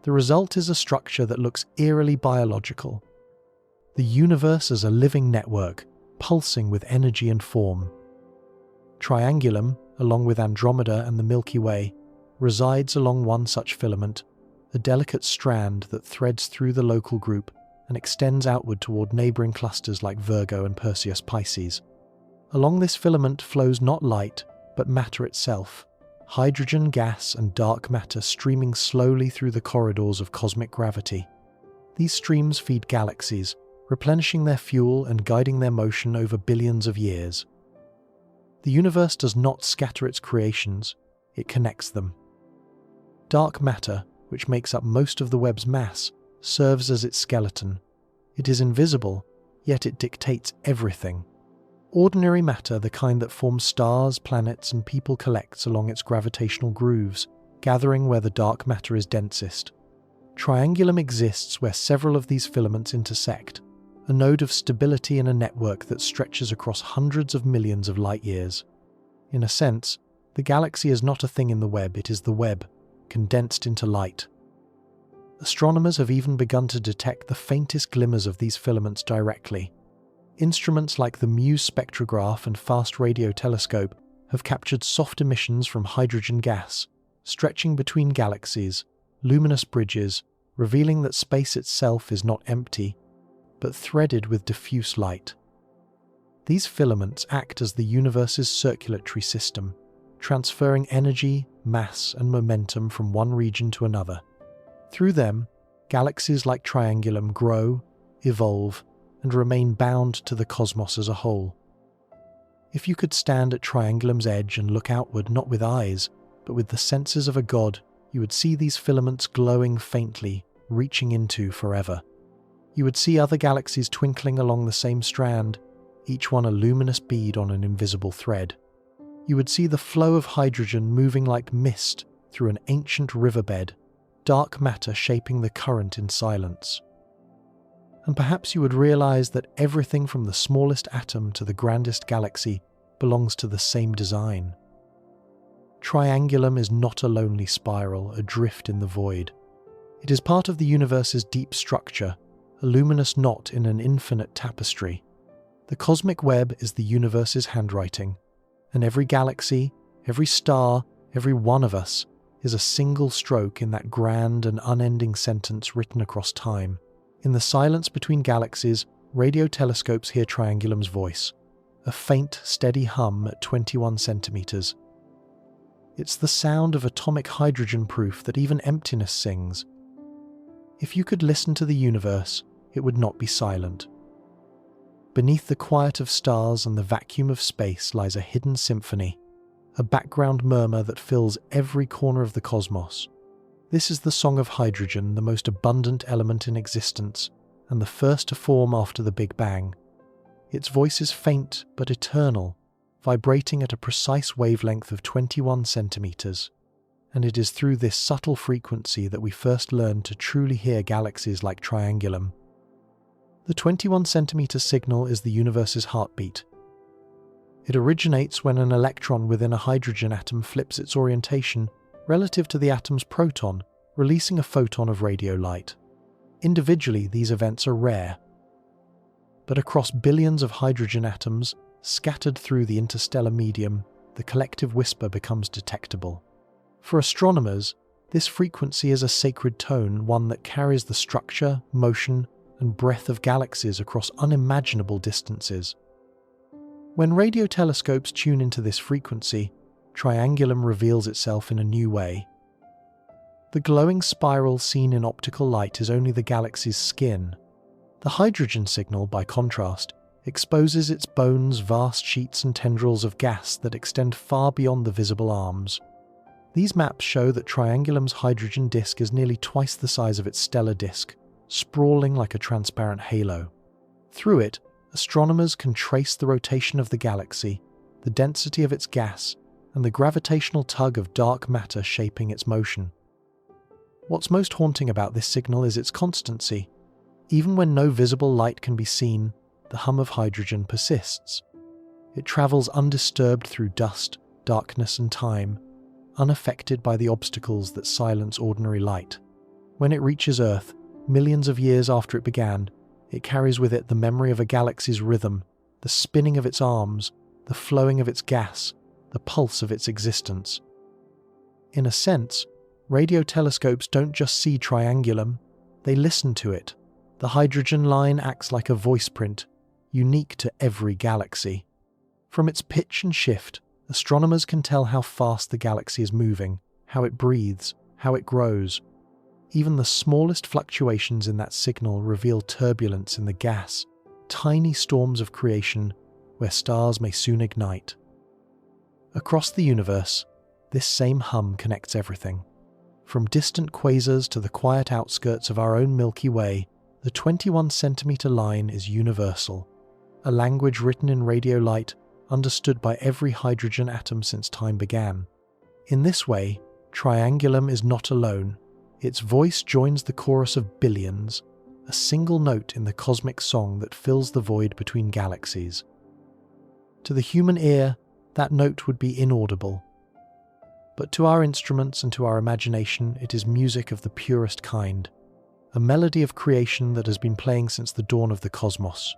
The result is a structure that looks eerily biological. The universe as a living network, pulsing with energy and form. Triangulum, along with Andromeda and the Milky Way, resides along one such filament, a delicate strand that threads through the local group and extends outward toward neighboring clusters like Virgo and Perseus Pisces. Along this filament flows not light, but matter itself, hydrogen gas and dark matter streaming slowly through the corridors of cosmic gravity. These streams feed galaxies, replenishing their fuel and guiding their motion over billions of years. The universe does not scatter its creations, it connects them. Dark matter, which makes up most of the web's mass, serves as its skeleton. It is invisible, yet it dictates everything. Ordinary matter, the kind that forms stars, planets, and people, collects along its gravitational grooves, gathering where the dark matter is densest. Triangulum exists where several of these filaments intersect, a node of stability in a network that stretches across hundreds of millions of light-years. In a sense, the galaxy is not a thing in the web, it is the web, condensed into light. Astronomers have even begun to detect the faintest glimmers of these filaments directly. Instruments like the Muse spectrograph and Fast Radio Telescope have captured soft emissions from hydrogen gas, stretching between galaxies, luminous bridges, revealing that space itself is not empty, but threaded with diffuse light. These filaments act as the universe's circulatory system, transferring energy, mass, and momentum from one region to another. Through them, galaxies like Triangulum grow, evolve, and remain bound to the cosmos as a whole. If you could stand at Triangulum's edge and look outward not with eyes, but with the senses of a god, you would see these filaments glowing faintly, reaching into forever. You would see other galaxies twinkling along the same strand, each one a luminous bead on an invisible thread. You would see the flow of hydrogen moving like mist through an ancient riverbed, dark matter shaping the current in silence. And perhaps you would realize that everything from the smallest atom to the grandest galaxy belongs to the same design. Triangulum is not a lonely spiral adrift in the void. It is part of the universe's deep structure, a luminous knot in an infinite tapestry. The cosmic web is the universe's handwriting, and every galaxy, every star, every one of us is a single stroke in that grand and unending sentence written across time. In the silence between galaxies, radio telescopes hear Triangulum's voice, a faint, steady hum at 21 centimeters. It's the sound of atomic hydrogen proof that even emptiness sings. If you could listen to the universe, it would not be silent. Beneath the quiet of stars and the vacuum of space lies a hidden symphony, a background murmur that fills every corner of the cosmos. This is the song of hydrogen, the most abundant element in existence, and the first to form after the Big Bang. Its voice is faint but eternal, vibrating at a precise wavelength of 21 centimeters. And it is through this subtle frequency that we first learned to truly hear galaxies like Triangulum. The 21 centimeter signal is the universe's heartbeat. It originates when an electron within a hydrogen atom flips its orientation relative to the atom's proton, releasing a photon of radio light. Individually, these events are rare. But across billions of hydrogen atoms, scattered through the interstellar medium, the collective whisper becomes detectable. For astronomers, this frequency is a sacred tone, one that carries the structure, motion, and breadth of galaxies across unimaginable distances. When radio telescopes tune into this frequency, Triangulum reveals itself in a new way. The glowing spiral seen in optical light is only the galaxy's skin. The hydrogen signal, by contrast, exposes its bones, vast sheets and tendrils of gas that extend far beyond the visible arms. These maps show that Triangulum's hydrogen disk is nearly twice the size of its stellar disk, sprawling like a transparent halo. Through it, astronomers can trace the rotation of the galaxy, the density of its gas, and the gravitational tug of dark matter shaping its motion. What's most haunting about this signal is its constancy. Even when no visible light can be seen, the hum of hydrogen persists. It travels undisturbed through dust, darkness, and time, unaffected by the obstacles that silence ordinary light. When it reaches Earth, millions of years after it began, it carries with it the memory of a galaxy's rhythm, the spinning of its arms, the flowing of its gas, the pulse of its existence. In a sense, radio telescopes don't just see Triangulum, they listen to it. The hydrogen line acts like a voice print, unique to every galaxy. From its pitch and shift, astronomers can tell how fast the galaxy is moving, how it breathes, how it grows. Even the smallest fluctuations in that signal reveal turbulence in the gas, tiny storms of creation where stars may soon ignite. Across the universe, this same hum connects everything. From distant quasars to the quiet outskirts of our own Milky Way, the 21 centimeter line is universal, a language written in radio light, understood by every hydrogen atom since time began. In this way, Triangulum is not alone. Its voice joins the chorus of billions, a single note in the cosmic song that fills the void between galaxies. To the human ear, that note would be inaudible. But to our instruments and to our imagination, it is music of the purest kind, a melody of creation that has been playing since the dawn of the cosmos.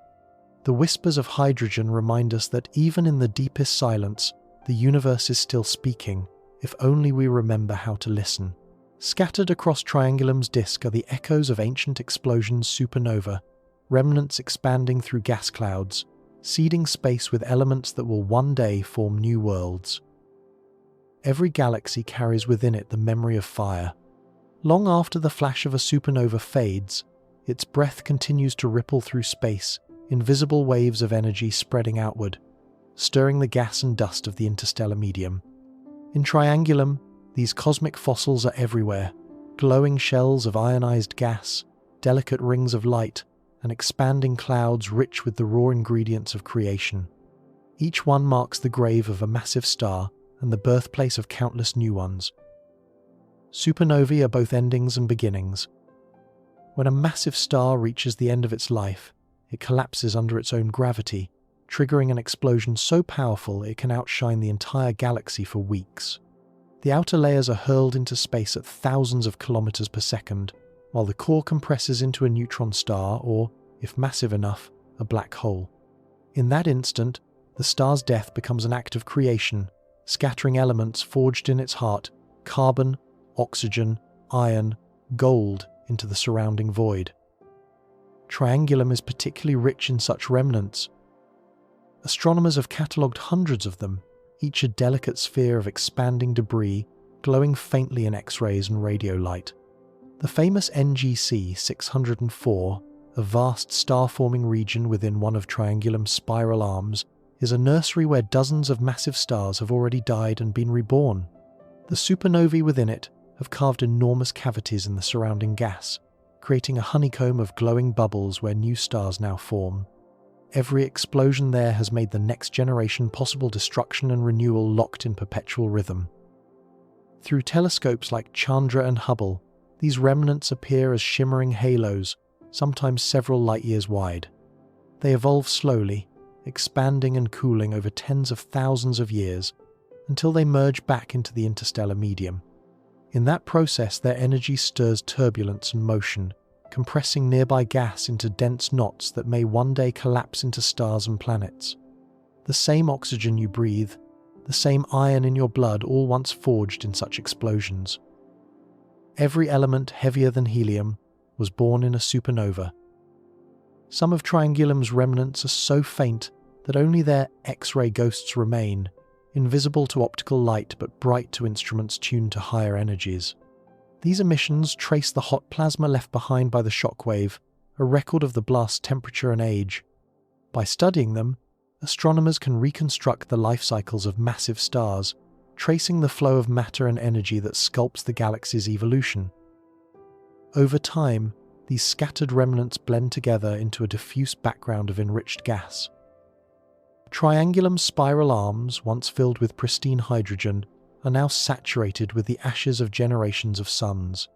The whispers of hydrogen remind us that even in the deepest silence, the universe is still speaking, if only we remember how to listen. Scattered across Triangulum's disk are the echoes of ancient explosions supernova, remnants expanding through gas clouds, seeding space with elements that will one day form new worlds. Every galaxy carries within it the memory of fire. Long after the flash of a supernova fades, its breath continues to ripple through space, invisible waves of energy spreading outward, stirring the gas and dust of the interstellar medium. In Triangulum, these cosmic fossils are everywhere, glowing shells of ionized gas, delicate rings of light, and expanding clouds rich with the raw ingredients of creation. Each one marks the grave of a massive star and the birthplace of countless new ones. Supernovae are both endings and beginnings. When a massive star reaches the end of its life, it collapses under its own gravity, triggering an explosion so powerful it can outshine the entire galaxy for weeks. The outer layers are hurled into space at thousands of kilometers per second, while the core compresses into a neutron star or, if massive enough, a black hole. In that instant, the star's death becomes an act of creation, scattering elements forged in its heart, carbon, oxygen, iron, gold, into the surrounding void. Triangulum is particularly rich in such remnants. Astronomers have catalogued hundreds of them, each a delicate sphere of expanding debris, glowing faintly in X-rays and radio light. The famous NGC 604, a vast star-forming region within one of Triangulum's spiral arms, is a nursery where dozens of massive stars have already died and been reborn. The supernovae within it have carved enormous cavities in the surrounding gas, creating a honeycomb of glowing bubbles where new stars now form. Every explosion there has made the next generation possible destruction and renewal locked in perpetual rhythm. Through telescopes like Chandra and Hubble, these remnants appear as shimmering halos, sometimes several light years wide. They evolve slowly, expanding and cooling over tens of thousands of years, until they merge back into the interstellar medium. In that process, their energy stirs turbulence and motion, compressing nearby gas into dense knots that may one day collapse into stars and planets. The same oxygen you breathe, the same iron in your blood, all once forged in such explosions. Every element heavier than helium was born in a supernova. Some of Triangulum's remnants are so faint that only their X-ray ghosts remain, invisible to optical light but bright to instruments tuned to higher energies. These emissions trace the hot plasma left behind by the shockwave, a record of the blast's temperature and age. By studying them, astronomers can reconstruct the life cycles of massive stars, tracing the flow of matter and energy that sculpts the galaxy's evolution. Over time, these scattered remnants blend together into a diffuse background of enriched gas. Triangulum's spiral arms, once filled with pristine hydrogen, are now saturated with the ashes of generations of suns.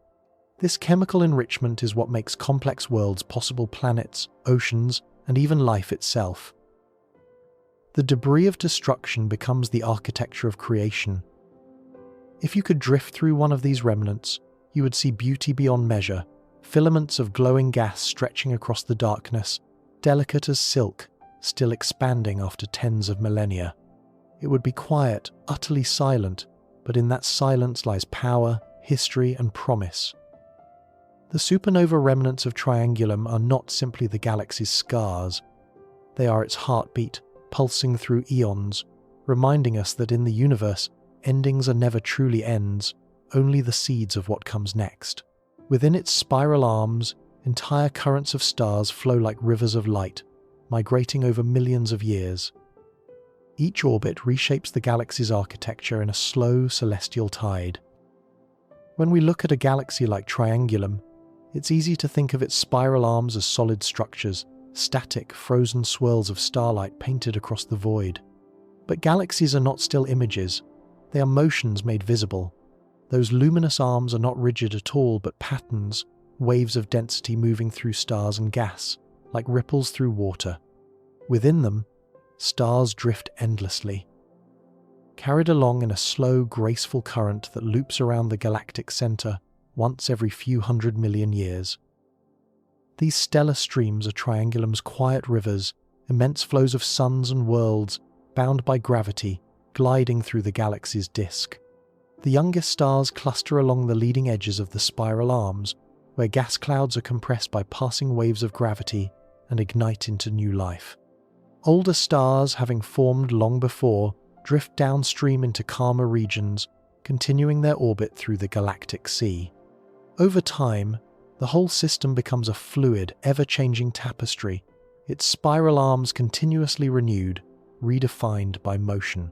This chemical enrichment is what makes complex worlds possible: planets, oceans, and even life itself. The debris of destruction becomes the architecture of creation. If you could drift through one of these remnants, you would see beauty beyond measure, filaments of glowing gas stretching across the darkness, delicate as silk, still expanding after tens of millennia. It would be quiet, utterly silent, but in that silence lies power, history, and promise. The supernova remnants of Triangulum are not simply the galaxy's scars. They are its heartbeat, pulsing through eons, reminding us that in the universe, endings are never truly ends, only the seeds of what comes next. Within its spiral arms, entire currents of stars flow like rivers of light, migrating over millions of years. Each orbit reshapes the galaxy's architecture in a slow, celestial tide. When we look at a galaxy like Triangulum, it's easy to think of its spiral arms as solid structures, static, frozen swirls of starlight painted across the void. But galaxies are not still images. They are motions made visible. Those luminous arms are not rigid at all, but patterns, waves of density moving through stars and gas, like ripples through water. Within them, stars drift endlessly, carried along in a slow, graceful current that loops around the galactic center once every few 100 million years. These stellar streams are Triangulum's quiet rivers, immense flows of suns and worlds, bound by gravity, gliding through the galaxy's disk. The youngest stars cluster along the leading edges of the spiral arms, where gas clouds are compressed by passing waves of gravity and ignite into new life. Older stars, having formed long before, drift downstream into calmer regions, continuing their orbit through the galactic sea. Over time, the whole system becomes a fluid, ever-changing tapestry, its spiral arms continuously renewed, redefined by motion.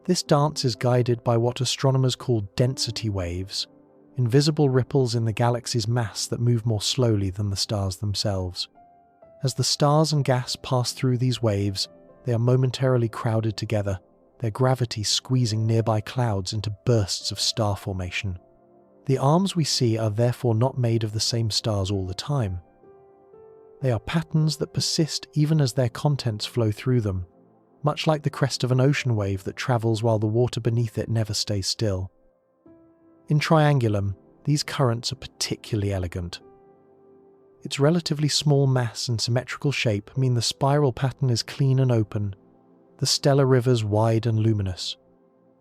This dance is guided by what astronomers call density waves, invisible ripples in the galaxy's mass that move more slowly than the stars themselves. As the stars and gas pass through these waves, they are momentarily crowded together, their gravity squeezing nearby clouds into bursts of star formation. The arms we see are therefore not made of the same stars all the time. They are patterns that persist even as their contents flow through them, much like the crest of an ocean wave that travels while the water beneath it never stays still. In Triangulum, these currents are particularly elegant. Its relatively small mass and symmetrical shape mean the spiral pattern is clean and open, the stellar rivers wide and luminous.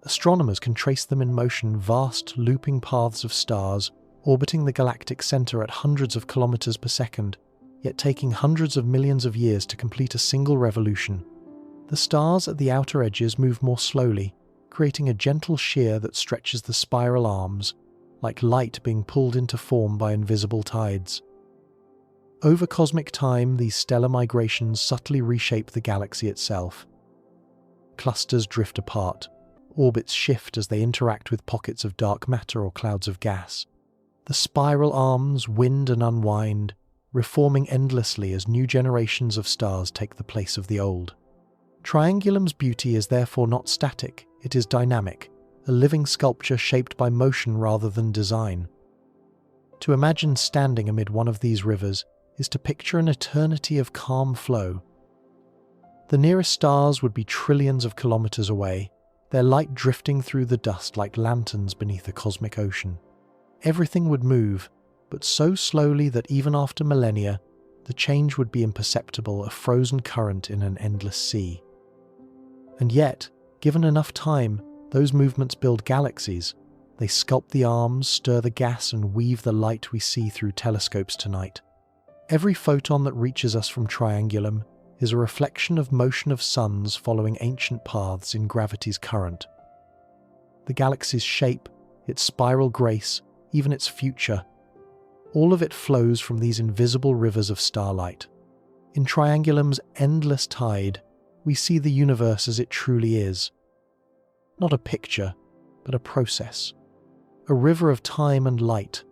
Astronomers can trace them in motion, vast, looping paths of stars, orbiting the galactic center at hundreds of kilometers per second, yet taking hundreds of millions of years to complete a single revolution. The stars at the outer edges move more slowly, creating a gentle shear that stretches the spiral arms, like light being pulled into form by invisible tides. Over cosmic time, these stellar migrations subtly reshape the galaxy itself. Clusters drift apart. Orbits shift as they interact with pockets of dark matter or clouds of gas. The spiral arms wind and unwind, reforming endlessly as new generations of stars take the place of the old. Triangulum's beauty is therefore not static, it is dynamic, a living sculpture shaped by motion rather than design. To imagine standing amid one of these rivers is to picture an eternity of calm flow. The nearest stars would be trillions of kilometers away, their light drifting through the dust like lanterns beneath a cosmic ocean. Everything would move, but so slowly that even after millennia, the change would be imperceptible, a frozen current in an endless sea. And yet, given enough time, those movements build galaxies. They sculpt the arms, stir the gas, and weave the light we see through telescopes tonight. Every photon that reaches us from Triangulum is a reflection of motion of suns following ancient paths in gravity's current. The galaxy's shape, its spiral grace, even its future, all of it flows from these invisible rivers of starlight. In Triangulum's endless tide, we see the universe as it truly is. Not a picture, but a process. A river of time and light,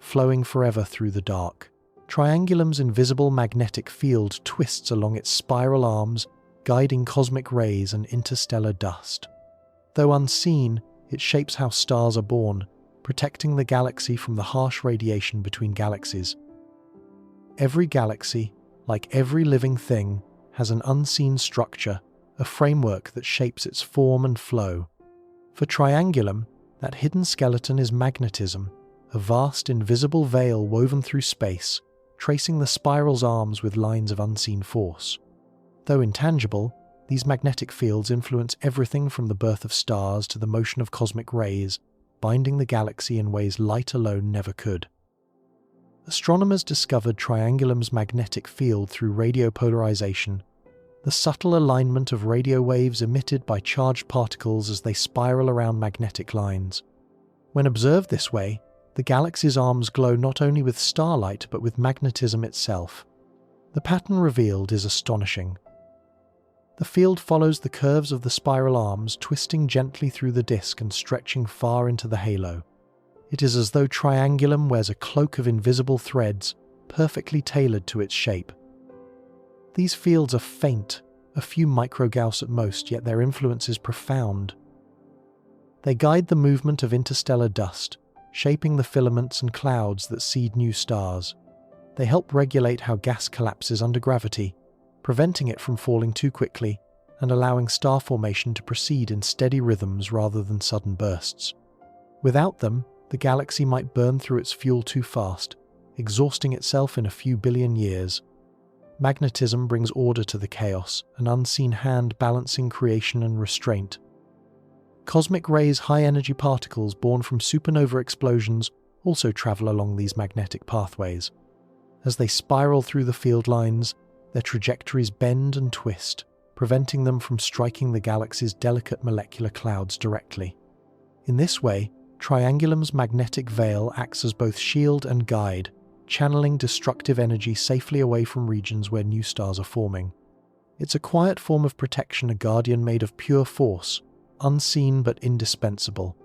flowing forever through the dark. Triangulum's invisible magnetic field twists along its spiral arms, guiding cosmic rays and interstellar dust. Though unseen, it shapes how stars are born, protecting the galaxy from the harsh radiation between galaxies. Every galaxy, like every living thing, has an unseen structure, a framework that shapes its form and flow. For Triangulum, that hidden skeleton is magnetism, a vast invisible veil woven through space, tracing the spiral's arms with lines of unseen force. Though intangible, these magnetic fields influence everything from the birth of stars to the motion of cosmic rays, binding the galaxy in ways light alone never could. Astronomers discovered Triangulum's magnetic field through radio polarization, the subtle alignment of radio waves emitted by charged particles as they spiral around magnetic lines. When observed this way, the galaxy's arms glow not only with starlight but with magnetism itself. The pattern revealed is astonishing. The field follows the curves of the spiral arms, twisting gently through the disk and stretching far into the halo. It is as though Triangulum wears a cloak of invisible threads, perfectly tailored to its shape. These fields are faint, a few microgauss at most, yet their influence is profound. They guide the movement of interstellar dust, shaping the filaments and clouds that seed new stars. They help regulate how gas collapses under gravity, preventing it from falling too quickly and allowing star formation to proceed in steady rhythms rather than sudden bursts. Without them, the galaxy might burn through its fuel too fast, exhausting itself in a few billion years. Magnetism brings order to the chaos, an unseen hand balancing creation and restraint. Cosmic rays, high-energy particles born from supernova explosions, also travel along these magnetic pathways. As they spiral through the field lines, their trajectories bend and twist, preventing them from striking the galaxy's delicate molecular clouds directly. In this way, Triangulum's magnetic veil acts as both shield and guide, channeling destructive energy safely away from regions where new stars are forming. It's a quiet form of protection, a guardian made of pure force, unseen but indispensable.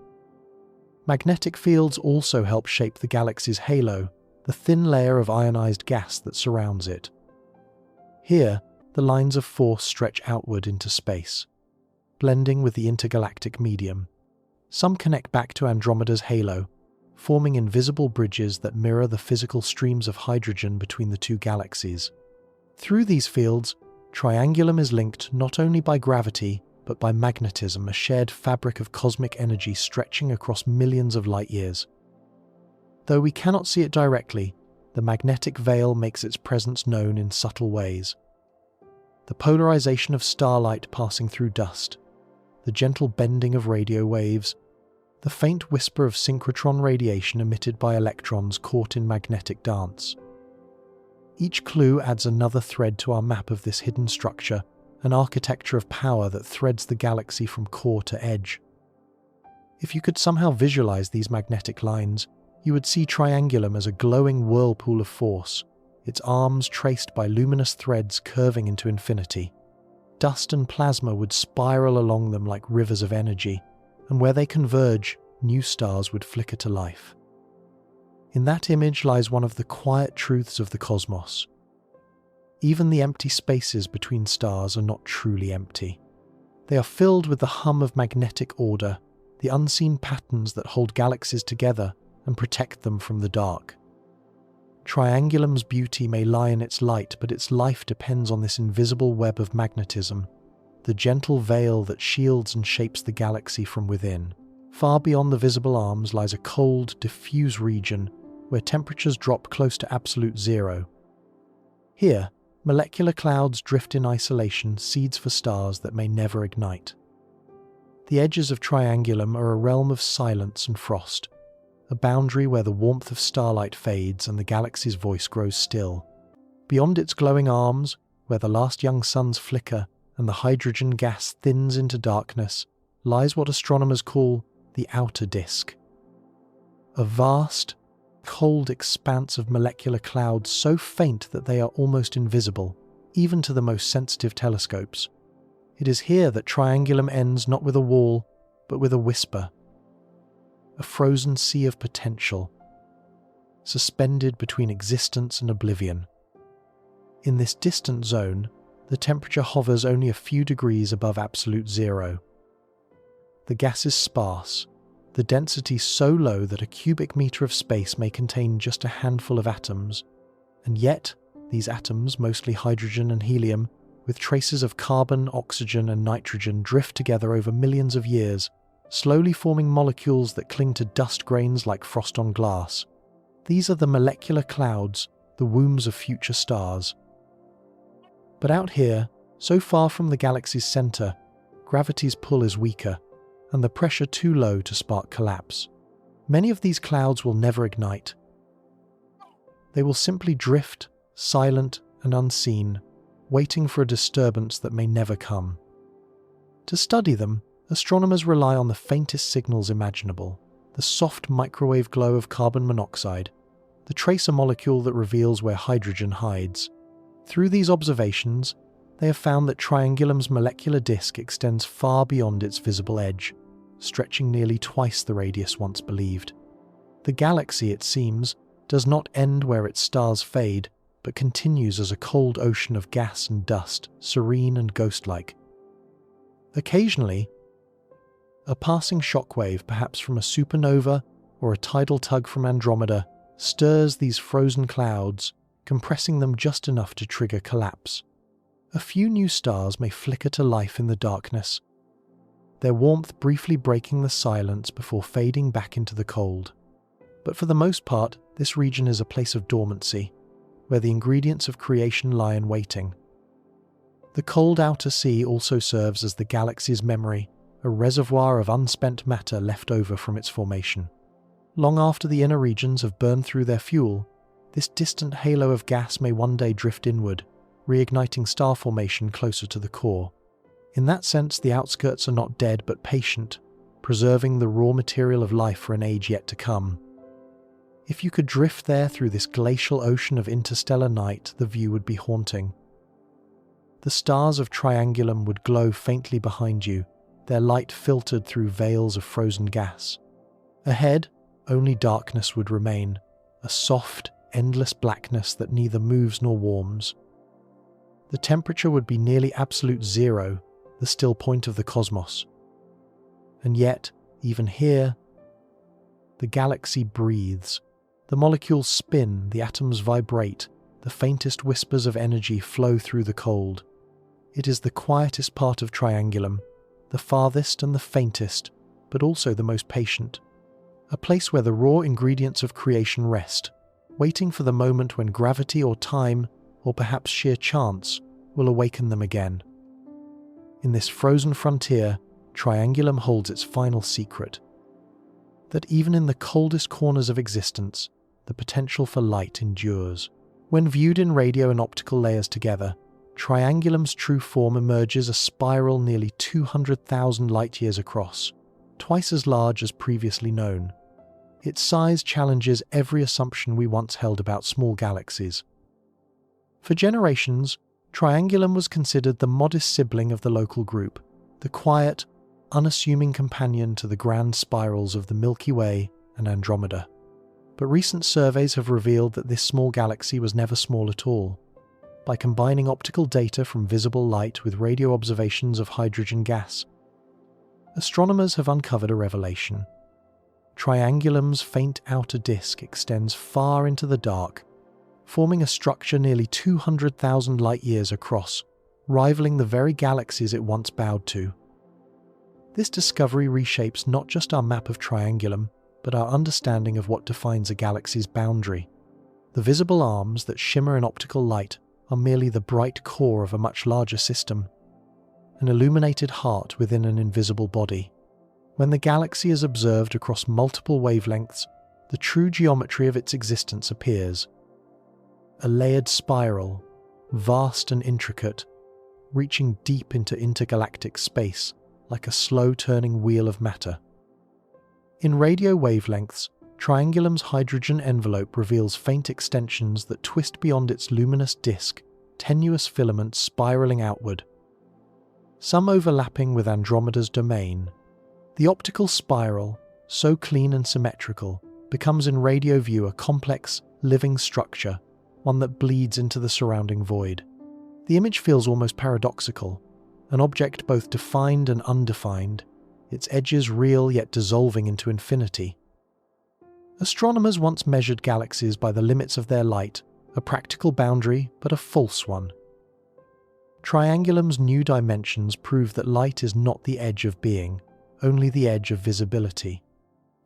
Magnetic fields also help shape the galaxy's halo, the thin layer of ionized gas that surrounds it. Here, the lines of force stretch outward into space, blending with the intergalactic medium. Some connect back to Andromeda's halo, forming invisible bridges that mirror the physical streams of hydrogen between the two galaxies. Through these fields, Triangulum is linked not only by gravity, but by magnetism, a shared fabric of cosmic energy stretching across millions of light years. Though we cannot see it directly, the magnetic veil makes its presence known in subtle ways. The polarization of starlight passing through dust, the gentle bending of radio waves, the faint whisper of synchrotron radiation emitted by electrons caught in magnetic dance. Each clue adds another thread to our map of this hidden structure, an architecture of power that threads the galaxy from core to edge. If you could somehow visualize these magnetic lines, you would see Triangulum as a glowing whirlpool of force, its arms traced by luminous threads curving into infinity. Dust and plasma would spiral along them like rivers of energy, and where they converge, new stars would flicker to life. In that image lies one of the quiet truths of the cosmos. Even the empty spaces between stars are not truly empty. They are filled with the hum of magnetic order, the unseen patterns that hold galaxies together and protect them from the dark. Triangulum's beauty may lie in its light, but its life depends on this invisible web of magnetism, the gentle veil that shields and shapes the galaxy from within. Far beyond the visible arms lies a cold, diffuse region where temperatures drop close to absolute zero. Here, molecular clouds drift in isolation, seeds for stars that may never ignite. The edges of Triangulum are a realm of silence and frost, a boundary where the warmth of starlight fades and the galaxy's voice grows still. Beyond its glowing arms, where the last young suns flicker and the hydrogen gas thins into darkness, lies what astronomers call the outer disk. A vast, cold expanse of molecular clouds so faint that they are almost invisible, even to the most sensitive telescopes. It is here that Triangulum ends not with a wall, but with a whisper. A frozen sea of potential, suspended between existence and oblivion. In this distant zone, the temperature hovers only a few degrees above absolute zero. The gas is sparse, the density so low that a cubic meter of space may contain just a handful of atoms, and yet these atoms, mostly hydrogen and helium, with traces of carbon, oxygen and nitrogen, drift together over millions of years, slowly forming molecules that cling to dust grains like frost on glass. These are the molecular clouds, the wombs of future stars. But out here, so far from the galaxy's center, gravity's pull is weaker, and the pressure too low to spark collapse. Many of these clouds will never ignite. They will simply drift, silent and unseen, waiting for a disturbance that may never come. To study them, astronomers rely on the faintest signals imaginable, the soft microwave glow of carbon monoxide, the tracer molecule that reveals where hydrogen hides. Through these observations, they have found that Triangulum's molecular disk extends far beyond its visible edge, stretching nearly twice the radius once believed. The galaxy, it seems, does not end where its stars fade, but continues as a cold ocean of gas and dust, serene and ghost-like. Occasionally, A passing shockwave, perhaps from a supernova or a tidal tug from Andromeda, stirs these frozen clouds, compressing them just enough to trigger collapse. A few new stars may flicker to life in the darkness, their warmth briefly breaking the silence before fading back into the cold. But for the most part, this region is a place of dormancy, where the ingredients of creation lie in waiting. The cold outer sea also serves as the galaxy's memory, a reservoir of unspent matter left over from its formation. Long after the inner regions have burned through their fuel, this distant halo of gas may one day drift inward, reigniting star formation closer to the core. In that sense, the outskirts are not dead but patient, preserving the raw material of life for an age yet to come. If you could drift there through this glacial ocean of interstellar night, the view would be haunting. The stars of Triangulum would glow faintly behind you, their light filtered through veils of frozen gas. Ahead, only darkness would remain, a soft, endless blackness that neither moves nor warms. The temperature would be nearly absolute zero, the still point of the cosmos. And yet, even here, the galaxy breathes. The molecules spin, the atoms vibrate, the faintest whispers of energy flow through the cold. It is the quietest part of Triangulum, the farthest and the faintest, but also the most patient. A place where the raw ingredients of creation rest, waiting for the moment when gravity or time, or perhaps sheer chance, will awaken them again. In this frozen frontier, Triangulum holds its final secret. That even in the coldest corners of existence, the potential for light endures. When viewed in radio and optical layers together, Triangulum's true form emerges a spiral nearly 200,000 light-years across, twice as large as previously known. Its size challenges every assumption we once held about small galaxies. For generations, Triangulum was considered the modest sibling of the local group, the quiet, unassuming companion to the grand spirals of the Milky Way and Andromeda. But recent surveys have revealed that this small galaxy was never small at all. By combining optical data from visible light with radio observations of hydrogen gas, astronomers have uncovered a revelation. Triangulum's faint outer disk extends far into the dark, forming a structure nearly 200,000 light-years across, rivaling the very galaxies it once bowed to. This discovery reshapes not just our map of Triangulum, but our understanding of what defines a galaxy's boundary. The visible arms that shimmer in optical light are merely the bright core of a much larger system, an illuminated heart within an invisible body. When the galaxy is observed across multiple wavelengths, the true geometry of its existence appears. A layered spiral, vast and intricate, reaching deep into intergalactic space like a slow-turning wheel of matter. In radio wavelengths, Triangulum's hydrogen envelope reveals faint extensions that twist beyond its luminous disk, tenuous filaments spiraling outward, some overlapping with Andromeda's domain. The optical spiral, so clean and symmetrical, becomes in radio view a complex, living structure, one that bleeds into the surrounding void. The image feels almost paradoxical, an object both defined and undefined, its edges real yet dissolving into infinity. Astronomers once measured galaxies by the limits of their light, a practical boundary, but a false one. Triangulum's new dimensions prove that light is not the edge of being, only the edge of visibility.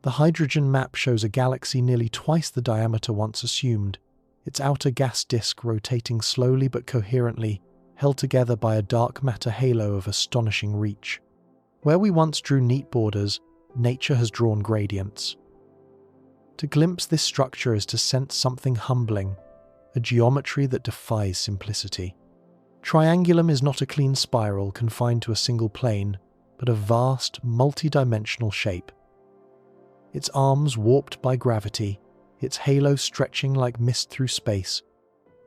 The hydrogen map shows a galaxy nearly twice the diameter once assumed, its outer gas disk rotating slowly but coherently, held together by a dark matter halo of astonishing reach. Where we once drew neat borders, nature has drawn gradients. To glimpse this structure is to sense something humbling, a geometry that defies simplicity. Triangulum is not a clean spiral confined to a single plane, but a vast, multi-dimensional shape. Its arms warped by gravity, its halo stretching like mist through space,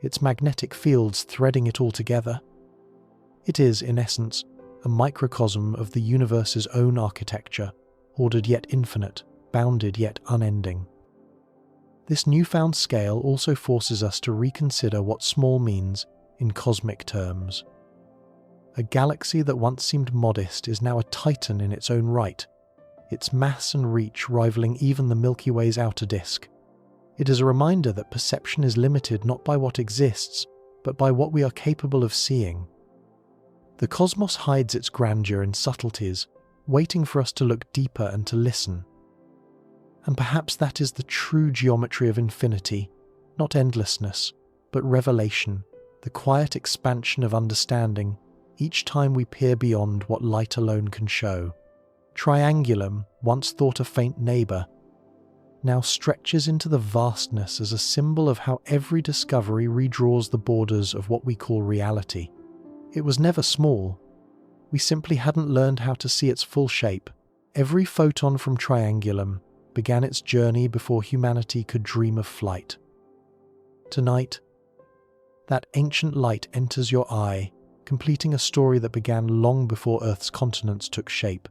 its magnetic fields threading it all together. It is, in essence, a microcosm of the universe's own architecture, ordered yet infinite, bounded yet unending. This newfound scale also forces us to reconsider what small means in cosmic terms. A galaxy that once seemed modest is now a titan in its own right, its mass and reach rivaling even the Milky Way's outer disk. It is a reminder that perception is limited not by what exists, but by what we are capable of seeing. The cosmos hides its grandeur in subtleties, waiting for us to look deeper and to listen. And perhaps that is the true geometry of infinity, not endlessness, but revelation, the quiet expansion of understanding, each time we peer beyond what light alone can show. Triangulum, once thought a faint neighbour, now stretches into the vastness as a symbol of how every discovery redraws the borders of what we call reality. It was never small. We simply hadn't learned how to see its full shape. Every photon from Triangulum began its journey before humanity could dream of flight. Tonight, that ancient light enters your eye, completing a story that began long before Earth's continents took shape.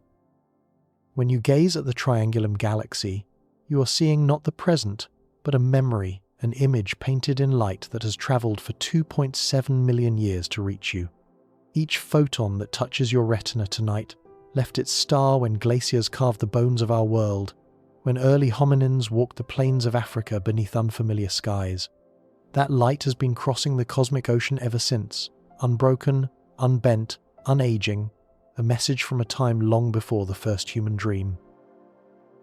When you gaze at the Triangulum Galaxy, you are seeing not the present, but a memory, an image painted in light that has travelled for 2.7 million years to reach you. Each photon that touches your retina tonight left its star when glaciers carved the bones of our world, when early hominins walked the plains of Africa beneath unfamiliar skies. That light has been crossing the cosmic ocean ever since, unbroken, unbent, unaging, a message from a time long before the first human dream.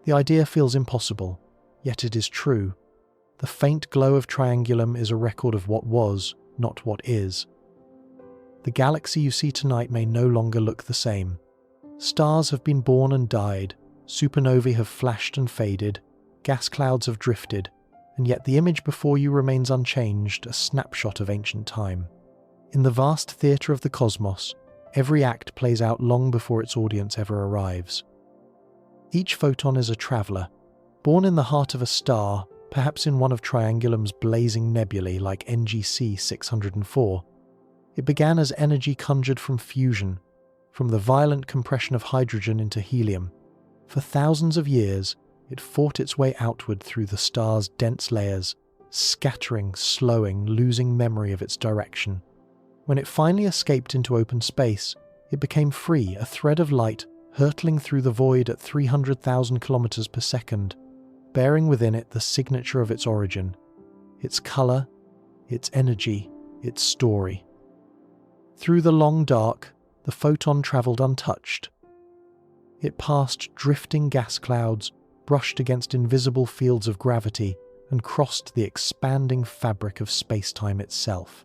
The idea feels impossible, yet it is true. The faint glow of Triangulum is a record of what was, not what is. The galaxy you see tonight may no longer look the same. Stars have been born and died, supernovae have flashed and faded, gas clouds have drifted, and yet the image before you remains unchanged, a snapshot of ancient time. In the vast theatre of the cosmos, every act plays out long before its audience ever arrives. Each photon is a traveller, born in the heart of a star, perhaps in one of Triangulum's blazing nebulae like NGC 604. It began as energy conjured from fusion, from the violent compression of hydrogen into helium. For thousands of years, it fought its way outward through the star's dense layers, scattering, slowing, losing memory of its direction. When it finally escaped into open space, it became free, a thread of light hurtling through the void at 300,000 kilometers per second, bearing within it the signature of its origin, its color, its energy, its story. Through the long dark, the photon traveled untouched. It passed drifting gas clouds, brushed against invisible fields of gravity, and crossed the expanding fabric of space-time itself.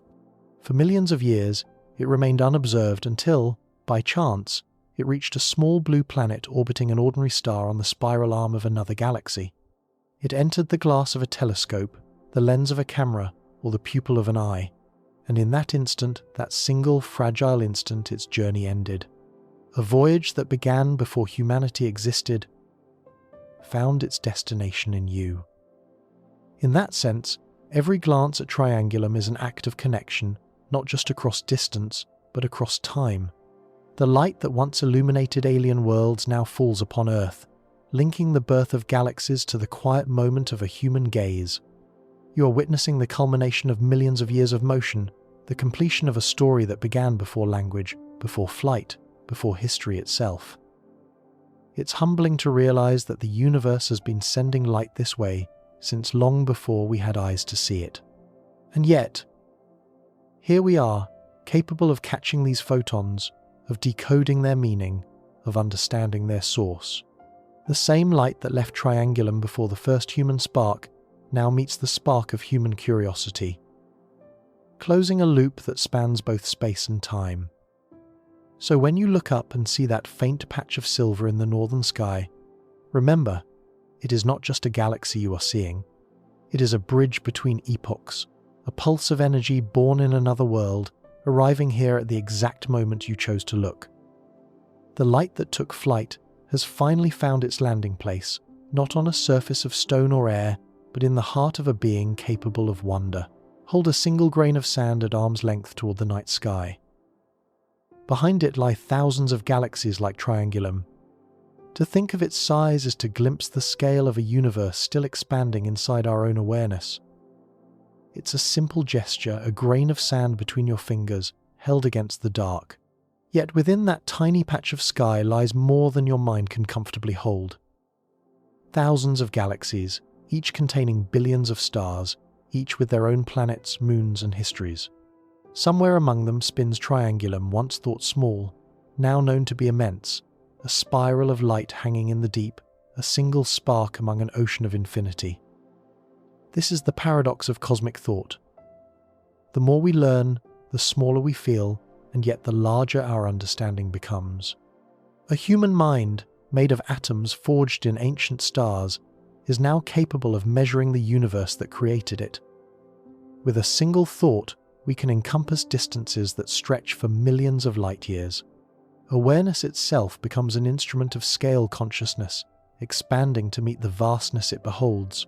For millions of years, it remained unobserved until, by chance, it reached a small blue planet orbiting an ordinary star on the spiral arm of another galaxy. It entered the glass of a telescope, the lens of a camera, or the pupil of an eye, and in that instant, that single fragile instant, its journey ended. A voyage that began before humanity existed found its destination in you. In that sense, every glance at Triangulum is an act of connection, not just across distance, but across time. The light that once illuminated alien worlds now falls upon Earth, linking the birth of galaxies to the quiet moment of a human gaze. You are witnessing the culmination of millions of years of motion, the completion of a story that began before language, before flight, before history itself. It's humbling to realize that the universe has been sending light this way since long before we had eyes to see it. And yet, here we are, capable of catching these photons, of decoding their meaning, of understanding their source. The same light that left Triangulum before the first human spark now meets the spark of human curiosity, closing a loop that spans both space and time. So when you look up and see that faint patch of silver in the northern sky, remember, it is not just a galaxy you are seeing. It is a bridge between epochs, a pulse of energy born in another world, arriving here at the exact moment you chose to look. The light that took flight has finally found its landing place, not on a surface of stone or air, but in the heart of a being capable of wonder. Hold a single grain of sand at arm's length toward the night sky. Behind it lie thousands of galaxies like Triangulum. To think of its size is to glimpse the scale of a universe still expanding inside our own awareness. It's a simple gesture, a grain of sand between your fingers, held against the dark. Yet within that tiny patch of sky lies more than your mind can comfortably hold. Thousands of galaxies, each containing billions of stars, each with their own planets, moons, and histories. Somewhere among them spins Triangulum, once thought small, now known to be immense, a spiral of light hanging in the deep, a single spark among an ocean of infinity. This is the paradox of cosmic thought. The more we learn, the smaller we feel, and yet the larger our understanding becomes. A human mind, made of atoms forged in ancient stars, is now capable of measuring the universe that created it. With a single thought, we can encompass distances that stretch for millions of light years. Awareness itself becomes an instrument of scale consciousness, expanding to meet the vastness it beholds.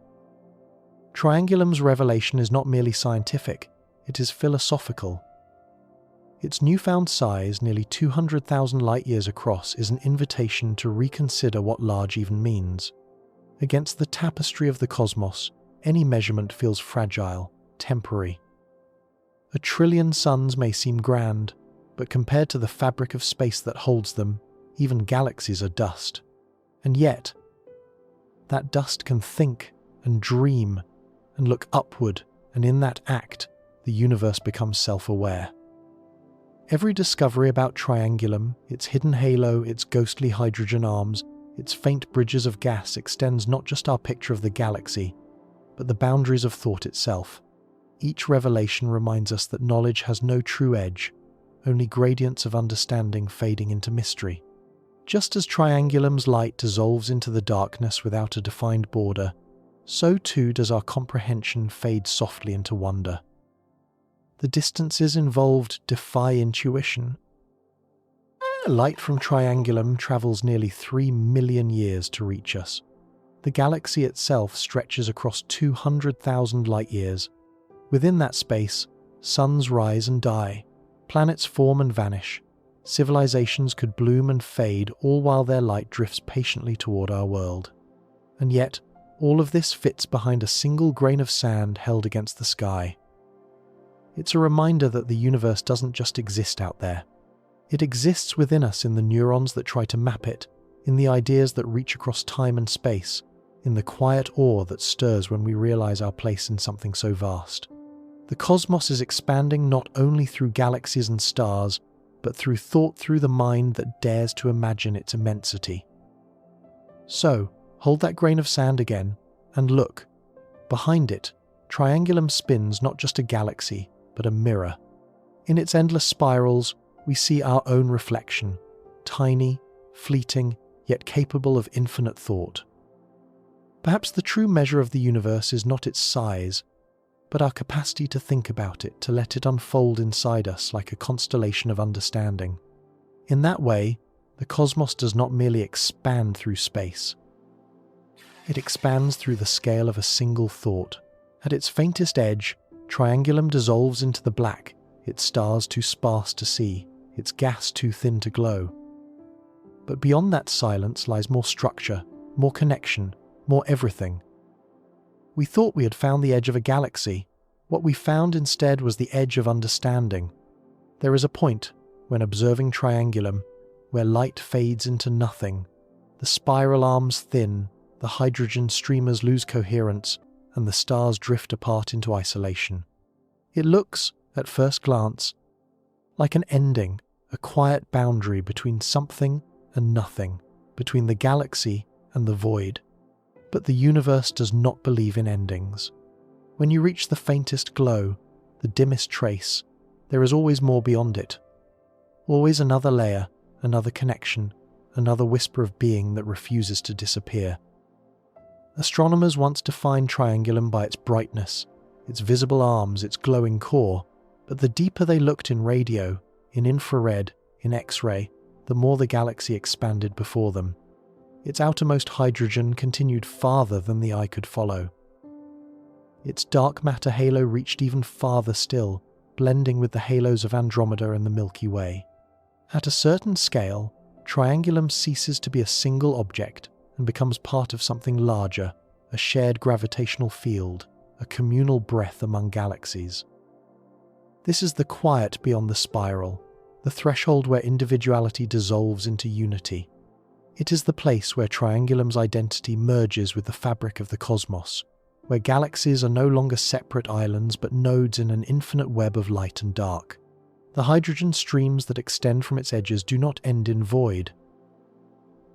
Triangulum's revelation is not merely scientific, it is philosophical. Its newfound size, nearly 200,000 light-years across, is an invitation to reconsider what large even means. Against the tapestry of the cosmos, any measurement feels fragile, temporary. 1 trillion suns may seem grand, but compared to the fabric of space that holds them, even galaxies are dust. And yet, that dust can think and dream and look upward, and in that act, the universe becomes self-aware. Every discovery about Triangulum, its hidden halo, its ghostly hydrogen arms, its faint bridges of gas extends not just our picture of the galaxy, but the boundaries of thought itself. Each revelation reminds us that knowledge has no true edge, only gradients of understanding fading into mystery. Just as Triangulum's light dissolves into the darkness without a defined border, so too does our comprehension fade softly into wonder. The distances involved defy intuition. Light from Triangulum travels nearly 3 million years to reach us. The galaxy itself stretches across 200,000 light-years. Within that space, suns rise and die, planets form and vanish, civilizations could bloom and fade, all while their light drifts patiently toward our world. And yet, all of this fits behind a single grain of sand held against the sky. It's a reminder that the universe doesn't just exist out there. It exists within us, in the neurons that try to map it, in the ideas that reach across time and space, in the quiet awe that stirs when we realize our place in something so vast. The cosmos is expanding not only through galaxies and stars, but through thought, through the mind that dares to imagine its immensity. So, hold that grain of sand again, and look. Behind it, Triangulum spins not just a galaxy, but a mirror. In its endless spirals, we see our own reflection, tiny, fleeting, yet capable of infinite thought. Perhaps the true measure of the universe is not its size, but our capacity to think about it, to let it unfold inside us like a constellation of understanding. In that way, the cosmos does not merely expand through space. It expands through the scale of a single thought. At its faintest edge, Triangulum dissolves into the black, its stars too sparse to see, its gas too thin to glow. But beyond that silence lies more structure, more connection, more everything. We thought we had found the edge of a galaxy. What we found instead was the edge of understanding. There is a point, when observing Triangulum, where light fades into nothing, the spiral arms thin, the hydrogen streamers lose coherence, and the stars drift apart into isolation. It looks, at first glance, like an ending, a quiet boundary between something and nothing, between the galaxy and the void. But the universe does not believe in endings. When you reach the faintest glow, the dimmest trace, there is always more beyond it. Always another layer, another connection, another whisper of being that refuses to disappear. Astronomers once defined Triangulum by its brightness, its visible arms, its glowing core, but the deeper they looked in radio, in infrared, in X-ray, the more the galaxy expanded before them. Its outermost hydrogen continued farther than the eye could follow. Its dark matter halo reached even farther still, blending with the halos of Andromeda and the Milky Way. At a certain scale, Triangulum ceases to be a single object and becomes part of something larger, a shared gravitational field, a communal breath among galaxies. This is the quiet beyond the spiral, the threshold where individuality dissolves into unity. It is the place where Triangulum's identity merges with the fabric of the cosmos, where galaxies are no longer separate islands but nodes in an infinite web of light and dark. The hydrogen streams that extend from its edges do not end in void.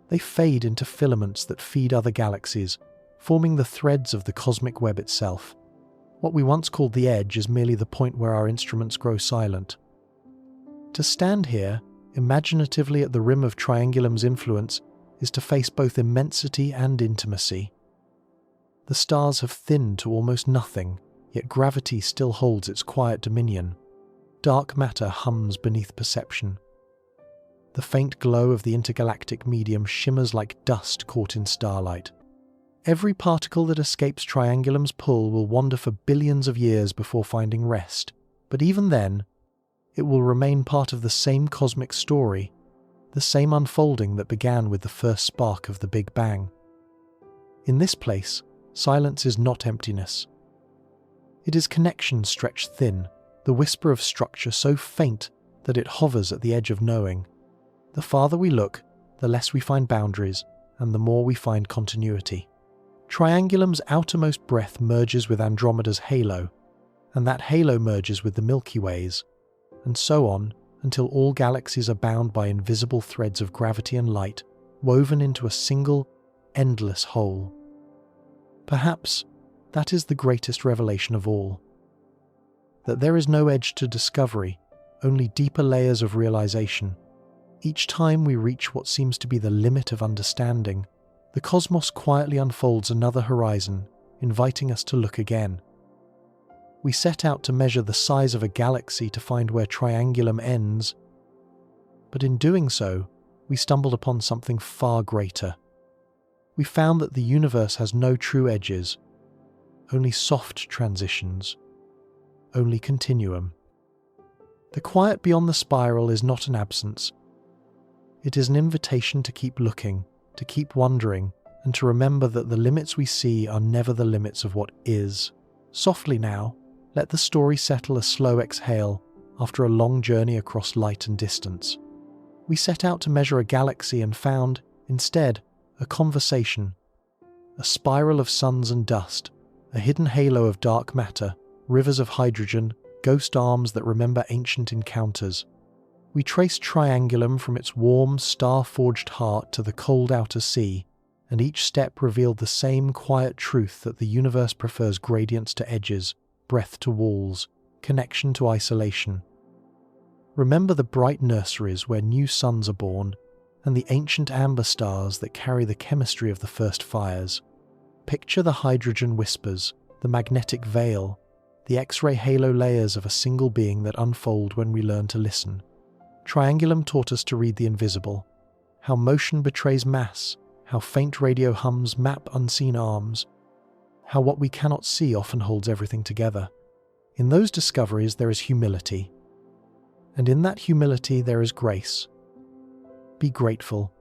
They fade into filaments that feed other galaxies, forming the threads of the cosmic web itself. What we once called the edge is merely the point where our instruments grow silent. To stand here, imaginatively at the rim of Triangulum's influence, is to face both immensity and intimacy. The stars have thinned to almost nothing, yet gravity still holds its quiet dominion. Dark matter hums beneath perception. The faint glow of the intergalactic medium shimmers like dust caught in starlight. Every particle that escapes Triangulum's pull will wander for billions of years before finding rest, but even then, it will remain part of the same cosmic story, the same unfolding that began with the first spark of the Big Bang. In this place, silence is not emptiness. It is connection stretched thin, the whisper of structure so faint that it hovers at the edge of knowing. The farther we look, the less we find boundaries, and the more we find continuity. Triangulum's outermost breadth merges with Andromeda's halo, and that halo merges with the Milky Way's, and so on until all galaxies are bound by invisible threads of gravity and light, woven into a single, endless whole. Perhaps that is the greatest revelation of all. That there is no edge to discovery, only deeper layers of realization. Each time we reach what seems to be the limit of understanding, the cosmos quietly unfolds another horizon, inviting us to look again. We set out to measure the size of a galaxy to find where Triangulum ends, but in doing so, we stumbled upon something far greater. We found that the universe has no true edges, only soft transitions, only continuum. The quiet beyond the spiral is not an absence. It is an invitation to keep looking, to keep wondering, and to remember that the limits we see are never the limits of what is. Softly now, let the story settle a slow exhale after a long journey across light and distance. We set out to measure a galaxy and found, instead, a conversation. A spiral of suns and dust, a hidden halo of dark matter, rivers of hydrogen, ghost arms that remember ancient encounters. We traced Triangulum from its warm, star-forged heart to the cold outer sea, and each step revealed the same quiet truth that the universe prefers gradients to edges, breadth to walls, connection to isolation. Remember the bright nurseries where new suns are born, and the ancient amber stars that carry the chemistry of the first fires. Picture the hydrogen whispers, the magnetic veil, the X-ray halo layers of a single being that unfold when we learn to listen. Triangulum taught us to read the invisible, how motion betrays mass, how faint radio hums map unseen arms, how what we cannot see often holds everything together. In those discoveries there is humility, and in that humility there is grace. Be grateful,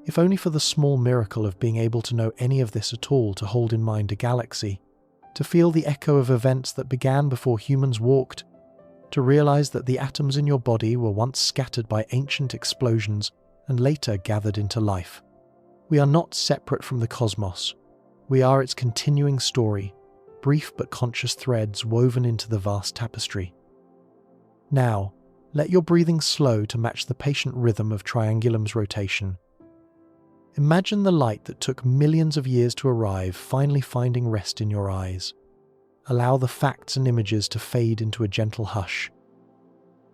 if only for the small miracle of being able to know any of this at all, to hold in mind a galaxy, to feel the echo of events that began before humans walked, to realize that the atoms in your body were once scattered by ancient explosions and later gathered into life. We are not separate from the cosmos. We are its continuing story, brief but conscious threads woven into the vast tapestry. Now, let your breathing slow to match the patient rhythm of Triangulum's rotation. Imagine the light that took millions of years to arrive finally finding rest in your eyes. Allow the facts and images to fade into a gentle hush.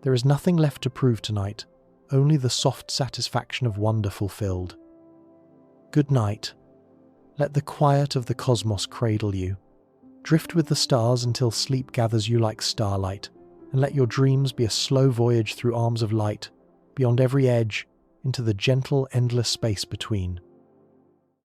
There is nothing left to prove tonight, only the soft satisfaction of wonder fulfilled. Good night. Let the quiet of the cosmos cradle you. Drift with the stars until sleep gathers you like starlight, and let your dreams be a slow voyage through arms of light, beyond every edge, into the gentle, endless space between.